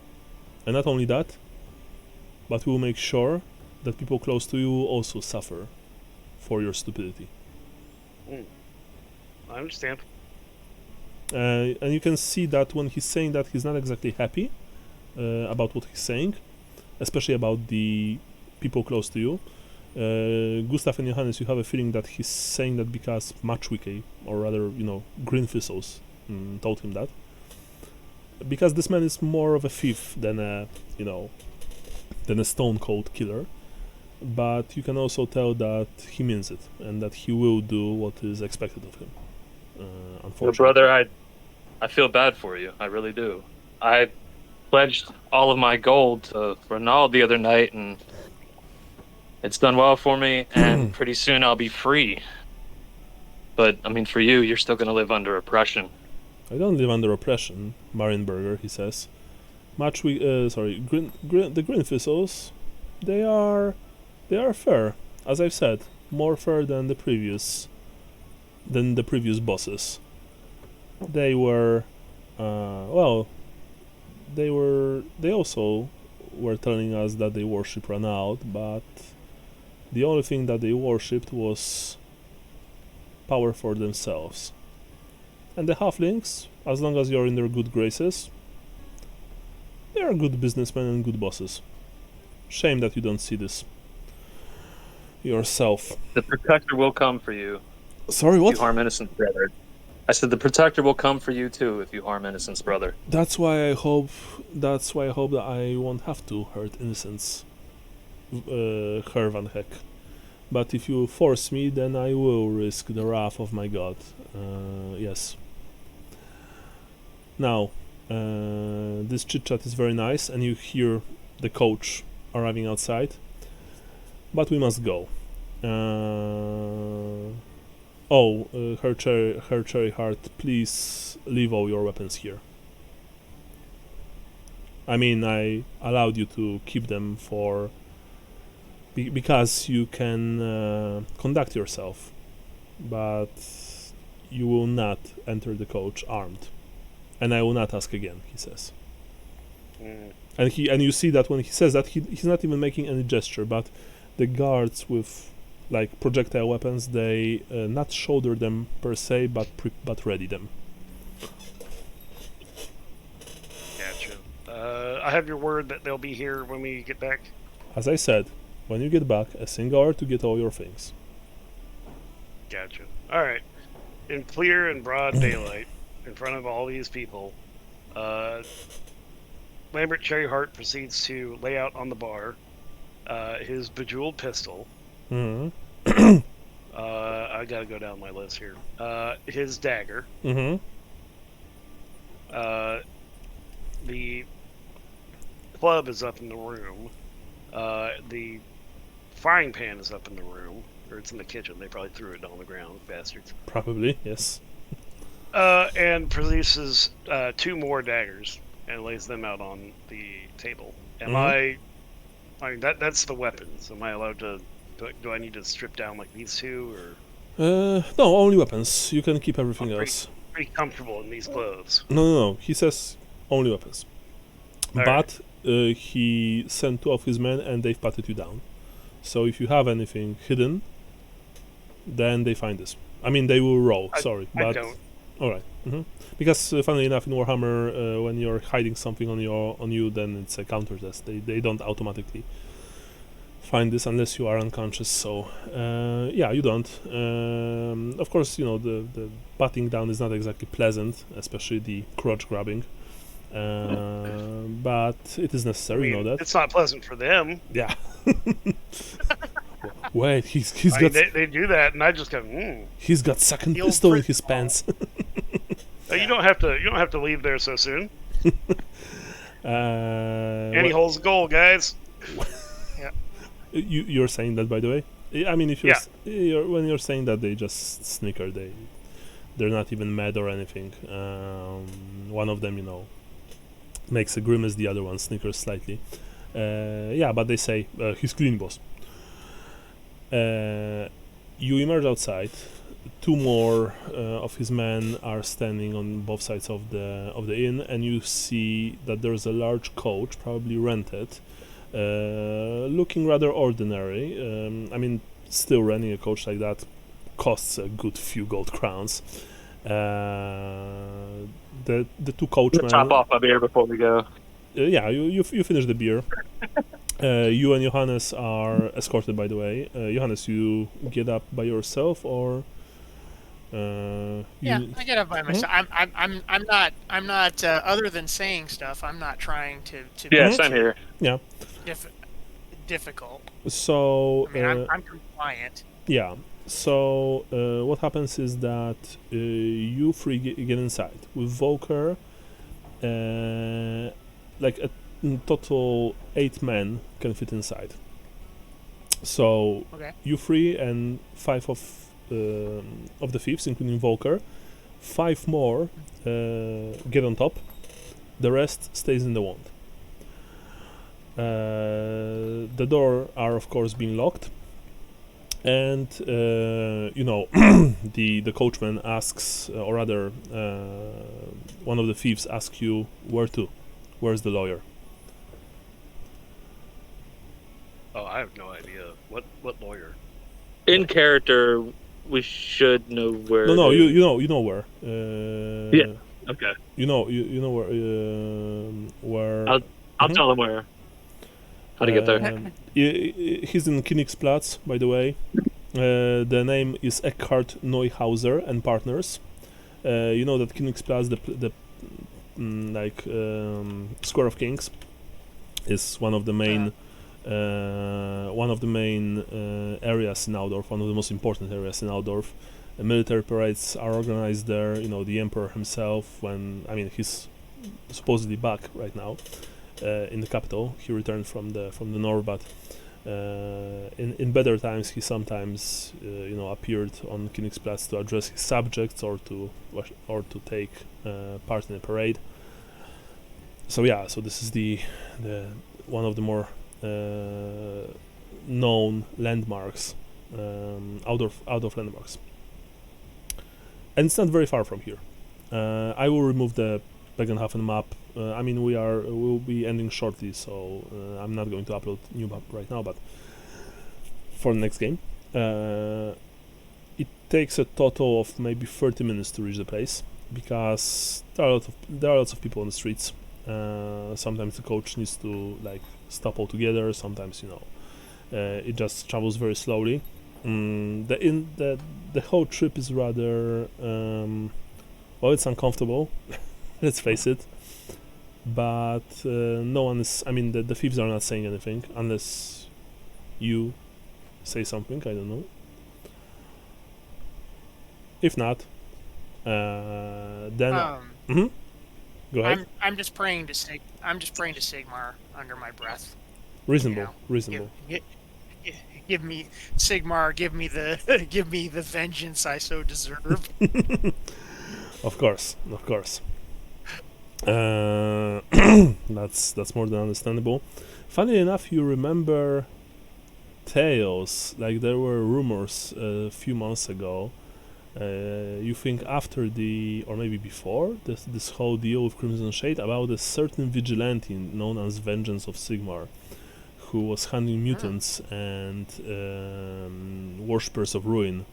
And not only that, but we will make sure that people close to you will also suffer for your stupidity. I understand. And you can see that when he's saying that, he's not exactly happy about what he's saying, especially about the people close to you. Gustav and Johannes, you have a feeling that he's saying that because Matchwicke, or rather, Green Thistles, told him that. Because this man is more of a thief than a stone cold killer. But you can also tell that he means it, and that he will do what is expected of him. Unfortunately. Well, brother, I feel bad for you. I really do. I pledged all of my gold to Ronald the other night, and it's done well for me, and pretty soon I'll be free. But, I mean, for you, you're still going to live under oppression. I don't live under oppression, Marienberger, he says. The Green Thistles, they are fair, as I've said, more fair than the previous bosses. They were, they also were telling us that they worship Ronald, but the only thing that they worshipped was power for themselves. And the halflings, as long as you're in their good graces, they are good businessmen and good bosses. Shame that you don't see this yourself. The protector will come for you. Sorry, If what? you harm innocent brother. I said the protector will come for you too if you harm innocent's brother. That's why I hope that I won't have to hurt innocents, Herr van Heck. but if you force me, then I will risk the wrath of my god. Yes. Now, this chit-chat is very nice, and you hear the coach arriving outside, but we must go. Her cherry heart, please leave all your weapons here. I mean, I allowed you to keep them because you can conduct yourself, but you will not enter the coach armed, and I will not ask again, he says. And you see that when he says that, he's not even making any gesture, but the guards with like projectile weapons, they not shoulder them per se, but ready them. Gotcha. I have your word that they'll be here when we get back. As I said, when you get back, a single hour to get all your things. Gotcha. All right. In clear and broad daylight, in front of all these people, Lambert Cherryheart proceeds to lay out on the bar his bejeweled pistol. Mm-hmm. I gotta go down my list here. His dagger. Mm-hmm. The club is up in the room. The frying pan is up in the room, or it's in the kitchen. They probably threw it on the ground, bastards. Probably, yes. And produces 2 more daggers and lays them out on the table. I mean, that's the weapons. Am I allowed to? Do I need to strip down like these 2, or? No, only weapons. You can keep everything else. Pretty comfortable in these clothes. No. He says only weapons. But he sent 2 of his men, and they've patted you down. So if you have anything hidden, then they find this. I mean, they will roll. I don't. All right. Mm-hmm. Because funnily enough, in Warhammer, when you're hiding something on you, then it's a counter test. They don't automatically find this unless you are unconscious. So you don't. Of course, the patting down is not exactly pleasant, especially the crotch grabbing. But it is necessary. You know that. It's not pleasant for them. Yeah. Wait, he's I got. mean, they do that, and I just go. He's got second Feel pistol in pretty his pants. You don't have to leave there so soon. And he holds the goal, guys. You're saying that, by the way. I mean, if when you're saying that, they just snicker. They're not even mad or anything. One of them, makes a grimace. The other one snickers slightly. But they say he's clean, boss. You emerge outside. 2 more of his men are standing on both sides of the inn, and you see that there's a large coach, probably rented, looking rather ordinary. I mean, still renting a coach like that costs a good few gold crowns. The 2 coachmen. Top off a beer before we go. You finish the beer. You and Johannes are escorted, by the way. Johannes, you get up by yourself, or? I get up by myself. I'm not. Other than saying stuff, I'm not trying to. Yeah, be same here. Yeah. Difficult. So. I mean, I'm compliant. Yeah. So what happens is that you 3 get inside with Volker. Like in total 8 men can fit inside. So you 3 and 5 of the thieves, including Volker. 5 more get on top. The rest stays in the wand. The door are of course being locked, and the coachman asks, or rather, one of the thieves asks you where to. Where's the lawyer? Oh, I have no idea. What lawyer? In character, we should know where. No, you know where. Yeah. Okay. You know where. I'll tell them where. How to get there. He's in Königsplatz, by the way. The name is Eckhart Neuhauser and Partners. You know that Königsplatz, the Square of Kings, is one of the main one of the main areas in Altdorf, one of the most important areas in Altdorf. Military parades are organized there. The emperor himself, he's supposedly back right now in the capital. He returned from the north, but in better times he sometimes appeared on Königsplatz to address his subjects or to take part in a parade. So this is the one of the more known landmarks, Altdorf landmarks, and it's not very far from here. I will remove the Bögenhafen map. We'll be ending shortly, so I'm not going to upload new map right now, but for the next game. It takes a total of maybe 30 minutes to reach the place, because there are lots of people on the streets. Sometimes the coach needs to stop altogether. Sometimes it just travels very slowly. The whole trip is rather it's uncomfortable. Let's face it. But no one is. The thieves are not saying anything unless you say something. I don't know. If not, then go ahead. I'm just praying to Sigmar under my breath. Reasonable. Give me Sigmar. Give me the vengeance I so deserve. Of course. That's more than understandable. Funnily enough, you remember tales, there were rumors a few months ago. You think after or maybe before this whole deal with Crimson Shade, about a certain vigilante known as Vengeance of Sigmar, who was hunting mutants and worshippers of ruin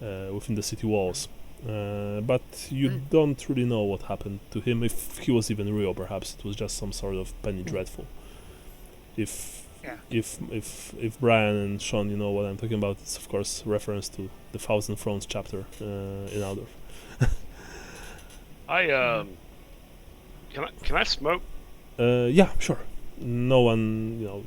within the city walls. But you don't really know what happened to him, if he was even real. Perhaps it was just some sort of penny dreadful. If Brian and Sean, you know what I'm talking about, it's of course reference to the Thousand Thrones chapter in Altdorf. Can I smoke? Yeah, sure. No one,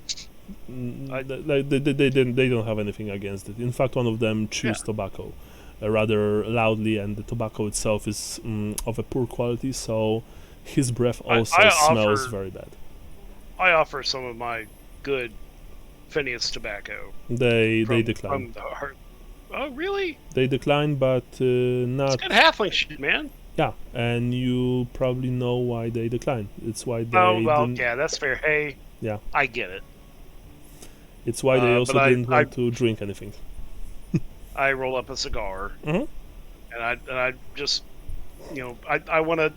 they don't have anything against it. In fact, one of them chews tobacco rather loudly, and the tobacco itself is of a poor quality, so his breath also smells very bad. I offer some of my good Phineas tobacco. They decline. From the heart. Oh, really? They decline, but not. It's good halfling shit, man. Yeah, and you probably know why they decline. It's why they. Oh well, yeah, that's fair. Hey. Yeah. I get it. It's why they also didn't want to drink anything. I roll up a cigar, and I just, I want to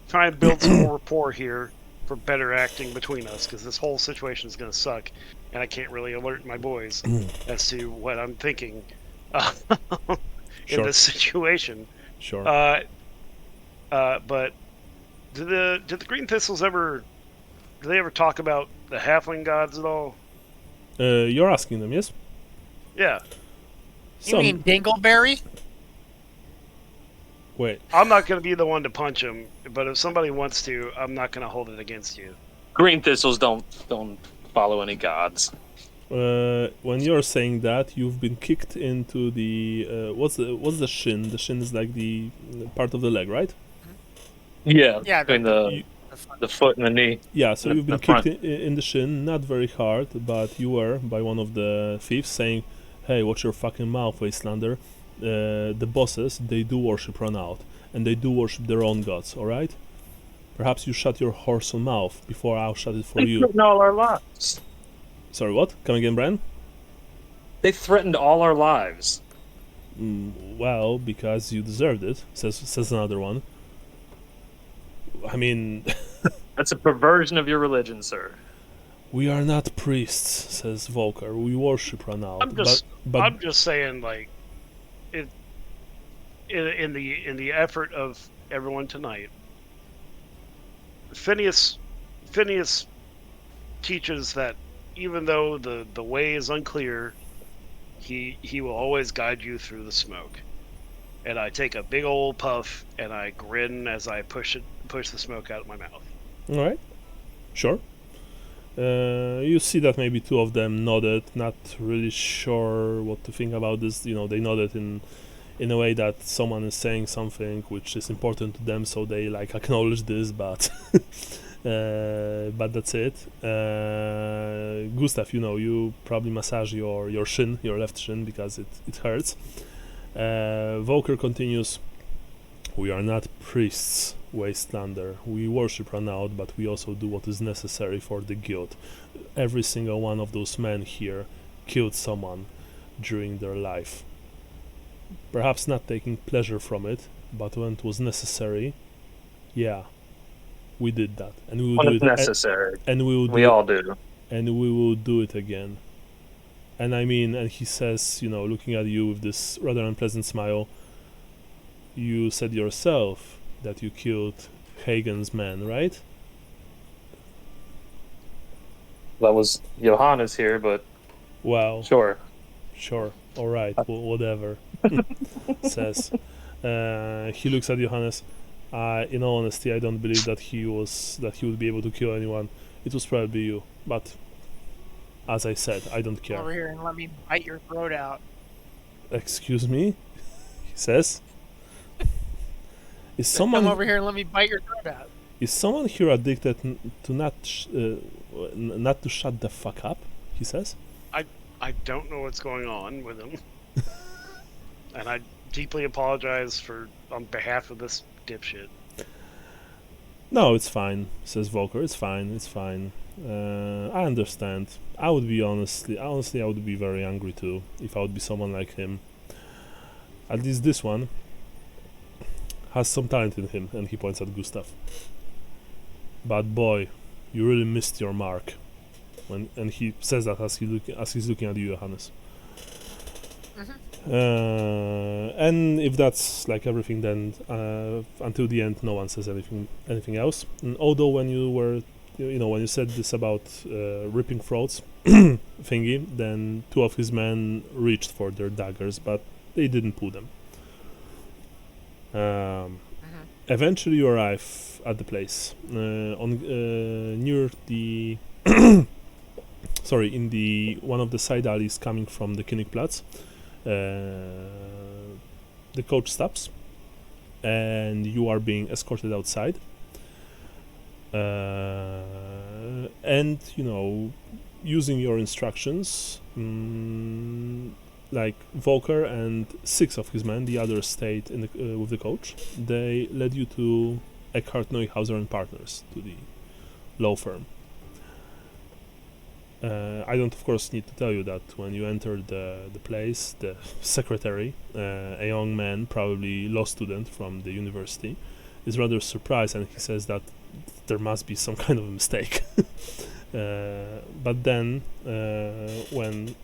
try and build some more rapport here for better acting between us, because this whole situation is going to suck, and I can't really alert my boys as to what I'm thinking in this situation. Sure. But did the Green Thistles ever talk about the halfling gods at all? You're asking them, yes? Yeah. You mean Dingleberry? Wait. I'm not going to be the one to punch him, but if somebody wants to, I'm not going to hold it against you. Green Thistles don't follow any gods. When you're saying that, you've been kicked into the what's the shin? The shin is like the part of the leg, right? Yeah. Yeah. Between the foot and the knee. Yeah. So you've been kicked in the shin, not very hard, but you were by one of the thieves saying, "Hey, watch your fucking mouth, Wastelander. The bosses, they do worship Runout, and they do worship their own gods, alright? Perhaps you shut your horse mouth before I'll shut it for They you." threatened all our lives. Sorry, what? Come again, Brian? They threatened all our lives. Well, because you deserved it, says another one. I mean... That's a perversion of your religion, sir. We are not priests, says Volker. We worship Runout. I'm just saying, like, in the effort of everyone tonight, Phineas teaches that even though the way is unclear, he will always guide you through the smoke. And I take a big old puff and I grin as I push the smoke out of my mouth. All right, sure. You see that maybe two of them nodded, not really sure what to think about this. You know, they nodded in a way that someone is saying something which is important to them, so they like acknowledge this, but but that's it. Gustav, you know, you probably massage your left shin, because it hurts. Volker continues. We are not priests, Wastelander. We worship Ranaut, but we also do what is necessary for the guild. Every single one of those men here killed someone during their life. Perhaps not taking pleasure from it, but when it was necessary, yeah, we did that, and we will When do it's it. necessary. And we will do We it, all do. and we will do it again. And I mean, and he says, you know, looking at you with this rather unpleasant smile, you said yourself that you killed Hagen's man, right? That was Johannes here, but Well, sure. all right, whatever. Says. He looks at Johannes. In all honesty, I don't believe that he would be able to kill anyone. It was probably you, but as I said, I don't Come over care. here and let me bite your throat out. Excuse me, he says. Is Come someone over here and let me bite your throat out. is someone here addicted to not to shut the fuck up? He says. I don't know what's going on with him. And I deeply apologize on behalf of this dipshit. No, it's fine, says Volker. It's fine. I understand. I would be honestly, I would be very angry too if I would be someone like him. At least this one has some talent in him, and he points at Gustav. But boy, you really missed your mark. And he says that as he's looking at you, Johannes. And if that's like everything, then until the end, no one says anything else. And although when you said this about ripping throats thingy, then two of his men reached for their daggers, but they didn't pull them. Eventually, you arrive at the place near the in the one of the side alleys coming from the Königplatz. The coach stops, and you are being escorted outside. And using your instructions, like Volker and 6 of his men, the others stayed with the coach. They led you to Eckhart Neuhauser and Partners, to the law firm. I don't, of course, need to tell you that when you entered the place, the secretary, a young man, probably law student from the university, is rather surprised, and he says that there must be some kind of a mistake. But then, when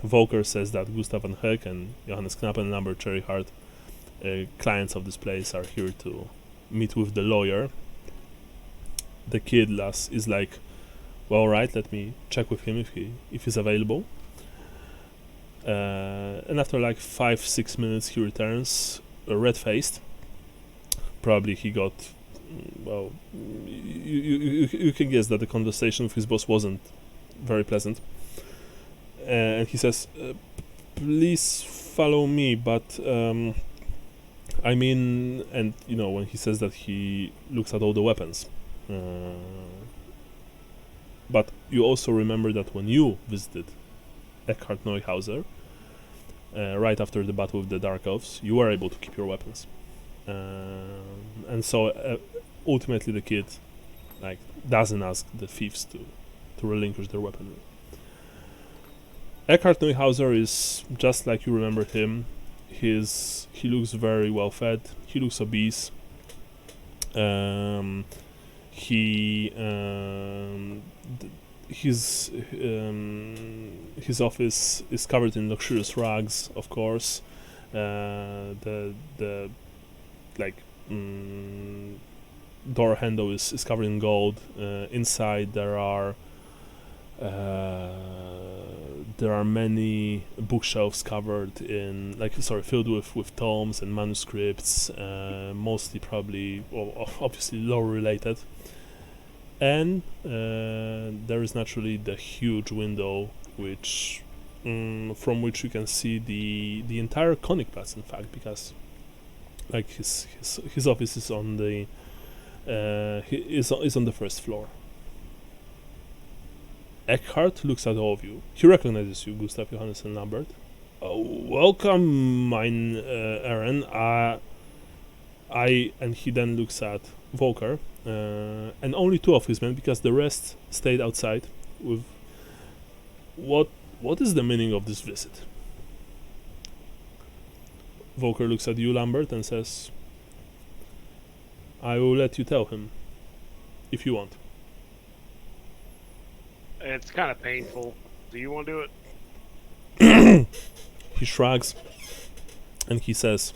Volker says that Gustav van Heck and Johannes Knapp and Lambert Cherryhart, clients of this place, are here to meet with the lawyer, the kid is like, well, all right, let me check with him if he's available. And after like 5-6 minutes, he returns, red-faced. Probably he got, well, you can guess that the conversation with his boss wasn't very pleasant. And he says, please follow me, but I mean, and when he says that, he looks at all the weapons. But you also remember that when you visited Eckhart Neuhauser, right after the battle with the Dark Elves, you were able to keep your weapons. And so ultimately the kid doesn't ask the thieves to relinquish their weaponry. Eckhart Neuhauser is just like you remembered him. He looks very well fed. He looks obese. His office is covered in luxurious rugs, of course. Door handle is covered in gold. Inside there are many bookshelves covered in filled with tomes and manuscripts, mostly probably, well, obviously law related. and there is naturally the huge window which from which you can see the entire Königplatz, in fact, because like his office is on the is on the first floor. Eckhart looks at all of you. He recognizes you, Gustav, Johannes, and Lambert. Welcome, mein Aaron. And he then looks at Volker, and only two of his men, because the rest stayed outside. With what is the meaning of this visit? Volker looks at you, Lambert, and says, "I will let you tell him, if you want." It's kind of painful. Do you want to do it? He shrugs, and he says,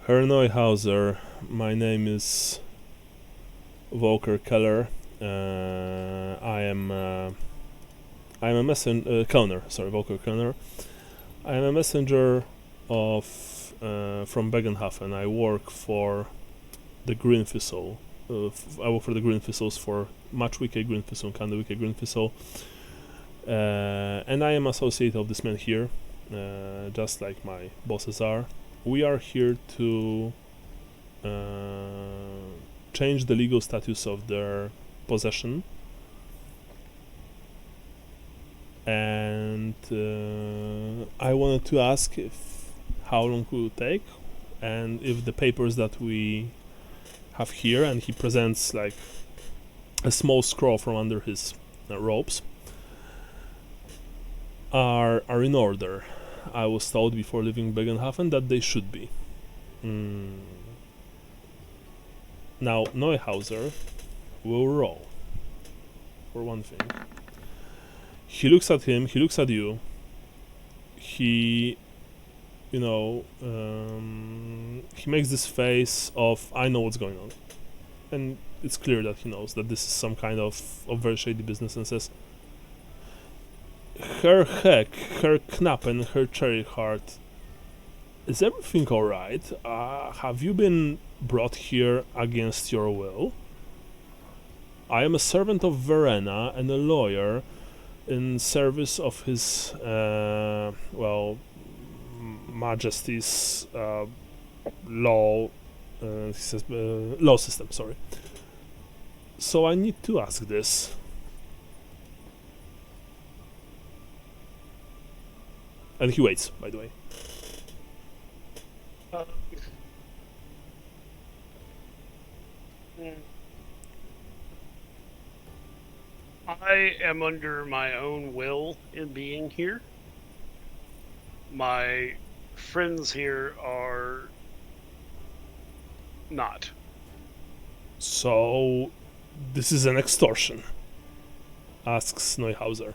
"Herr Neuhauser, my name is Volker Keller. I am a messenger, Kellner. Sorry, Volker Kellner. I am a messenger of from Bögenhafen. I work for the Green Thistle. I work for the Green Thistles, for Matchwicke Green Thistle, Kandewicke Green Thistle, and I am associate of this man here, just like my bosses are. We are here to change the legal status of their possession, and I wanted to ask if how long it will take, and if the papers that we have here," and he presents like a small scroll from under his robes, are in order. I was told before leaving Bögenhafen that they should be. Now Neuhauser will roll, for one thing. He looks at him, he looks at you, he makes this face of, I know what's going on. And it's clear that he knows that this is some kind of very shady business, and says, "Herr Heck, Herr Knappen, Herr Cherryheart, is everything alright? Have you been brought here against your will? I am a servant of Verena and a lawyer in service of his, Majesty's law, he says, law system, sorry. So I need to ask this. And he waits, by the way. I am under my own will in being here. My friends here are not. So this is an extortion, asks Neuhauser.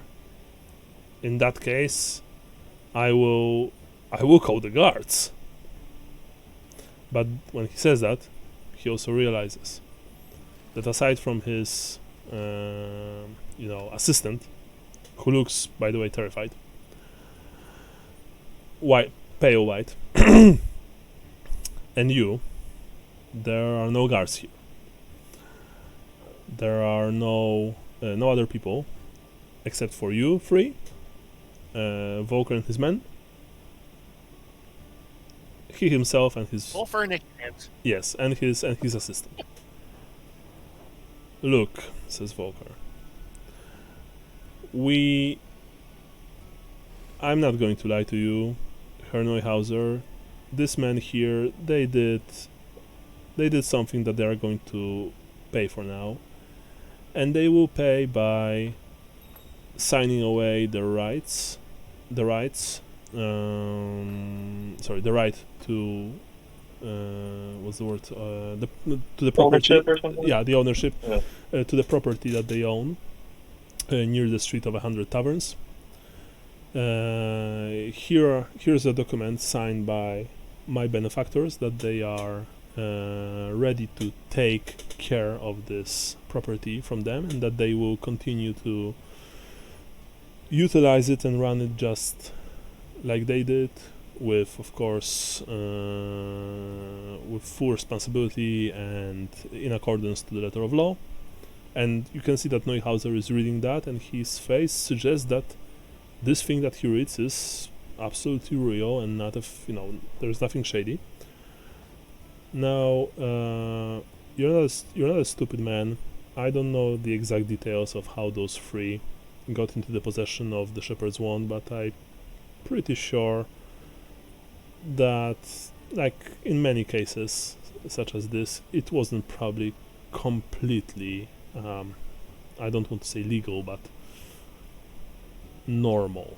In that case, I will call the guards. But when he says that, he also realizes that aside from his assistant, who looks, by the way, terrified, pale white, and you, there are no guards here. There are no other people except for you three, Volker and his men, he himself and his Roll for initiative. yes, and his assistant. Look, says Volker. I'm not going to lie to you, Herr Neuhauser. This man here, they did something that they are going to pay for now, and they will pay by signing away the right to what's the word? To the property. Ownership or something? Yeah, the ownership Yeah. to the property that they own near the Street of 100 Taverns. Here's a document signed by my benefactors that they are ready to take care of this property from them, and that they will continue to utilize it and run it just like they did with, of course, with full responsibility and in accordance to the letter of law. And you can see that Neuhauser is reading that, and his face suggests that this thing that he reads is absolutely real and not there's nothing shady. Now, you're not a stupid man. I don't know the exact details of how those three got into the possession of the Shepherd's Wand, but I'm pretty sure that, like in many cases such as this, it wasn't probably completely, I don't want to say legal, but normal.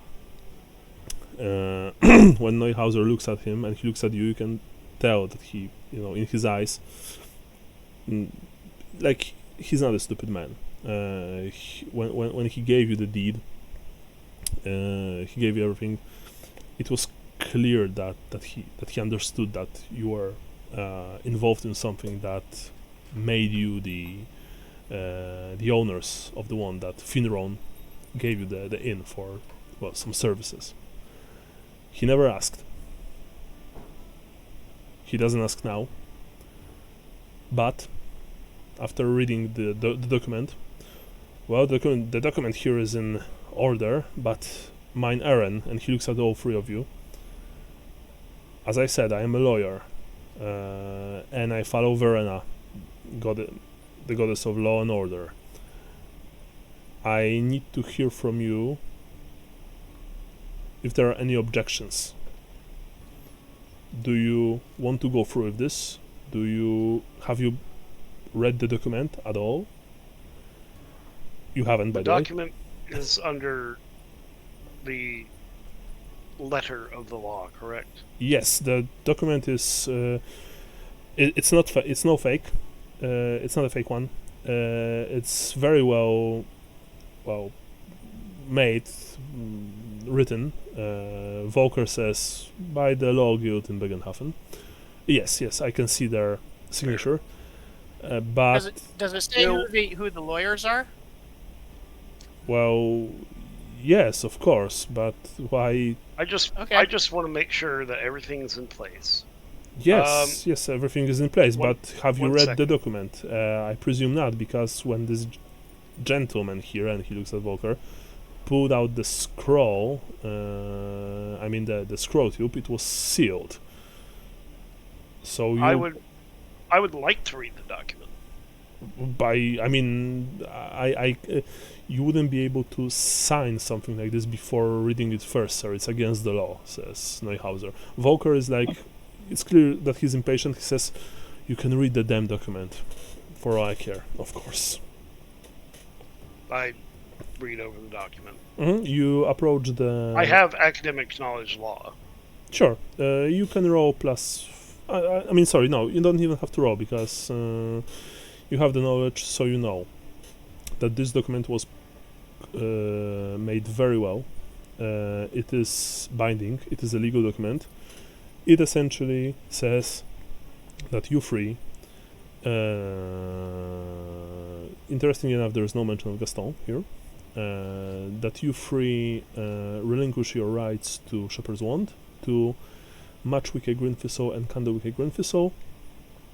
When Neuhauser looks at him and he looks at you, you can tell that he, in his eyes, like, he's not a stupid man. When he gave you the deed, he gave you everything. It was clear that he understood that you were involved in something that made you the owners of the one that Finron gave you the inn for, well, some services. He never asked. He doesn't ask now. But after reading the document, well, the document here is in order, but mine errand, and he looks at all three of you. As I said, I am a lawyer, and I follow Verena, the goddess of law and order. I need to hear from you if there are any objections. Do you want to go through with this? Have you read the document at all? You haven't, by the way. The document is under the letter of the law, correct? Yes, the document is. It's not. It's no fake. It's not a fake one. It's very well made, written. Volker says by the law guild in Bögenhafen. Yes, I can see their signature. But does it say who the lawyers are? Well, yes, of course, but why? I just want to make sure that everything's in place. Yes, everything is in place. But have you read the document? I presume not, because when this gentleman here, and he looks at Volker, pulled out the scroll, the scroll tube, it was sealed. So I would like to read the document. You wouldn't be able to sign something like this before reading it first, sir. It's against the law, says Neuhauser. Volker is like, it's clear that he's impatient. He says, you can read the damn document, for all I care, of course. I read over the document. You approach the... I have academic knowledge law. Sure. You can roll plus... no, you don't even have to roll, because you have the knowledge, so you know that this document was made very well. It is binding. It is a legal document. It essentially says that you three... interestingly enough, there is no mention of Gaston here. That you three relinquish your rights to Shepherd's Wand, to Matchwick Greenfistle and Candlewick Greenfistle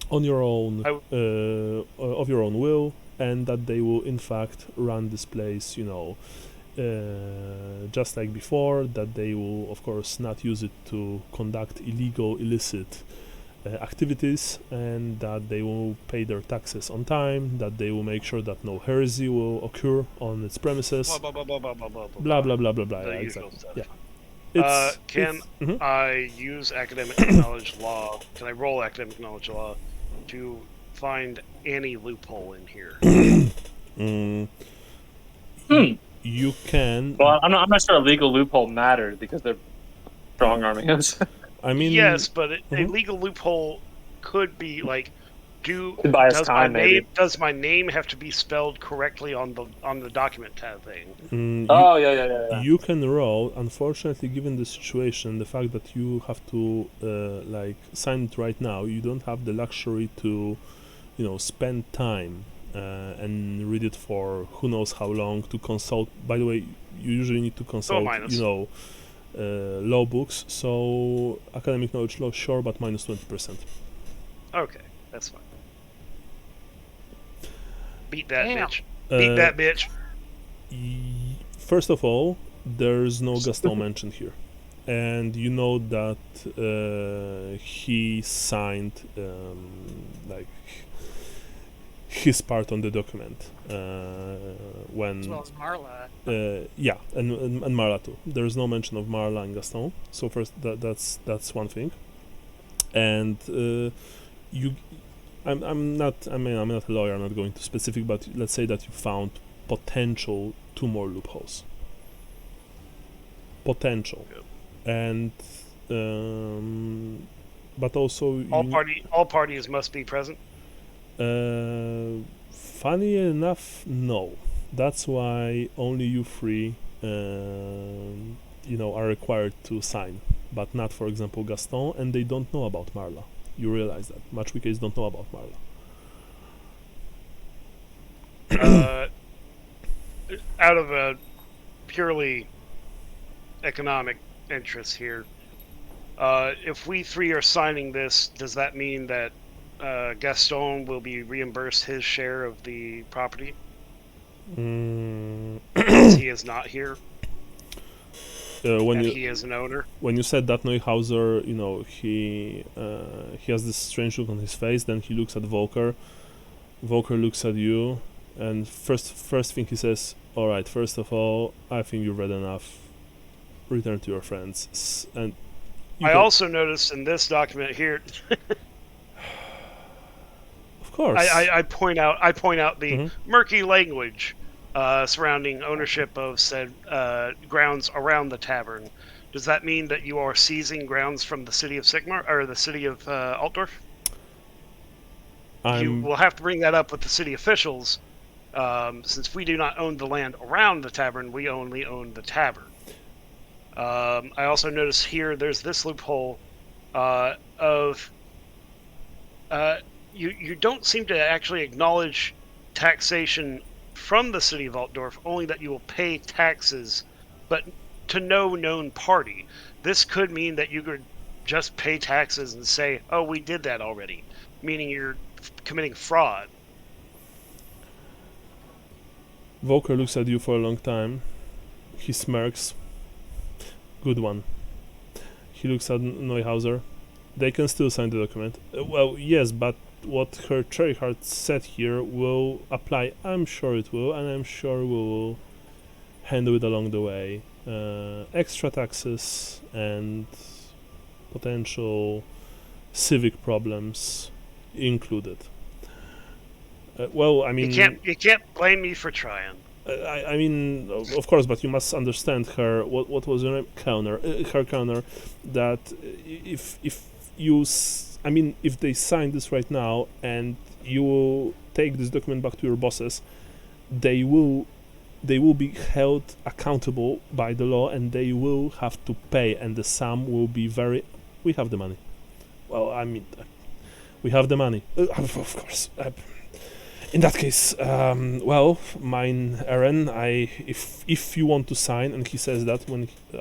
on your own, of your own will, and that they will in fact run this place, just like before, that they will of course not use it to conduct illegal, illicit activities, and that they will pay their taxes on time, that they will make sure that no heresy will occur on its premises, Blah, blah, blah, blah, blah, blah, blah, blah, blah, blah, blah. The Yeah, usual exactly. stuff. Yeah. Can Mhm. I use academic knowledge law? Can I roll academic knowledge law to find any loophole in here? You can. Well, I'm not sure a legal loophole matters because they're strong arming us. I mean, yes, but a Mhm. legal loophole could be like, buy us time, maybe. does my name have to be spelled correctly on the document kind of thing? Yeah. You can roll. Unfortunately, given the situation, the fact that you have to sign it right now, you don't have the luxury to, spend time and read it for who knows how long, to consult. By the way, you usually need to consult, minus. law books. So academic knowledge law, sure, but minus 20%. Okay, that's fine. Beat that Damn. bitch. Beat that bitch. First of all, there's no Gaston mentioned here, and you know that he signed like his part on the document when As well as Marla. yeah, and Marla too. There's no mention of Marla and Gaston. So first, that's one thing, and I'm not a lawyer. I'm not going to specific, but let's say that you found potential 2 more loopholes. Potential, and but also All parties must be present. Funny enough, no. That's why only you 3, are required to sign, but not, for example, Gaston, and they don't know about Marla. You realize that Match Weekers don't know about Marla. Out of a purely economic interest here, if we 3 are signing this, does that mean that Gaston will be reimbursed his share of the property? Because he is not here. He is an owner. When you said that Neuhauser, he has this strange look on his face. Then he looks at Volker. Volker looks at you, and first thing he says, "All right. First of all, I think you've read enough. Return to your friends." And I also noticed in this document here. Of course. I point out the murky language surrounding ownership of said grounds around the tavern. Does that mean that you are seizing grounds from the city of Sigmar or the city of Altdorf? You will have to bring that up with the city officials, since we do not own the land around the tavern. We only own the tavern. I also notice here there's this loophole of you don't seem to actually acknowledge taxation from the city of Altdorf, only that you will pay taxes, but to no known party. This could mean that you could just pay taxes and say, "Oh, we did that already," meaning you're committing fraud. Volker looks at you for a long time. He smirks. Good one. He looks at Neuhauser. They can still sign the document. Well, yes, but what Herr Cherryheart said here will apply. I'm sure it will, and I'm sure we will handle it along the way. Extra taxes and potential civic problems included. Well, I mean, you can't blame me for trying. I mean, of course, but you must understand her. What was your name? Her counter. That if they sign this right now and you will take this document back to your bosses, they will be held accountable by the law, and they will have to pay, and the sum will be very. We have the money. Well, I mean, we have the money. Of course. In that case, well, mine, Eren, if you want to sign, and he says that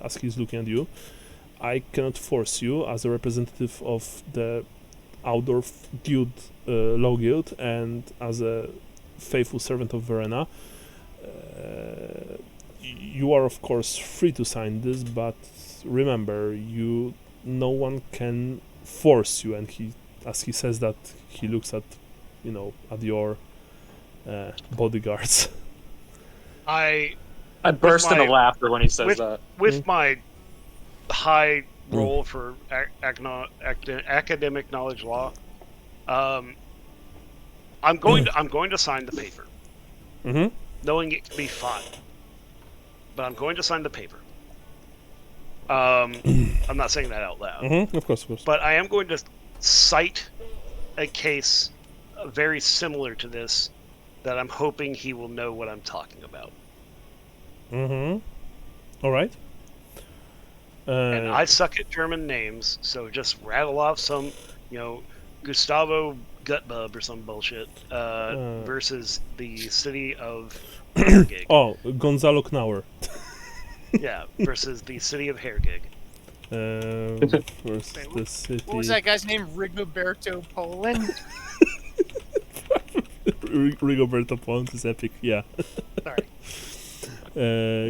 as he's looking at you, I cannot force you as a representative of the outdoor guild, law guild, and as a faithful servant of Verena. You are of course free to sign this, but remember, no one can force you. And as he says that, he looks at your bodyguards. I burst into laughter when he says that. With my high roll for academic knowledge law, I'm going to sign the paper, knowing it can be fought. But I'm going to sign the paper. I'm not saying that out loud. Of course. But I am going to cite a case very similar to this that I'm hoping he will know what I'm talking about. All right. And I suck at German names, so just rattle off some, Gustavo Gutbub or some bullshit versus the city of Oh, Gonzalo Knauer. Yeah, versus the city of Hergig. First, Wait, the city. What was that guy's name? Rigoberto Poland? Rigoberto Pont is epic, yeah. Sorry.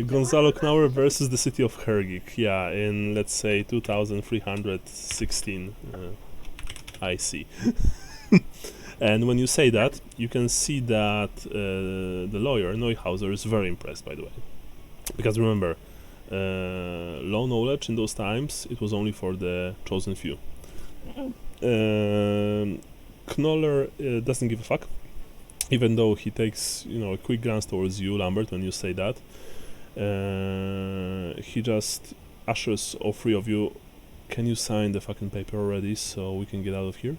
Gonzalo Knauer versus the city of Hergig, yeah, in let's say 2316. I see. And when you say that, you can see that the lawyer Neuhauser is very impressed, by the way, because remember, law knowledge in those times it was only for the chosen few. Knoller doesn't give a fuck, even though he takes a quick glance towards you, Lambert, when you say that. He just ushers all three of you. Can you sign the fucking paper already so we can get out of here?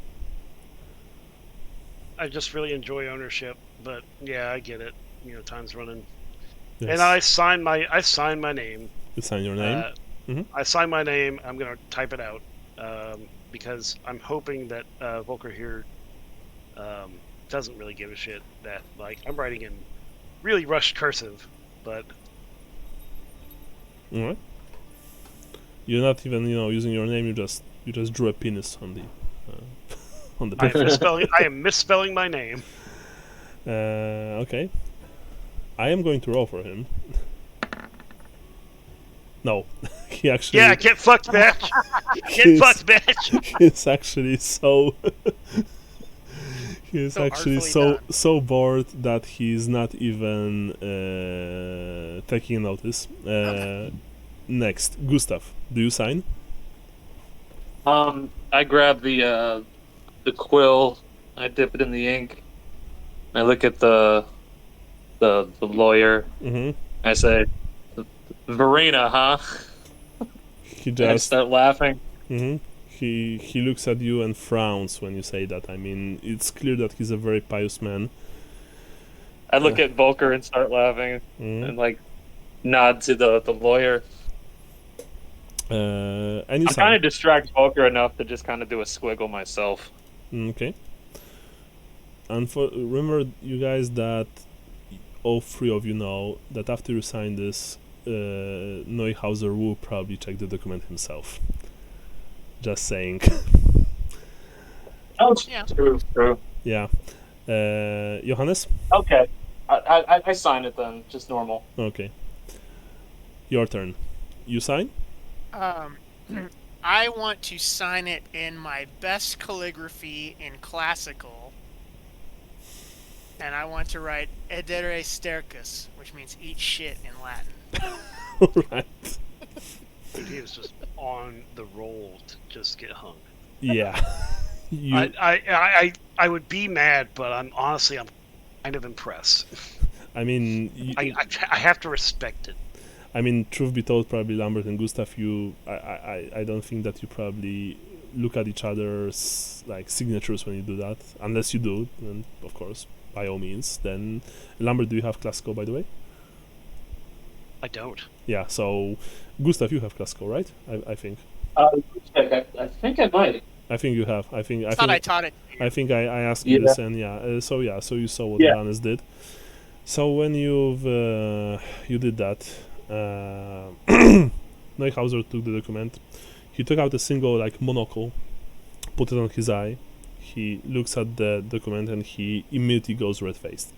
I just really enjoy ownership, but yeah, I get it. Time's running. Yes. And I sign my name. You sign your name. I sign my name. I'm gonna type it out because I'm hoping that Volker here doesn't really give a shit that I'm writing in really rushed cursive, but All right. You're not even using your name. You just drew a penis on the on the I paper. am misspelling my name. Okay. I am going to roll for him. No, he actually. Yeah, get fucked, bitch. Get fucked, bitch. He's actually so. He's So actually artfully so bored that he's not even taking notice. Next, Gustav, do you sign? I grab the quill, I dip it in the ink, I look at the lawyer, Mm-hmm. I say, Verena, huh? He And I just. start laughing. Mm-hmm. He looks at you and frowns when you say that. I mean, it's clear that he's a very pious man. I look at Volker and start laughing, Mm-hmm. and nod to the lawyer. And you I'm sign. kind of distract Volker enough to just kind of do a squiggle myself. Okay. And remember, you guys, that all three of you know that after you sign this, Neuhauser will probably check the document himself. Just saying. Oh, Yeah. true. Yeah. Johannes? Okay. I sign it then, just normal. Okay. Your turn. You sign? I want to sign it in my best calligraphy in classical, and I want to write "edere stercus," which means "eat shit" in Latin. Right. Dude, he was just on the roll to just get hung. Yeah. You, I would be mad, but I'm kind of impressed. I mean, I have to respect it. I mean, truth be told, probably Lambert and Gustav, I don't think that you probably look at each other's signatures when you do that, unless you do, and of course, by all means. Then, Lambert, do you have classical, by the way? I don't. Yeah. So, Gustav, you have classical, right? I think. I think I might. I think you have. I think. I thought I taught it. I think I asked you this, and so you saw what Johannes did. So when you did that, Neuhauser took the document. He took out a single monocle, put it on his eye. He looks at the document and he immediately goes red-faced.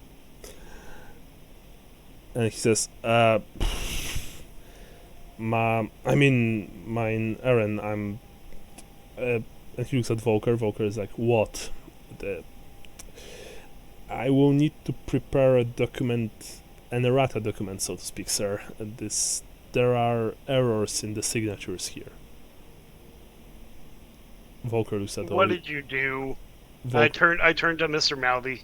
And he says, mine Aaron, I'm and he looks at Volker. Volker is like, what? I will need to prepare a document, an errata document, so to speak, sir. There are errors in the signatures here. Volker looks at What did you do? Volker, I turned to Mr. Mouthy.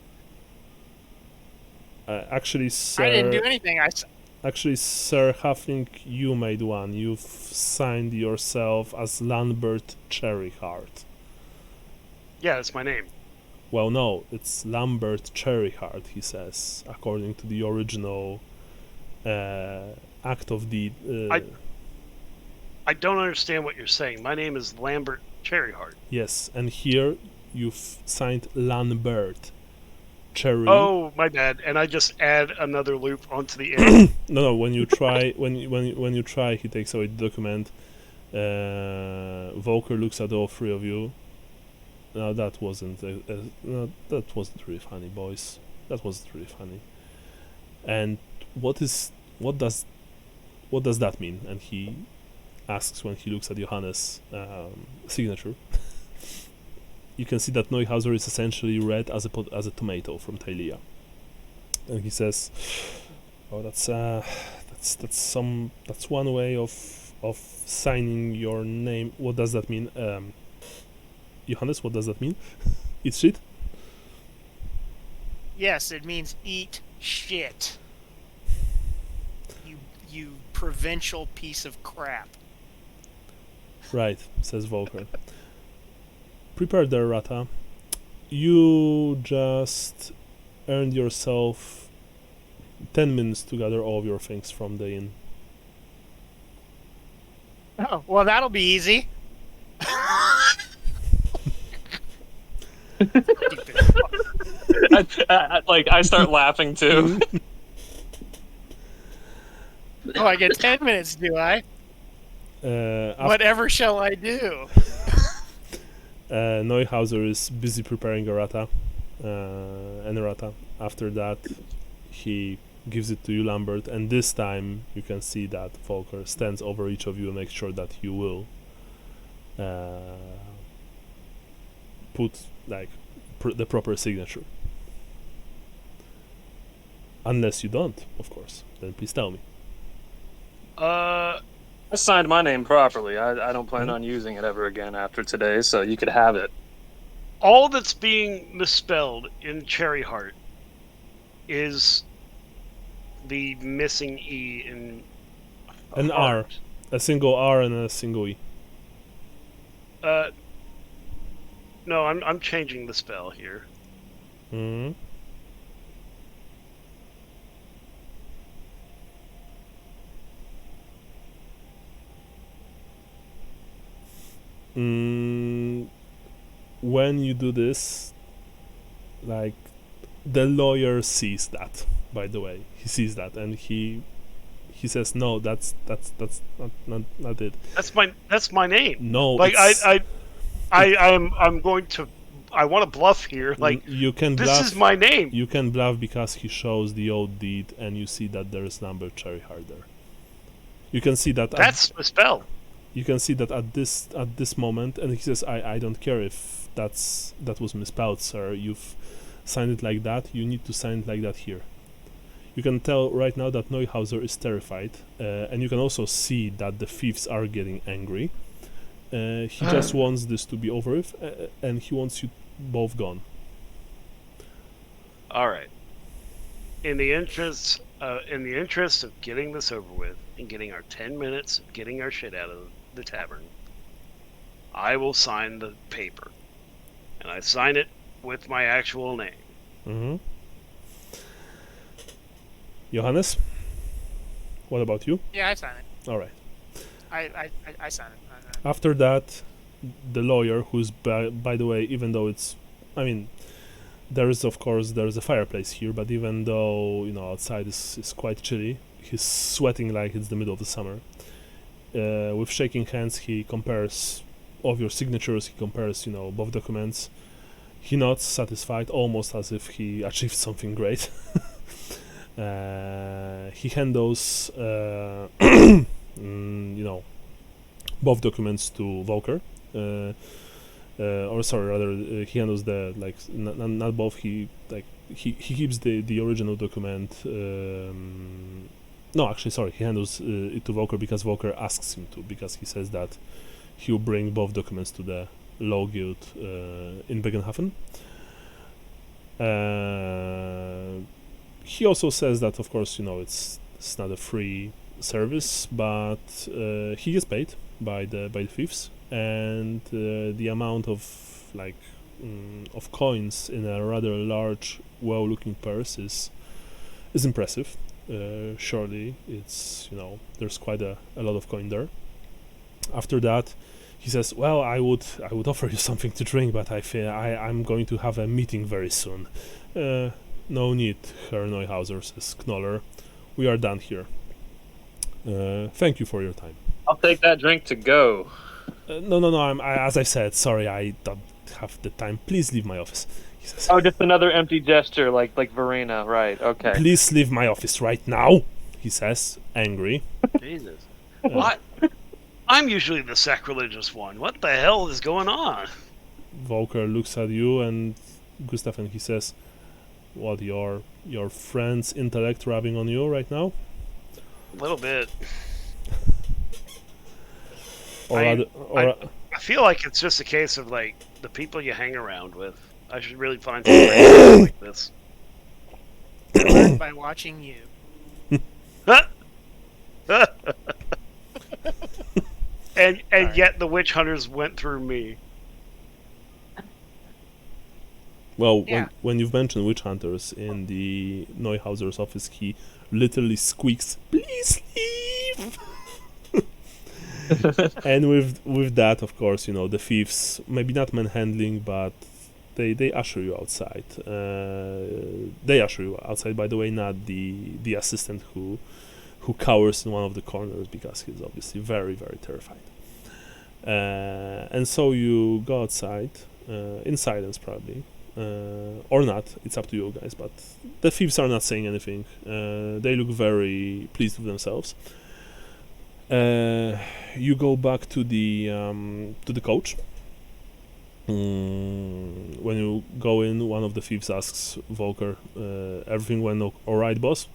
actually, sir. I didn't do anything. Actually, sir, I think you made one. You've signed yourself as Lambert Cherryheart. Yeah, that's my name. Well, no, it's Lambert Cherryheart, he says, according to the original act of deed. I don't understand what you're saying. My name is Lambert Cherryheart. Yes, and here you've signed Lambert. cherry. Oh, my bad. And I just add another loop onto the end. No. When you try, when you try, he takes away the document. Volker looks at all three of you. No, that wasn't. No, that wasn't really funny, boys. That wasn't really funny. And what does that mean? And he asks when he looks at Johannes' signature. You can see that Neuhauser is essentially red as a tomato from Thalia. And he says, "Oh, that's one way of signing your name. What does that mean, Johannes? What does that mean? Eat shit." Yes, it means eat shit. You provincial piece of crap. Right, says Volker. Prepare the errata. You just earned yourself 10 minutes to gather all of your things from the inn. Oh, well, that'll be easy. I start laughing too. Oh, I get 10 minutes, do I? Whatever shall I do? Neuhauser is busy preparing an errata. After that, he gives it to you, Lambert, and this time you can see that Volker stands over each of you and makes sure that you will put the proper signature. Unless you don't, of course. Then please tell me. I signed my name properly. I don't plan on using it ever again after today, so you could have it. All that's being misspelled in Cherry Heart is the missing E in An heart. R. A single R and a single E. No, I'm changing the spell here. Mm-hmm. When you do this, like, the lawyer sees that, by the way. He sees that and he says, "No, that's not it." That's my name. No, Like it's, I'm going to. I want to bluff here. Like, you can this bluff. is my name. You can bluff because he shows the old deed and you see that there is number Cherry Heart there. You can see that That's the spell. you can see that at this moment, and he says, I don't care if that was misspelled, sir. You've signed it like that. You need to sign it like that here. You can tell right now that Neuhauser is terrified, and you can also see that the thieves are getting angry. He just wants this to be over with, and he wants you both gone. All right. In the interest of getting this over with and getting our 10 minutes of getting our shit out of the tavern, I will sign the paper, and I sign it with my actual name. Mm-hmm. Johannes, what about you? Yeah, I sign it. All right. I sign it. After that, the lawyer, who's by the way, even though there's a fireplace here, but even though outside is quite chilly, he's sweating like it's the middle of the summer. With shaking hands, he compares all of your signatures. He compares both documents. He nods, satisfied, almost as if he achieved something great. He handles both documents to Volker. Or sorry, rather, he handles the not both. He keeps the original document. No, actually, sorry, he handles it to Volker because Volker asks him to, because he says that he'll bring both documents to the Law Guild in Bögenhafen. He also says that, of course, it's not a free service, but he gets paid by the thieves, and the amount of of coins in a rather large, well-looking purse is impressive. Surely it's there's quite a lot of coin there. After that, he says, "Well, I would offer you something to drink, but I fear I'm going to have a meeting very soon." No need, Herr Neuhauser, says Knoller. We are done here. Thank you for your time. I'll take that drink to go. No. As I said, sorry, I don't have the time. Please leave my office. He says, Oh, just another empty gesture, like Verena, right? Okay. "Please leave my office right now," he says, angry. Jesus. What? I'm usually the sacrilegious one. What the hell is going on? Volker looks at you and Gustav, and he says, "What, your friend's intellect rubbing on you right now?" A little bit. I feel like it's just a case of like the people you hang around with. I should really find something like this. Learned by watching you. and yet the witch hunters went through me. Well, Yeah. when you've mentioned witch hunters in the Neuhauser's office, he literally squeaks, "Please leave!" And with that, of course, the thieves, maybe not manhandling, but they usher you outside. They usher you outside, by the way, not the assistant who cowers in one of the corners because he's obviously very, very terrified. And so you go outside, in silence probably. Or not, it's up to you guys, but the thieves are not saying anything. They look very pleased with themselves. You go back to the coach. When you go in, one of the thieves asks Volker, "Everything went all right, boss?"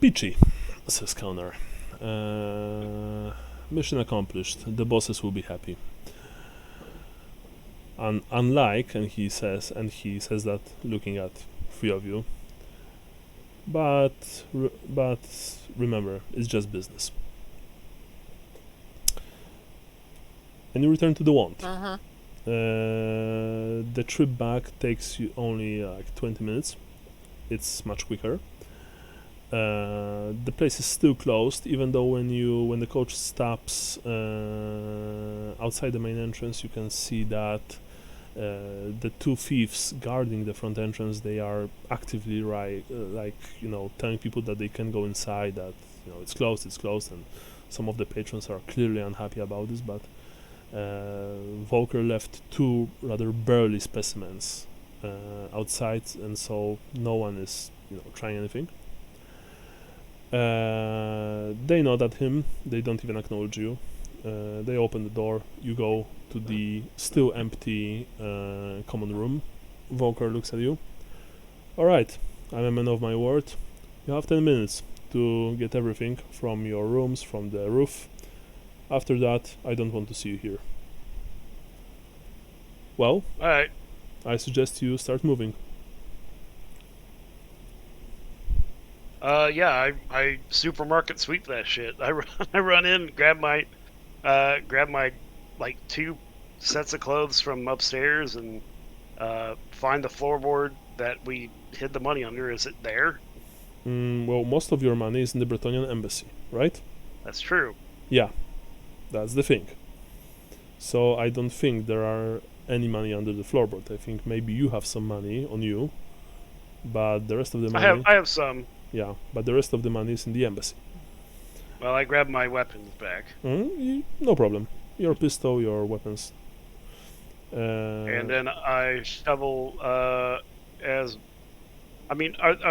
"Peachy," says Connor. "Mission accomplished. The bosses will be happy." Unlike, and he says that looking at three of you. But remember, it's just business. And you return to the Wand. Uh-huh. The trip back takes you only like 20 minutes. It's much quicker. The place is still closed, even though when the coach stops outside the main entrance, you can see that the two thieves guarding the front entrance, they are actively telling people that they can go inside, that it's closed, and some of the patrons are clearly unhappy about this, but Volker left two rather burly specimens outside, and so no one is trying anything. They nod at him, they don't even acknowledge you. They open the door, you go to the still empty common room. Volker looks at you. "Alright, I'm a man of my word. You have 10 minutes to get everything from your rooms, from the roof. After that, I don't want to see you here." "Well, Alright. I suggest you start moving." I supermarket sweep that shit. I run in, grab my like 2 sets of clothes from upstairs, and find the floorboard that we hid the money under. Is it there? Well, most of your money is in the Bretonian embassy, right? That's true. Yeah, that's the thing. So I don't think there are any money under the floorboard. I think maybe you have some money on you, but the rest of the money... I have some. Yeah, but the rest of the money is in the embassy. Well, I grabbed my weapons back. No problem. Your pistol, your weapons. And then I shovel are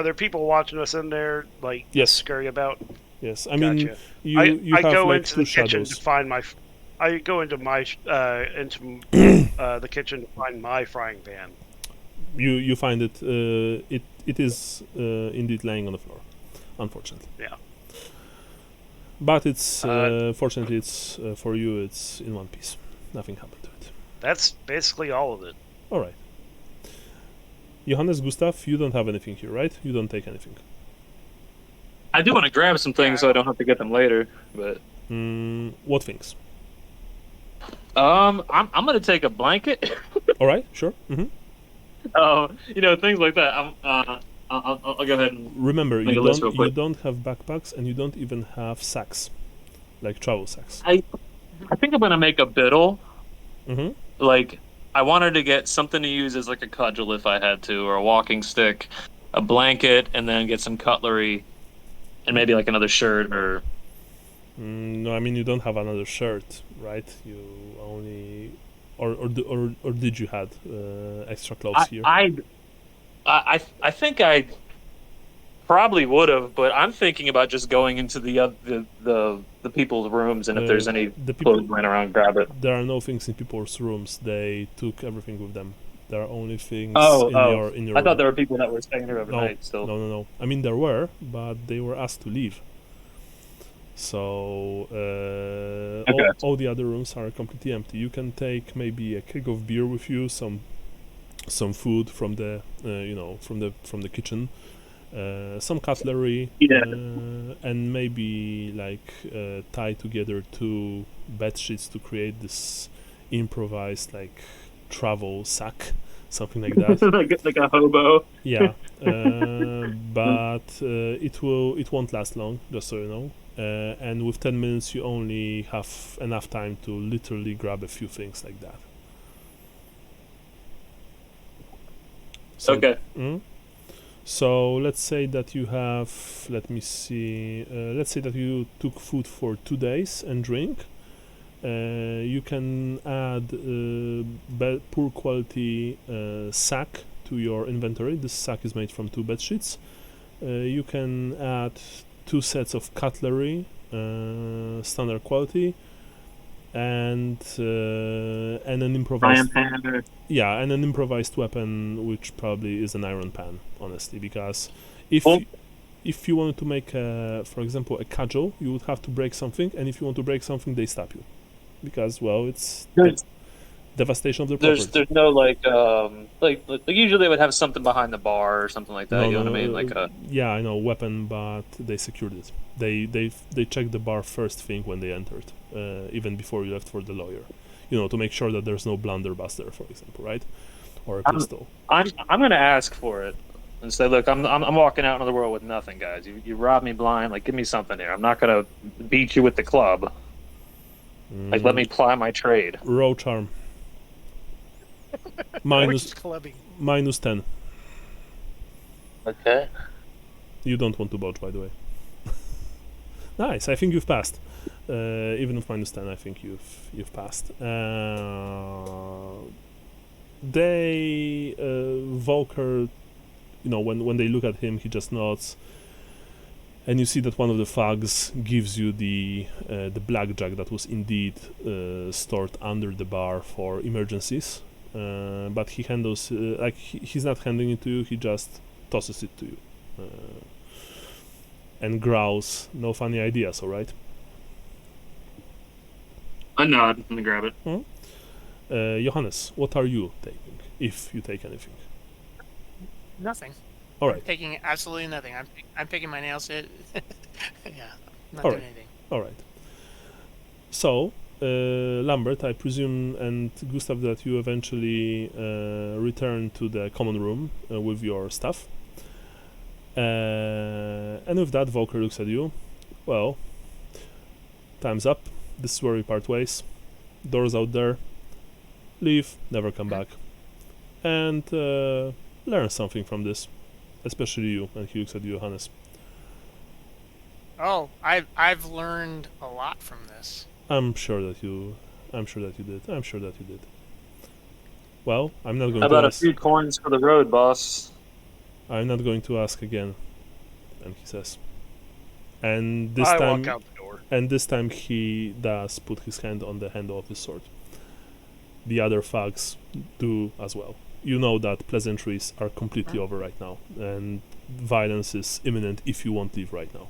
there people watching us in there, like, yes, scurry about? Yes, I mean, Gotcha. you I have go like into two the kitchen shadows. to find my. I go into my the kitchen to find my frying pan. You find it. It is indeed laying on the floor, unfortunately. Yeah. But it's fortunately it's for you. It's in one piece. Nothing happened to it. That's basically all of it. All right. Johannes, Gustav, you don't have anything here, right? You don't take anything. I do want to grab some things so I don't have to get them later, but What things? I'm gonna take a blanket. All right, sure. Things like that. I'll go ahead and Remember, make a list real you quick. don't have backpacks, and you don't even have sacks, like travel sacks. I think I'm gonna make a biddle. Mm-hmm. Like, I wanted to get something to use as like a cudgel if I had to, or a walking stick, a blanket, and then get some cutlery, and maybe like another shirt or. No, I mean you don't have another shirt, right? You only, or did you had extra clothes here? I think I probably would have, but I'm thinking about just going into the people's rooms, and if there's any the people, clothes lying around, grab it. there are no things in people's rooms. They took everything with them. There are only things in your I thought room. there were people that were staying here No, overnight still. no. I mean there were, but they were asked to leave. So Okay. all the other rooms are completely empty. You can take maybe a keg of beer with you, some food from the from the kitchen, some cutlery, Yeah. and maybe like tie together 2 bed sheets to create this improvised like travel sack, something like that. like a hobo. Yeah, but it won't last long, just so you know. And with 10 minutes, you only have enough time to literally grab a few things like that. So, Okay. So let's say that you have, let me see, let's say that you took food for 2 days and drink. You can add poor quality sack to your inventory. This sack is made from 2 bed sheets. You can add 2 sets of cutlery, standard quality, and an improvised and an improvised weapon, which probably is an iron pan, honestly, because if you wanted to make for example a cudgel, you would have to break something, and if you want to break something, they stop you, because well, it's devastation of the property. There's no like usually they would have something behind the bar or something like that. No, you know no, what I mean? Like a yeah, I know, weapon, but they secured it. They checked the bar first thing when they entered, even before you left for the lawyer, to make sure that there's no blunderbuster, for example, right, or a pistol. I'm gonna ask for it and say, look, I'm walking out into the world with nothing, guys. You robbed me blind. Like, give me something here. I'm not gonna beat you with the club. Like, let me ply my trade. Raw charm. minus 10. Okay. You don't want to botch, by the way. Nice. I think you've passed. Even with minus 10, I think you've passed. Volker, when they look at him, he just nods, and you see that one of the thugs gives you the blackjack that was indeed stored under the bar for emergencies. But he handles he's not handing it to you. He just tosses it to you, and growls, "No funny ideas, all right?" I nod and grab it. Johannes, what are you taking, if you take anything? Nothing. All right. I'm taking absolutely nothing. I'm picking my nails. Yeah, not All doing right. anything. All right. So, Lambert, I presume, and Gustav, that you eventually return to the common room with your stuff. And with that, Volker looks at you. Well, time's up. This is where we part ways. Doors out there. Leave, never come back. And learn something from this. Especially you. And he looks at you, Johannes. Oh, I've learned a lot from this. I'm sure that you did. Well, I'm not going How to about ask. a few coins for the road, boss? I'm not going to ask again. And he says. And this I time walk out the door. And this time he does put his hand on the handle of his sword. The other thugs do as well. You know that pleasantries are completely over right now, and violence is imminent if you won't leave right now.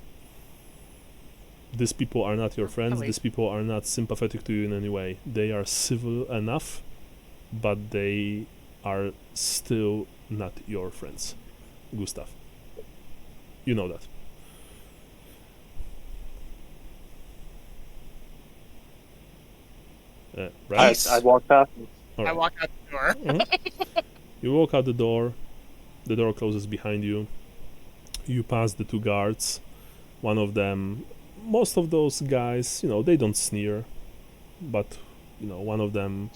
These people are not your friends. These people are not sympathetic to you in any way. They are civil enough, but they are still not your friends. Gustav. You know that. Right? I walk past him. All right. I walk out the door. Mm-hmm. You walk out the door closes behind you. You pass the 2 guards. One of them, most of those guys, they don't sneer. but one of them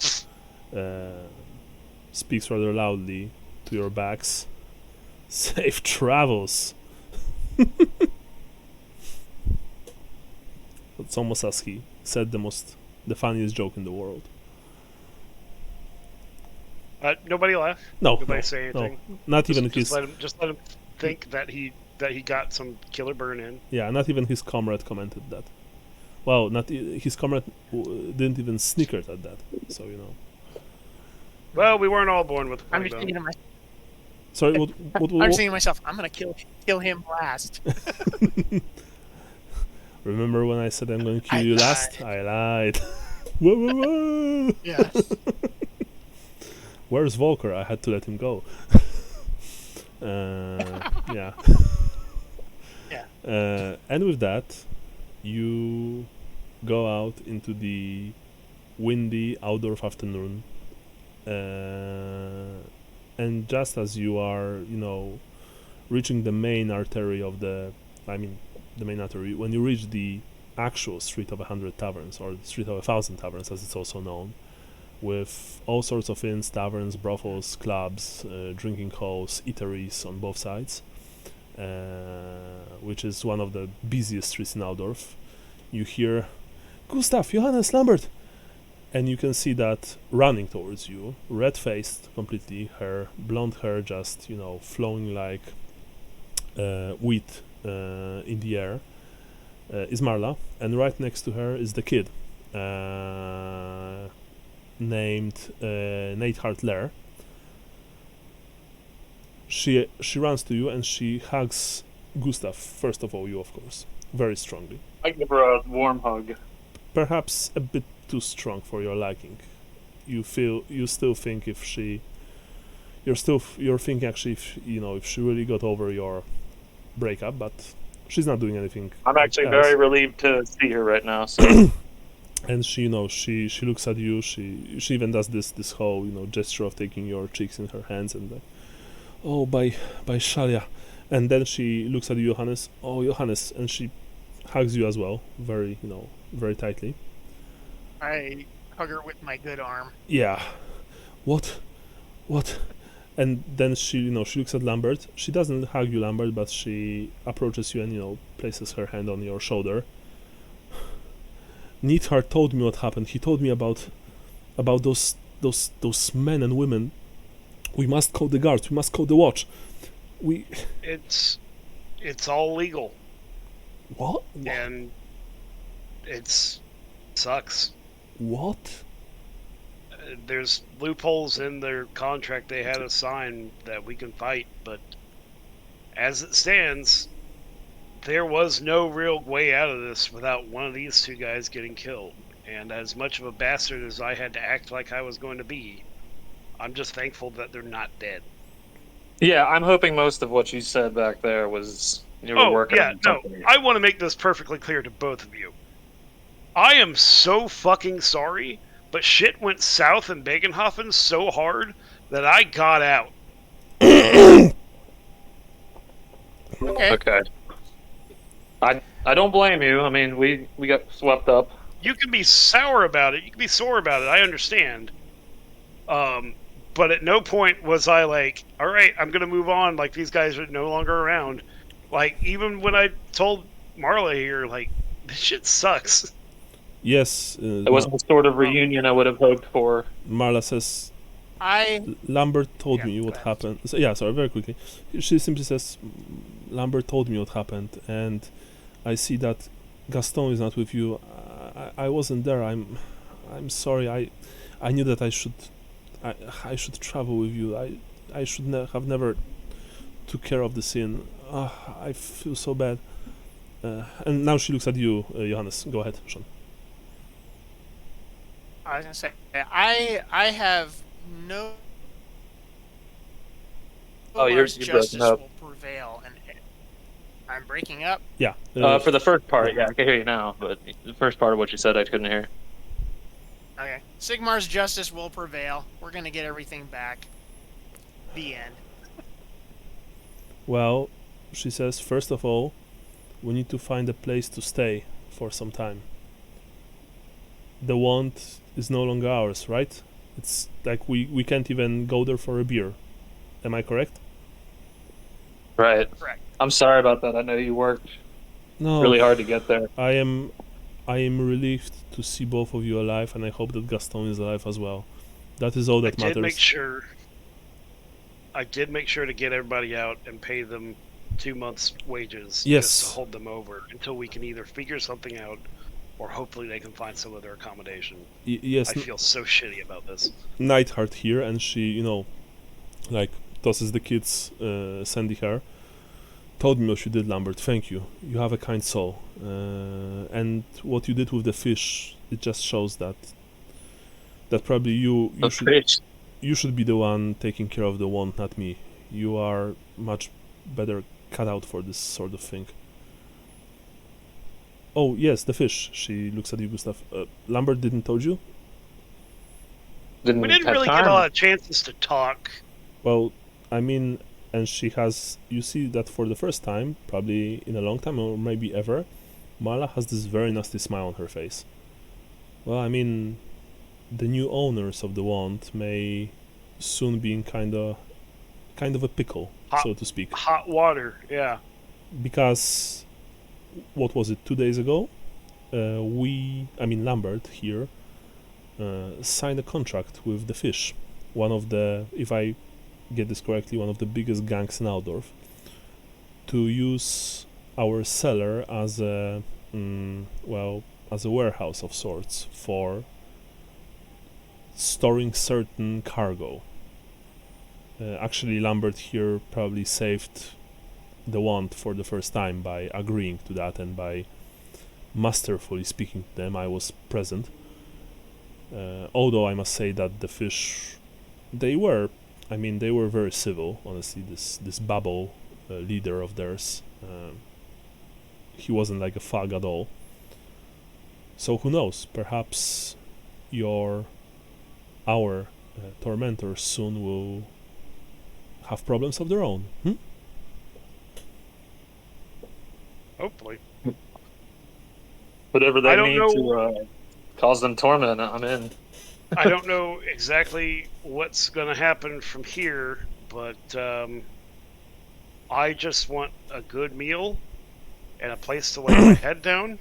speaks rather loudly to your backs. Safe travels. It's almost as he said the funniest joke in the world. Nobody laughed. No, Nobody no, say anything. no, not even his. Just let him think that he got some killer burn in. Yeah, not even his comrade commented that. Well, not his comrade didn't even snicker at that. So Well, we weren't all born with. I'm just thinking to myself. Sorry, what? I'm just thinking to myself. I'm gonna kill him last. Remember when I said I'm going to kill I you lied. last? I lied. Whoa, whoa, whoa. Yes. Where's Volker? I had to let him go. Yeah. Yeah. And with that, you go out into the windy outdoor afternoon. And just as you are, reaching the main artery of the main artery, when you reach the actual Street of 100 Taverns, or the Street of 1,000 Taverns as it's also known, with all sorts of inns, taverns, brothels, clubs, drinking halls, eateries on both sides, which is one of the busiest streets in Altdorf, you hear, "Gustav, Johannes, Lambert!" And you can see that running towards you, red-faced completely, her blonde hair just, flowing like wheat in the air, is Marla, and right next to her is the kid, named Neidhart Lair. She runs to you and she hugs Gustav, first of all you, of course, very strongly. I give her a warm hug. Perhaps a bit too strong for your liking. You still think you're thinking actually if she really got over your breakup, but she's not doing anything. I'm actually else. very relieved to see her right now. So. And she looks at you. She even does this whole gesture of taking your cheeks in her hands and like, oh, by Shalia. And then she looks at you, Johannes. Oh, Johannes, and she hugs you as well, very very tightly. I hug her with my good arm. Yeah. What? And then she looks at Lambert. She doesn't hug you, Lambert, but she approaches you and places her hand on your shoulder. Neidhart told me what happened. He told me about those men and women. We must call the guards. We must call the watch. It's all legal, What? and sucks. What? There's loopholes in their contract they had us sign that we can fight, but as it stands, there was no real way out of this without one of these two guys getting killed. And as much of a bastard as I had to act like I was going to be, I'm just thankful that they're not dead. Yeah, I'm hoping most of what you said back there was you were working on something. I want to make this perfectly clear to both of you. I am so fucking sorry, but shit went south in Bögenhafen so hard that I got out. Okay. I don't blame you. I mean, we got swept up. You can be sour about it. You can be sore about it. I understand. But at no point was I like, all right, I'm going to move on. Like, these guys are no longer around. Like, even when I told Marla here, like, this shit sucks. Yes. It wasn't the sort of reunion I would have hoped for. Marla says, I Lambert told me go what ahead. happened. So, yeah, sorry, very quickly. She simply says, Lambert told me what happened, and I see that Gaston is not with you. I wasn't there. I'm sorry. I knew that I should travel with you. I should have never took care of the scene. I feel so bad. And now she looks at you, Johannes. Go ahead, Sean. I was gonna say I have no. Oh, you're justice breaking up. will prevail, and I'm breaking up. Yeah. For the first part, yeah, I can hear you now, but the first part of what you said, I couldn't hear. Okay, Sigmar's justice will prevail. We're gonna get everything back. The end. Well, she says, first of all, we need to find a place to stay for some time. the wand is no longer ours, right? It's like we can't even go there for a beer. Am I correct? Right. Correct. I'm sorry about that. I know you worked No. really hard to get there. I am relieved to see both of you alive, and I hope that Gaston is alive as well. That is all that I matters. did make sure to get everybody out and pay them 2 months' wages Yes. just to hold them over until we can either figure something out or hopefully they can find some other accommodation. Yes, I feel so shitty about this. Nightheart here, and she, like tosses the kids sandy hair. Told me what you did, Lambert. Thank you. You have a kind soul. And what you did with the fish, it just shows that probably you should be the one taking care of the wand, not me. You are much better cut out for this sort of thing. Oh yes, the fish. She looks at you, Gustav. Lambert didn't told you? We didn't have really time. get a lot of chances to talk. Well, I mean, and she has. You see that for the first time, probably in a long time or maybe ever, Mala has this very nasty smile on her face. Well, I mean, the new owners of the wand may soon be in kind of a pickle, so to speak. Hot water, yeah. Because what was it, 2 days ago? Lambert here signed a contract with the fish, one of the, if I get this correctly, one of the biggest gangs in Altdorf, to use our cellar as a warehouse of sorts for storing certain cargo. Actually, Lambert here probably saved the wand for the first time by agreeing to that and by masterfully speaking to them. I was present. Although I must say that the fish, they were very civil, honestly. This Bubble leader of theirs, he wasn't like a thug at all. So who knows, perhaps our tormentors soon will have problems of their own. Hopefully. Whatever they I don't need know. to cause them torment, I'm in. I don't know exactly what's going to happen from here, but I just want a good meal and a place to lay my head down,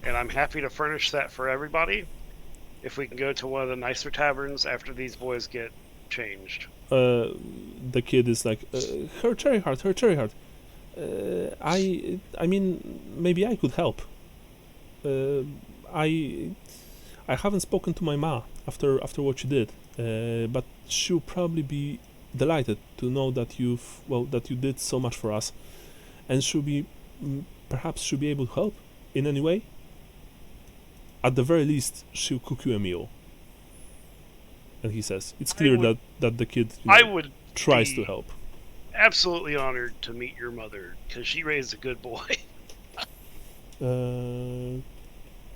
and I'm happy to furnish that for everybody if we can go to one of the nicer taverns after these boys get changed. The kid is like, her cherry heart. I mean, maybe I could help. I haven't spoken to my ma after what you did, but she'll probably be delighted to know that you did so much for us, and perhaps she'll be able to help in any way. At the very least, she'll cook you a meal. And he says, it's clear that the kid tries to help. Absolutely honored to meet your mother, because she raised a good boy.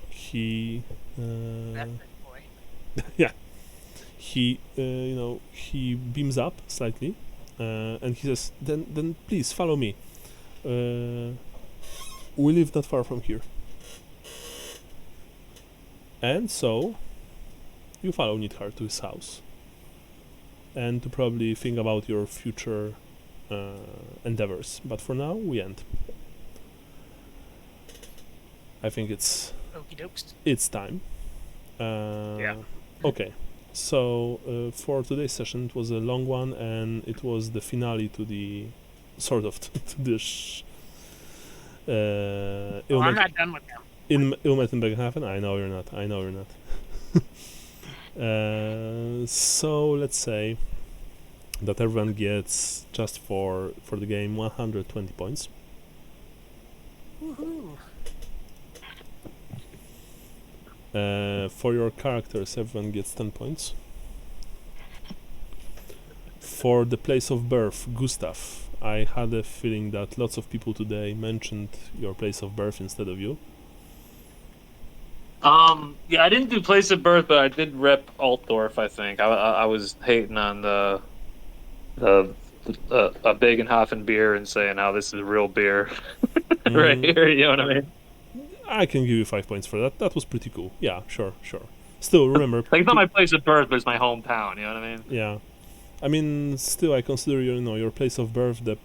He That big boy. yeah, he he beams up slightly, and he says, then please follow me. We live not far from here. And so you follow Nidhar to his house, and to probably think about your future endeavors. But for now, we end. I think it's Okie dokes. time. Yeah. Okay. So for today's session, it was a long one, and it was the finale to the sort of to this. I'm not done with them. Ilmet in Bögenhafen. I know you're not. So let's say that everyone gets, just for the game, 120 points. Woohoo! For your characters, everyone gets 10 points. For the place of birth, Gustav, I had a feeling that lots of people today mentioned your place of birth instead of you. Yeah, I didn't do place of birth, but I did rep Altdorf. I think I was hating on the Bögenhafen beer and saying how this is real beer right here. You know what I mean? I can give you 5 points for that. That was pretty cool. Yeah, sure. Still, remember... Like, it's not my place of birth, but it's my hometown, you know what I mean? Yeah. I mean, still, I consider your place of birth the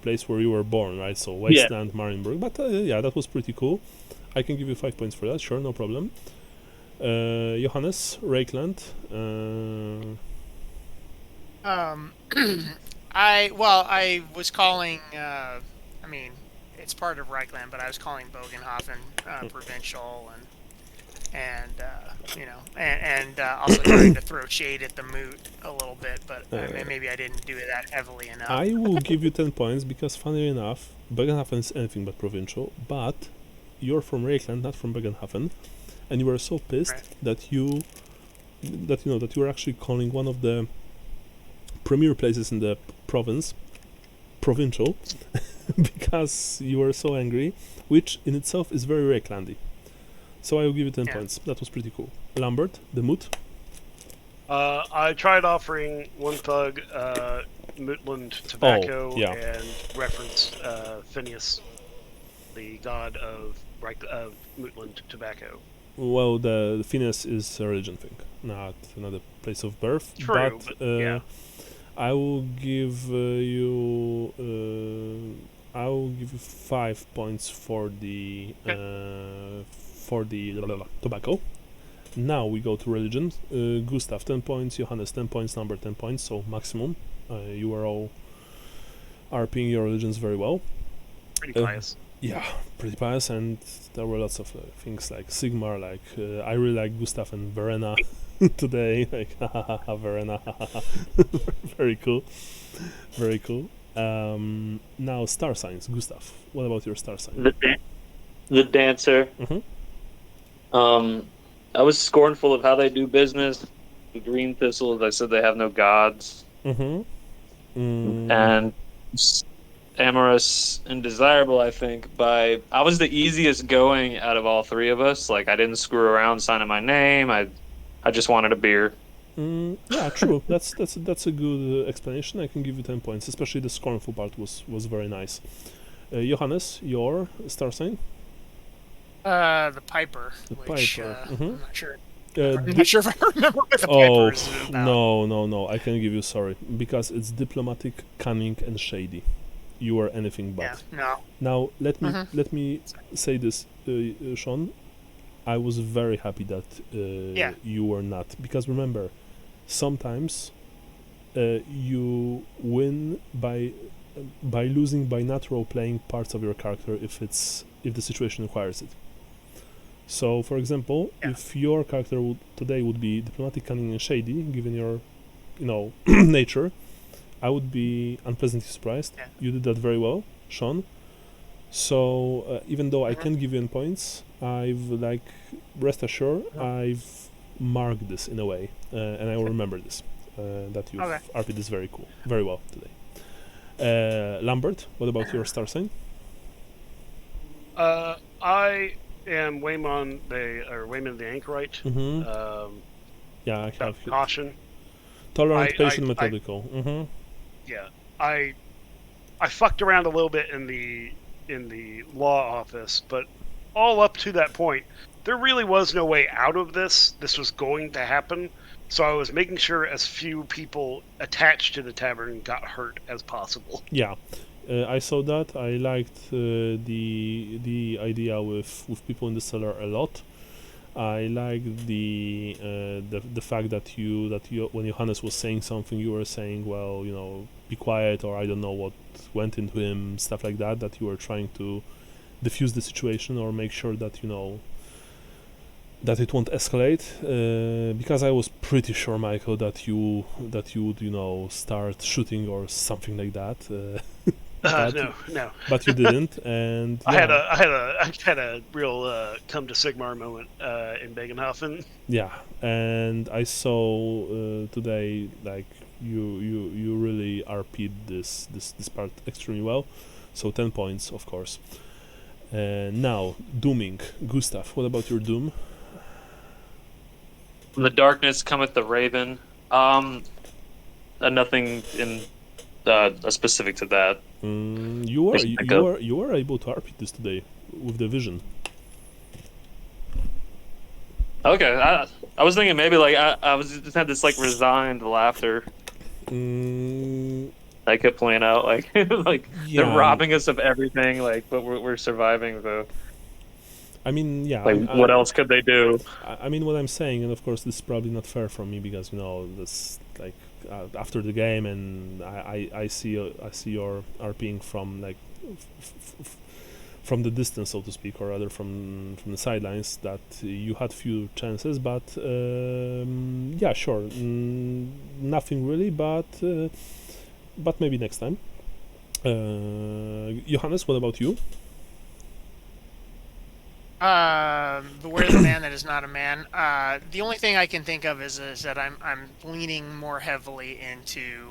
place where you were born, right? So, Wasteland, Marienburg. But, yeah, that was pretty cool. I can give you 5 points for that, sure, no problem. Johannes, Rakeland. I was calling. I mean, it's part of Reichland, but I was calling Bögenhafen provincial, and also trying to throw shade at the moot a little bit, but maybe I didn't do it that heavily enough. I will give you 10 points because, funny enough, Bögenhafen is anything but provincial, but you're from Rakeland, not from Bögenhafen, and you were so pissed that you were actually calling one of the premier places in the province provincial because you were so angry, which in itself is very Rakelandy. So I will give you 10 points. That was pretty cool. Lambert, the moot. I tried offering one thug Mootland tobacco and referenced Phineas, the god of Mootland tobacco. Well, the Phineas is a religion thing, not another place of birth. True, but yeah. I will give you 5 points for the tobacco. Now we go to religion. Gustav 10 points, Johannes 10 points, Number 10 points, so maximum. You are all RPing your religions very well. Pretty pious. Yeah, pretty pious, and there were lots of things like Sigmar, like I really like Gustav and Verena today, like Verena, very cool. Now star signs, Gustav. What about your star sign? The dancer. I was scornful of how they do business. The green thistles, I said they have no gods. And amorous and desirable, I think. I was the easiest going out of all three of us. Like, I didn't screw around signing my name. I just wanted a beer. Yeah, true. That's a good explanation. I can give you 10 points. Especially the scornful part was very nice. Johannes, your star sign? The Piper. Which, Piper. I'm not sure. I'm not sure if I remember what the Piper is about. No. I can give you sorry because it's diplomatic, cunning, and shady. You are anything but. Yeah, no. Now let me say this, Sean. I was very happy that you were not, because remember, sometimes you win by losing by not role playing parts of your character if the situation requires it. So, for example, if your character today would be diplomatic, cunning, and shady, given your, nature, I would be unpleasantly surprised. Yeah. You did that very well, Sean. So, even though I can give you points, rest assured, I've marked this in a way, and I will remember this, that you've RP'd this very well today. Lambert, what about your star sign? I am Waymond the Anchorite. I have caution. Tolerant, patient, methodical. Yeah, I fucked around a little bit in the law office, but all up to that point, there really was no way out of this. This was going to happen, so I was making sure as few people attached to the tavern got hurt as possible. Yeah. I saw that. I liked the idea with people in the cellar a lot. I liked the fact that you when Johannes was saying something, you were saying, well, be quiet, or I don't know what went into him, stuff like that. That you were trying to diffuse the situation or make sure that that it won't escalate. Because I was pretty sure, Michael, that you would start shooting or something like that. No. But you didn't, and I had a real come to Sigmar moment in Bögenhafen. Yeah, and I saw today like you really RP'd this part extremely well, so 10 points, of course. Now dooming, Gustav. What about your doom? From the darkness cometh the raven. Nothing in specific to that. You were able to RP this today with the vision. Okay, I was thinking maybe like I was just had this like resigned laughter Mm, I kept playing out like like they're yeah, robbing us of everything, like but we're surviving. So I mean, yeah, like, what else could they do? I mean, what I'm saying, and of course, this is probably not fair from me because this like after the game, and I see your RPing from like from the distance, so to speak, or rather from the sidelines. That you had few chances, but yeah, sure, nothing really, but maybe next time. Johannes, what about you? Beware the man that is not a man. The only thing I can think of is that I'm leaning more heavily into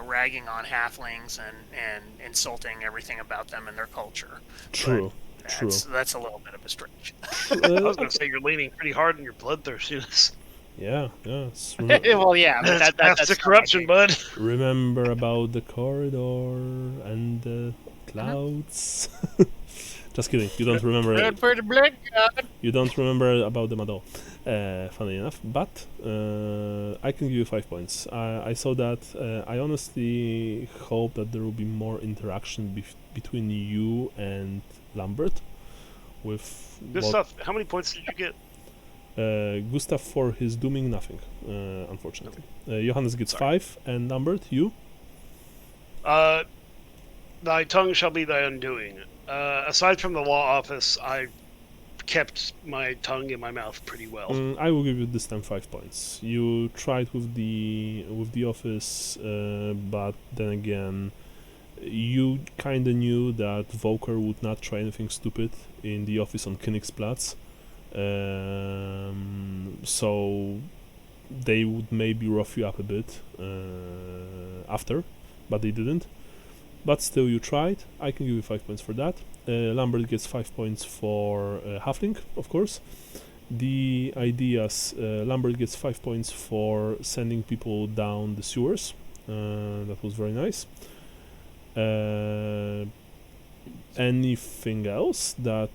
ragging on halflings and insulting everything about them and their culture. True, But true. that's a little bit of a stretch. I was going to say you're leaning pretty hard on your bloodthirstiness. Yeah, yeah. Well, yeah, but That's the corruption, bud. Remember about the corridor and the clouds. Just kidding. You don't remember. Good for the black god. You don't remember about them at all. Funny enough, but I can give you 5 points. I saw that. I honestly hope that there will be more interaction between you and Lambert. With Good stuff. How many points did you get? Gustav for his dooming nothing, unfortunately. Johannes gets 5, and Lambert, you? Thy tongue shall be thy undoing. Aside from the law office, I kept my tongue in my mouth pretty well. I will give you this time 5 points. You tried with the office, but then again, you kind of knew that Volker would not try anything stupid in the office on Königsplatz. So they would maybe rough you up a bit after, but they didn't. But still, you tried. I can give you 5 points for that. Lambert gets 5 points for Halfling, of course. The ideas, Lambert gets 5 points for sending people down the sewers. That was very nice. Anything else that...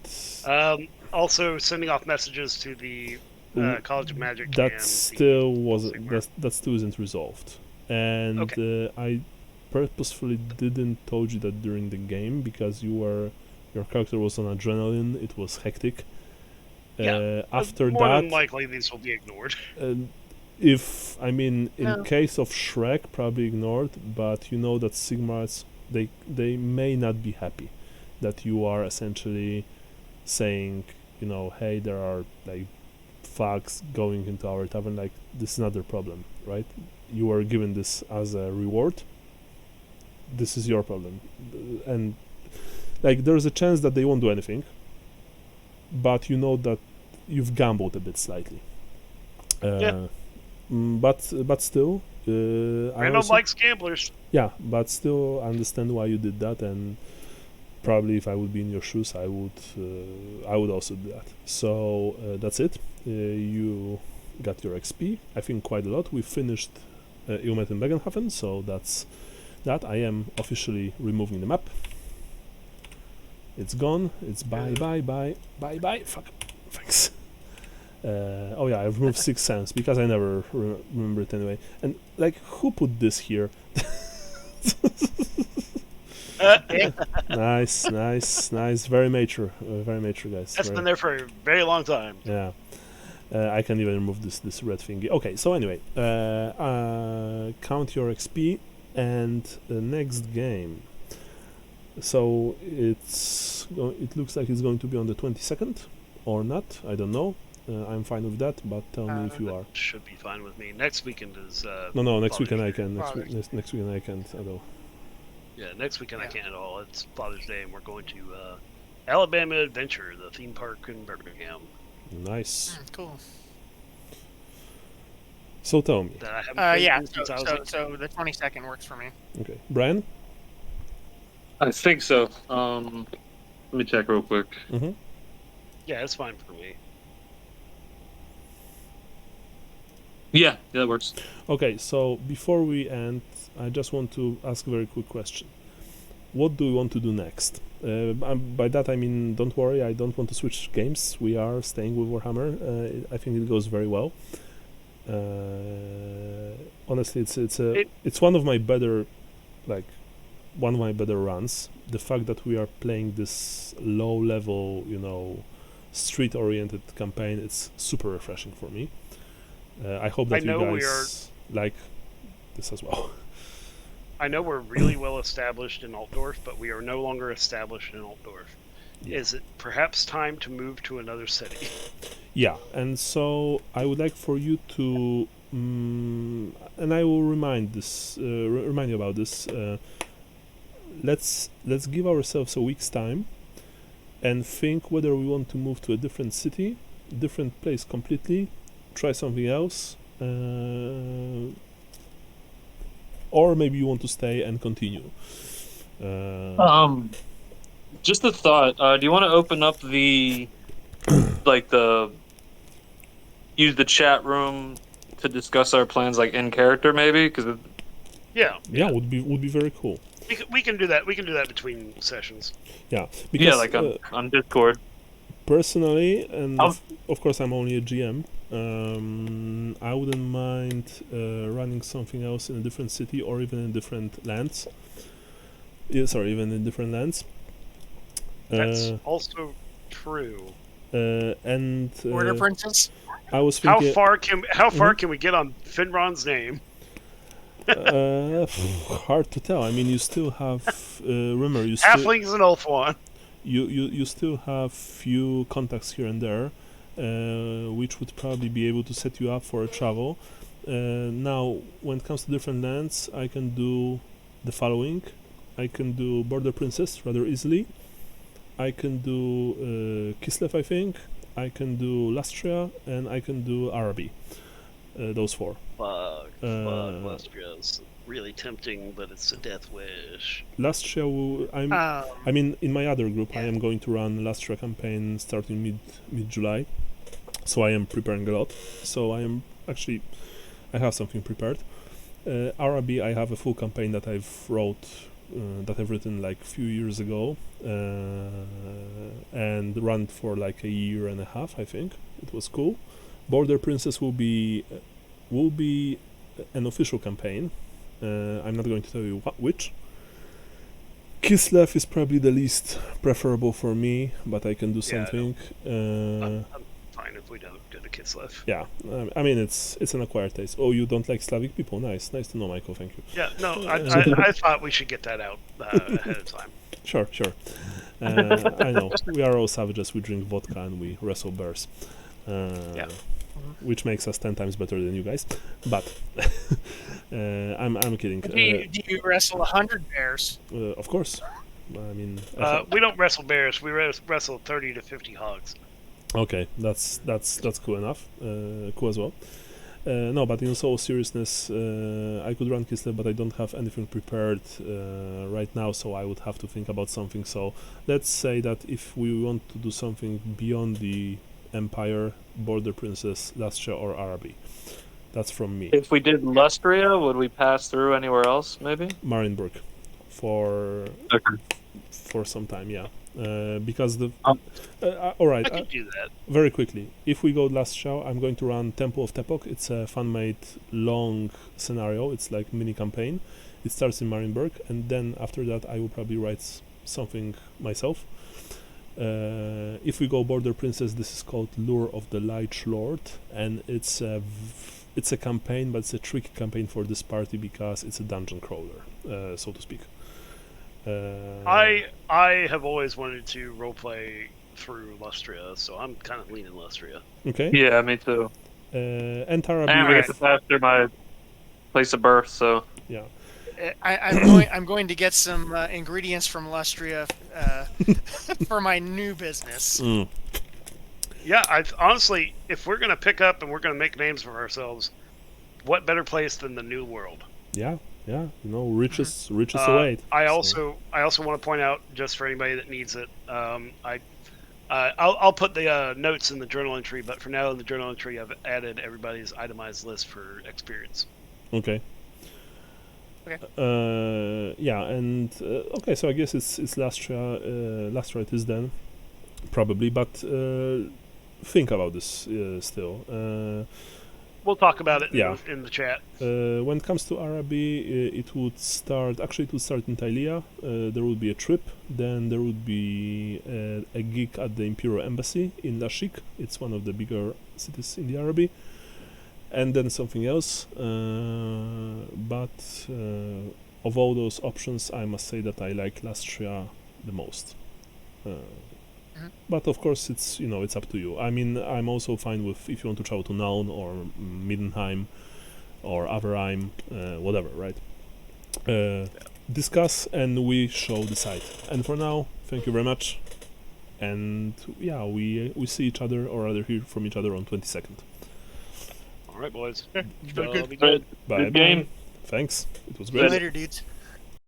Also, sending off messages to the College of Magic. That still isn't resolved, and Okay. I purposefully didn't told you that during the game because your character was on adrenaline. It was hectic. After more that, than likely these will be ignored. In case of Shrek, probably ignored. But you know that Sigmar's they may not be happy that you are essentially saying, hey, there are like thugs going into our tavern. Like, this is not their problem, right? You are given this as a reward. This is your problem, and like there's a chance that they won't do anything, but you know that you've gambled a bit slightly. But still, Random likes gamblers. Yeah, but still, I understand why you did that, and probably if I would be in your shoes, I would also do that. So that's it. You got your XP. I think quite a lot. We finished Ilmet in Bögenhafen, so that's that. I am officially removing the map. It's gone. It's bye. Fuck. Thanks. Oh yeah, I've removed 6 cents because I never remember it anyway. And like, who put this here? Nice. Very mature, guys. That's been there for a very long time. Yeah. I can even remove this red thingy. Okay, so anyway, count your XP and the next game. So it looks like it's going to be on the 22nd or not. I don't know. I'm fine with that, but tell me if you are. Should be fine with me. Next weekend is. No. Next weekend I can. Next weekend I can't at all. Yeah, next weekend I can't at all. It's Father's Day, and we're going to Alabama Adventure, the theme park in Birmingham. Nice. Cool. So tell me. That I haven't so the 22nd works for me. Okay, Brian. I think so. Let me check real quick. Mm-hmm. Yeah, it's fine for me. Yeah, that works. Okay, so before we end, I just want to ask a very quick question. what do we want to do next? By that I mean, don't worry, I don't want to switch games. We are staying with Warhammer. I think it goes very well. Honestly, it's one of my better, runs. The fact that we are playing this low level, street oriented campaign, it's super refreshing for me. I hope that you guys like this as well. I know we're really well established in Altdorf, but we are no longer established in Altdorf. Yeah. Is it perhaps time to move to another city? Yeah, and so I would like for you to, and I will remind you about this. Let's give ourselves a week's time, and think whether we want to move to a different city, different place completely, try something else. Or maybe you want to stay and continue. Just a thought. Do you want to open up use the chat room to discuss our plans, in character, maybe? Yeah, would be very cool. We can do that. We can do that between sessions. Yeah, because on Discord. Personally, and of course I'm only a GM. I wouldn't mind running something else in a different city or even in different lands. Even in different lands. That's also true. And Order Princess. I was thinking, how far can we get on Finron's name? Hard to tell. I mean, you still have remember you Halfling's an Ulthuan. You still have few contacts here and there, which would probably be able to set you up for a travel. Now, when it comes to different lands, I can do the following. I can do Border Princess rather easily. I can do Kislev, I think. I can do Lastria, and I can do Araby. Those four. Fuck, Lastria's really tempting, but it's a death wish. Lastria, I mean, in my other group, I am going to run Lastria campaign starting mid-July, so I am preparing a lot. So I have something prepared. Araby, I have a full campaign that I've written like a few years ago, and ran for like a year and a half. I think it was cool. Border Princess will be an official campaign. I'm not going to tell you which. Kislev is probably the least preferable for me, but I can do something. I'm fine if we don't do the Kislev. Yeah, I mean it's an acquired taste. Oh, you don't like Slavic people? Nice to know, Michael. Thank you. Yeah, no, I thought we should get that out ahead of time. Sure. I know we are all savages. We drink vodka and we wrestle bears. Which makes us 10 times better than you guys, but I'm kidding. Do you wrestle 100 bears? Of course. I mean, we don't wrestle bears. We wrestle 30 to 50 hogs. Okay, that's cool enough. Cool as well. No, but in all seriousness, I could run Kislev, but I don't have anything prepared right now, so I would have to think about something. So let's say that if we want to do something beyond the Empire, Border Princess, Lastria, or Araby. That's from me. If we did Lustria, would we pass through anywhere else, maybe? Marienburg, for some time, yeah. Because all right. I could do that. Very quickly, if we go Lastria, I'm going to run Temple of Tepok. It's a fan-made long scenario. It's like mini campaign. It starts in Marienburg, and then after that, I will probably write something myself. If we go Border Princess, this is called Lure of the Lich Lord, and it's a campaign, but it's a tricky campaign for this party because it's a dungeon crawler, so to speak. I have always wanted to roleplay through Lustria, so I'm kind of leaning Lustria. Okay. Yeah, me too. And Tara. And we get to pass through my place of birth, so yeah. I'm going to get some ingredients from Lustria for my new business. Yeah, honestly, if we're gonna pick up and we're gonna make names for ourselves, what better place than the New World? Yeah, riches await. I also want to point out, just for anybody that needs it, I'll put the notes in the journal entry, but for now in the journal entry I've added everybody's itemized list for experience. Okay. Yeah, and okay, so I guess it's Lastria. Lastria it is then, probably. But think about this still. We'll talk about it Yeah. in the chat. When it comes to Araby, it would start. Actually, it would start in Tailia. There would be a trip. Then there would be a gig at the Imperial Embassy in Lashik. It's one of the bigger cities in the Araby. And then something else. But of all those options, I must say that I like Lastria the most. But of course, it's it's up to you. I mean, I'm also fine with if you want to travel to Naun or Middenheim or Averheim, whatever, right? Discuss and we shall decide. And for now, thank you very much. And yeah, we see each other, or rather hear from each other on 22nd. All right, boys. Good. Be good. Bye. Good game. Thanks. It was See you great. later, dudes.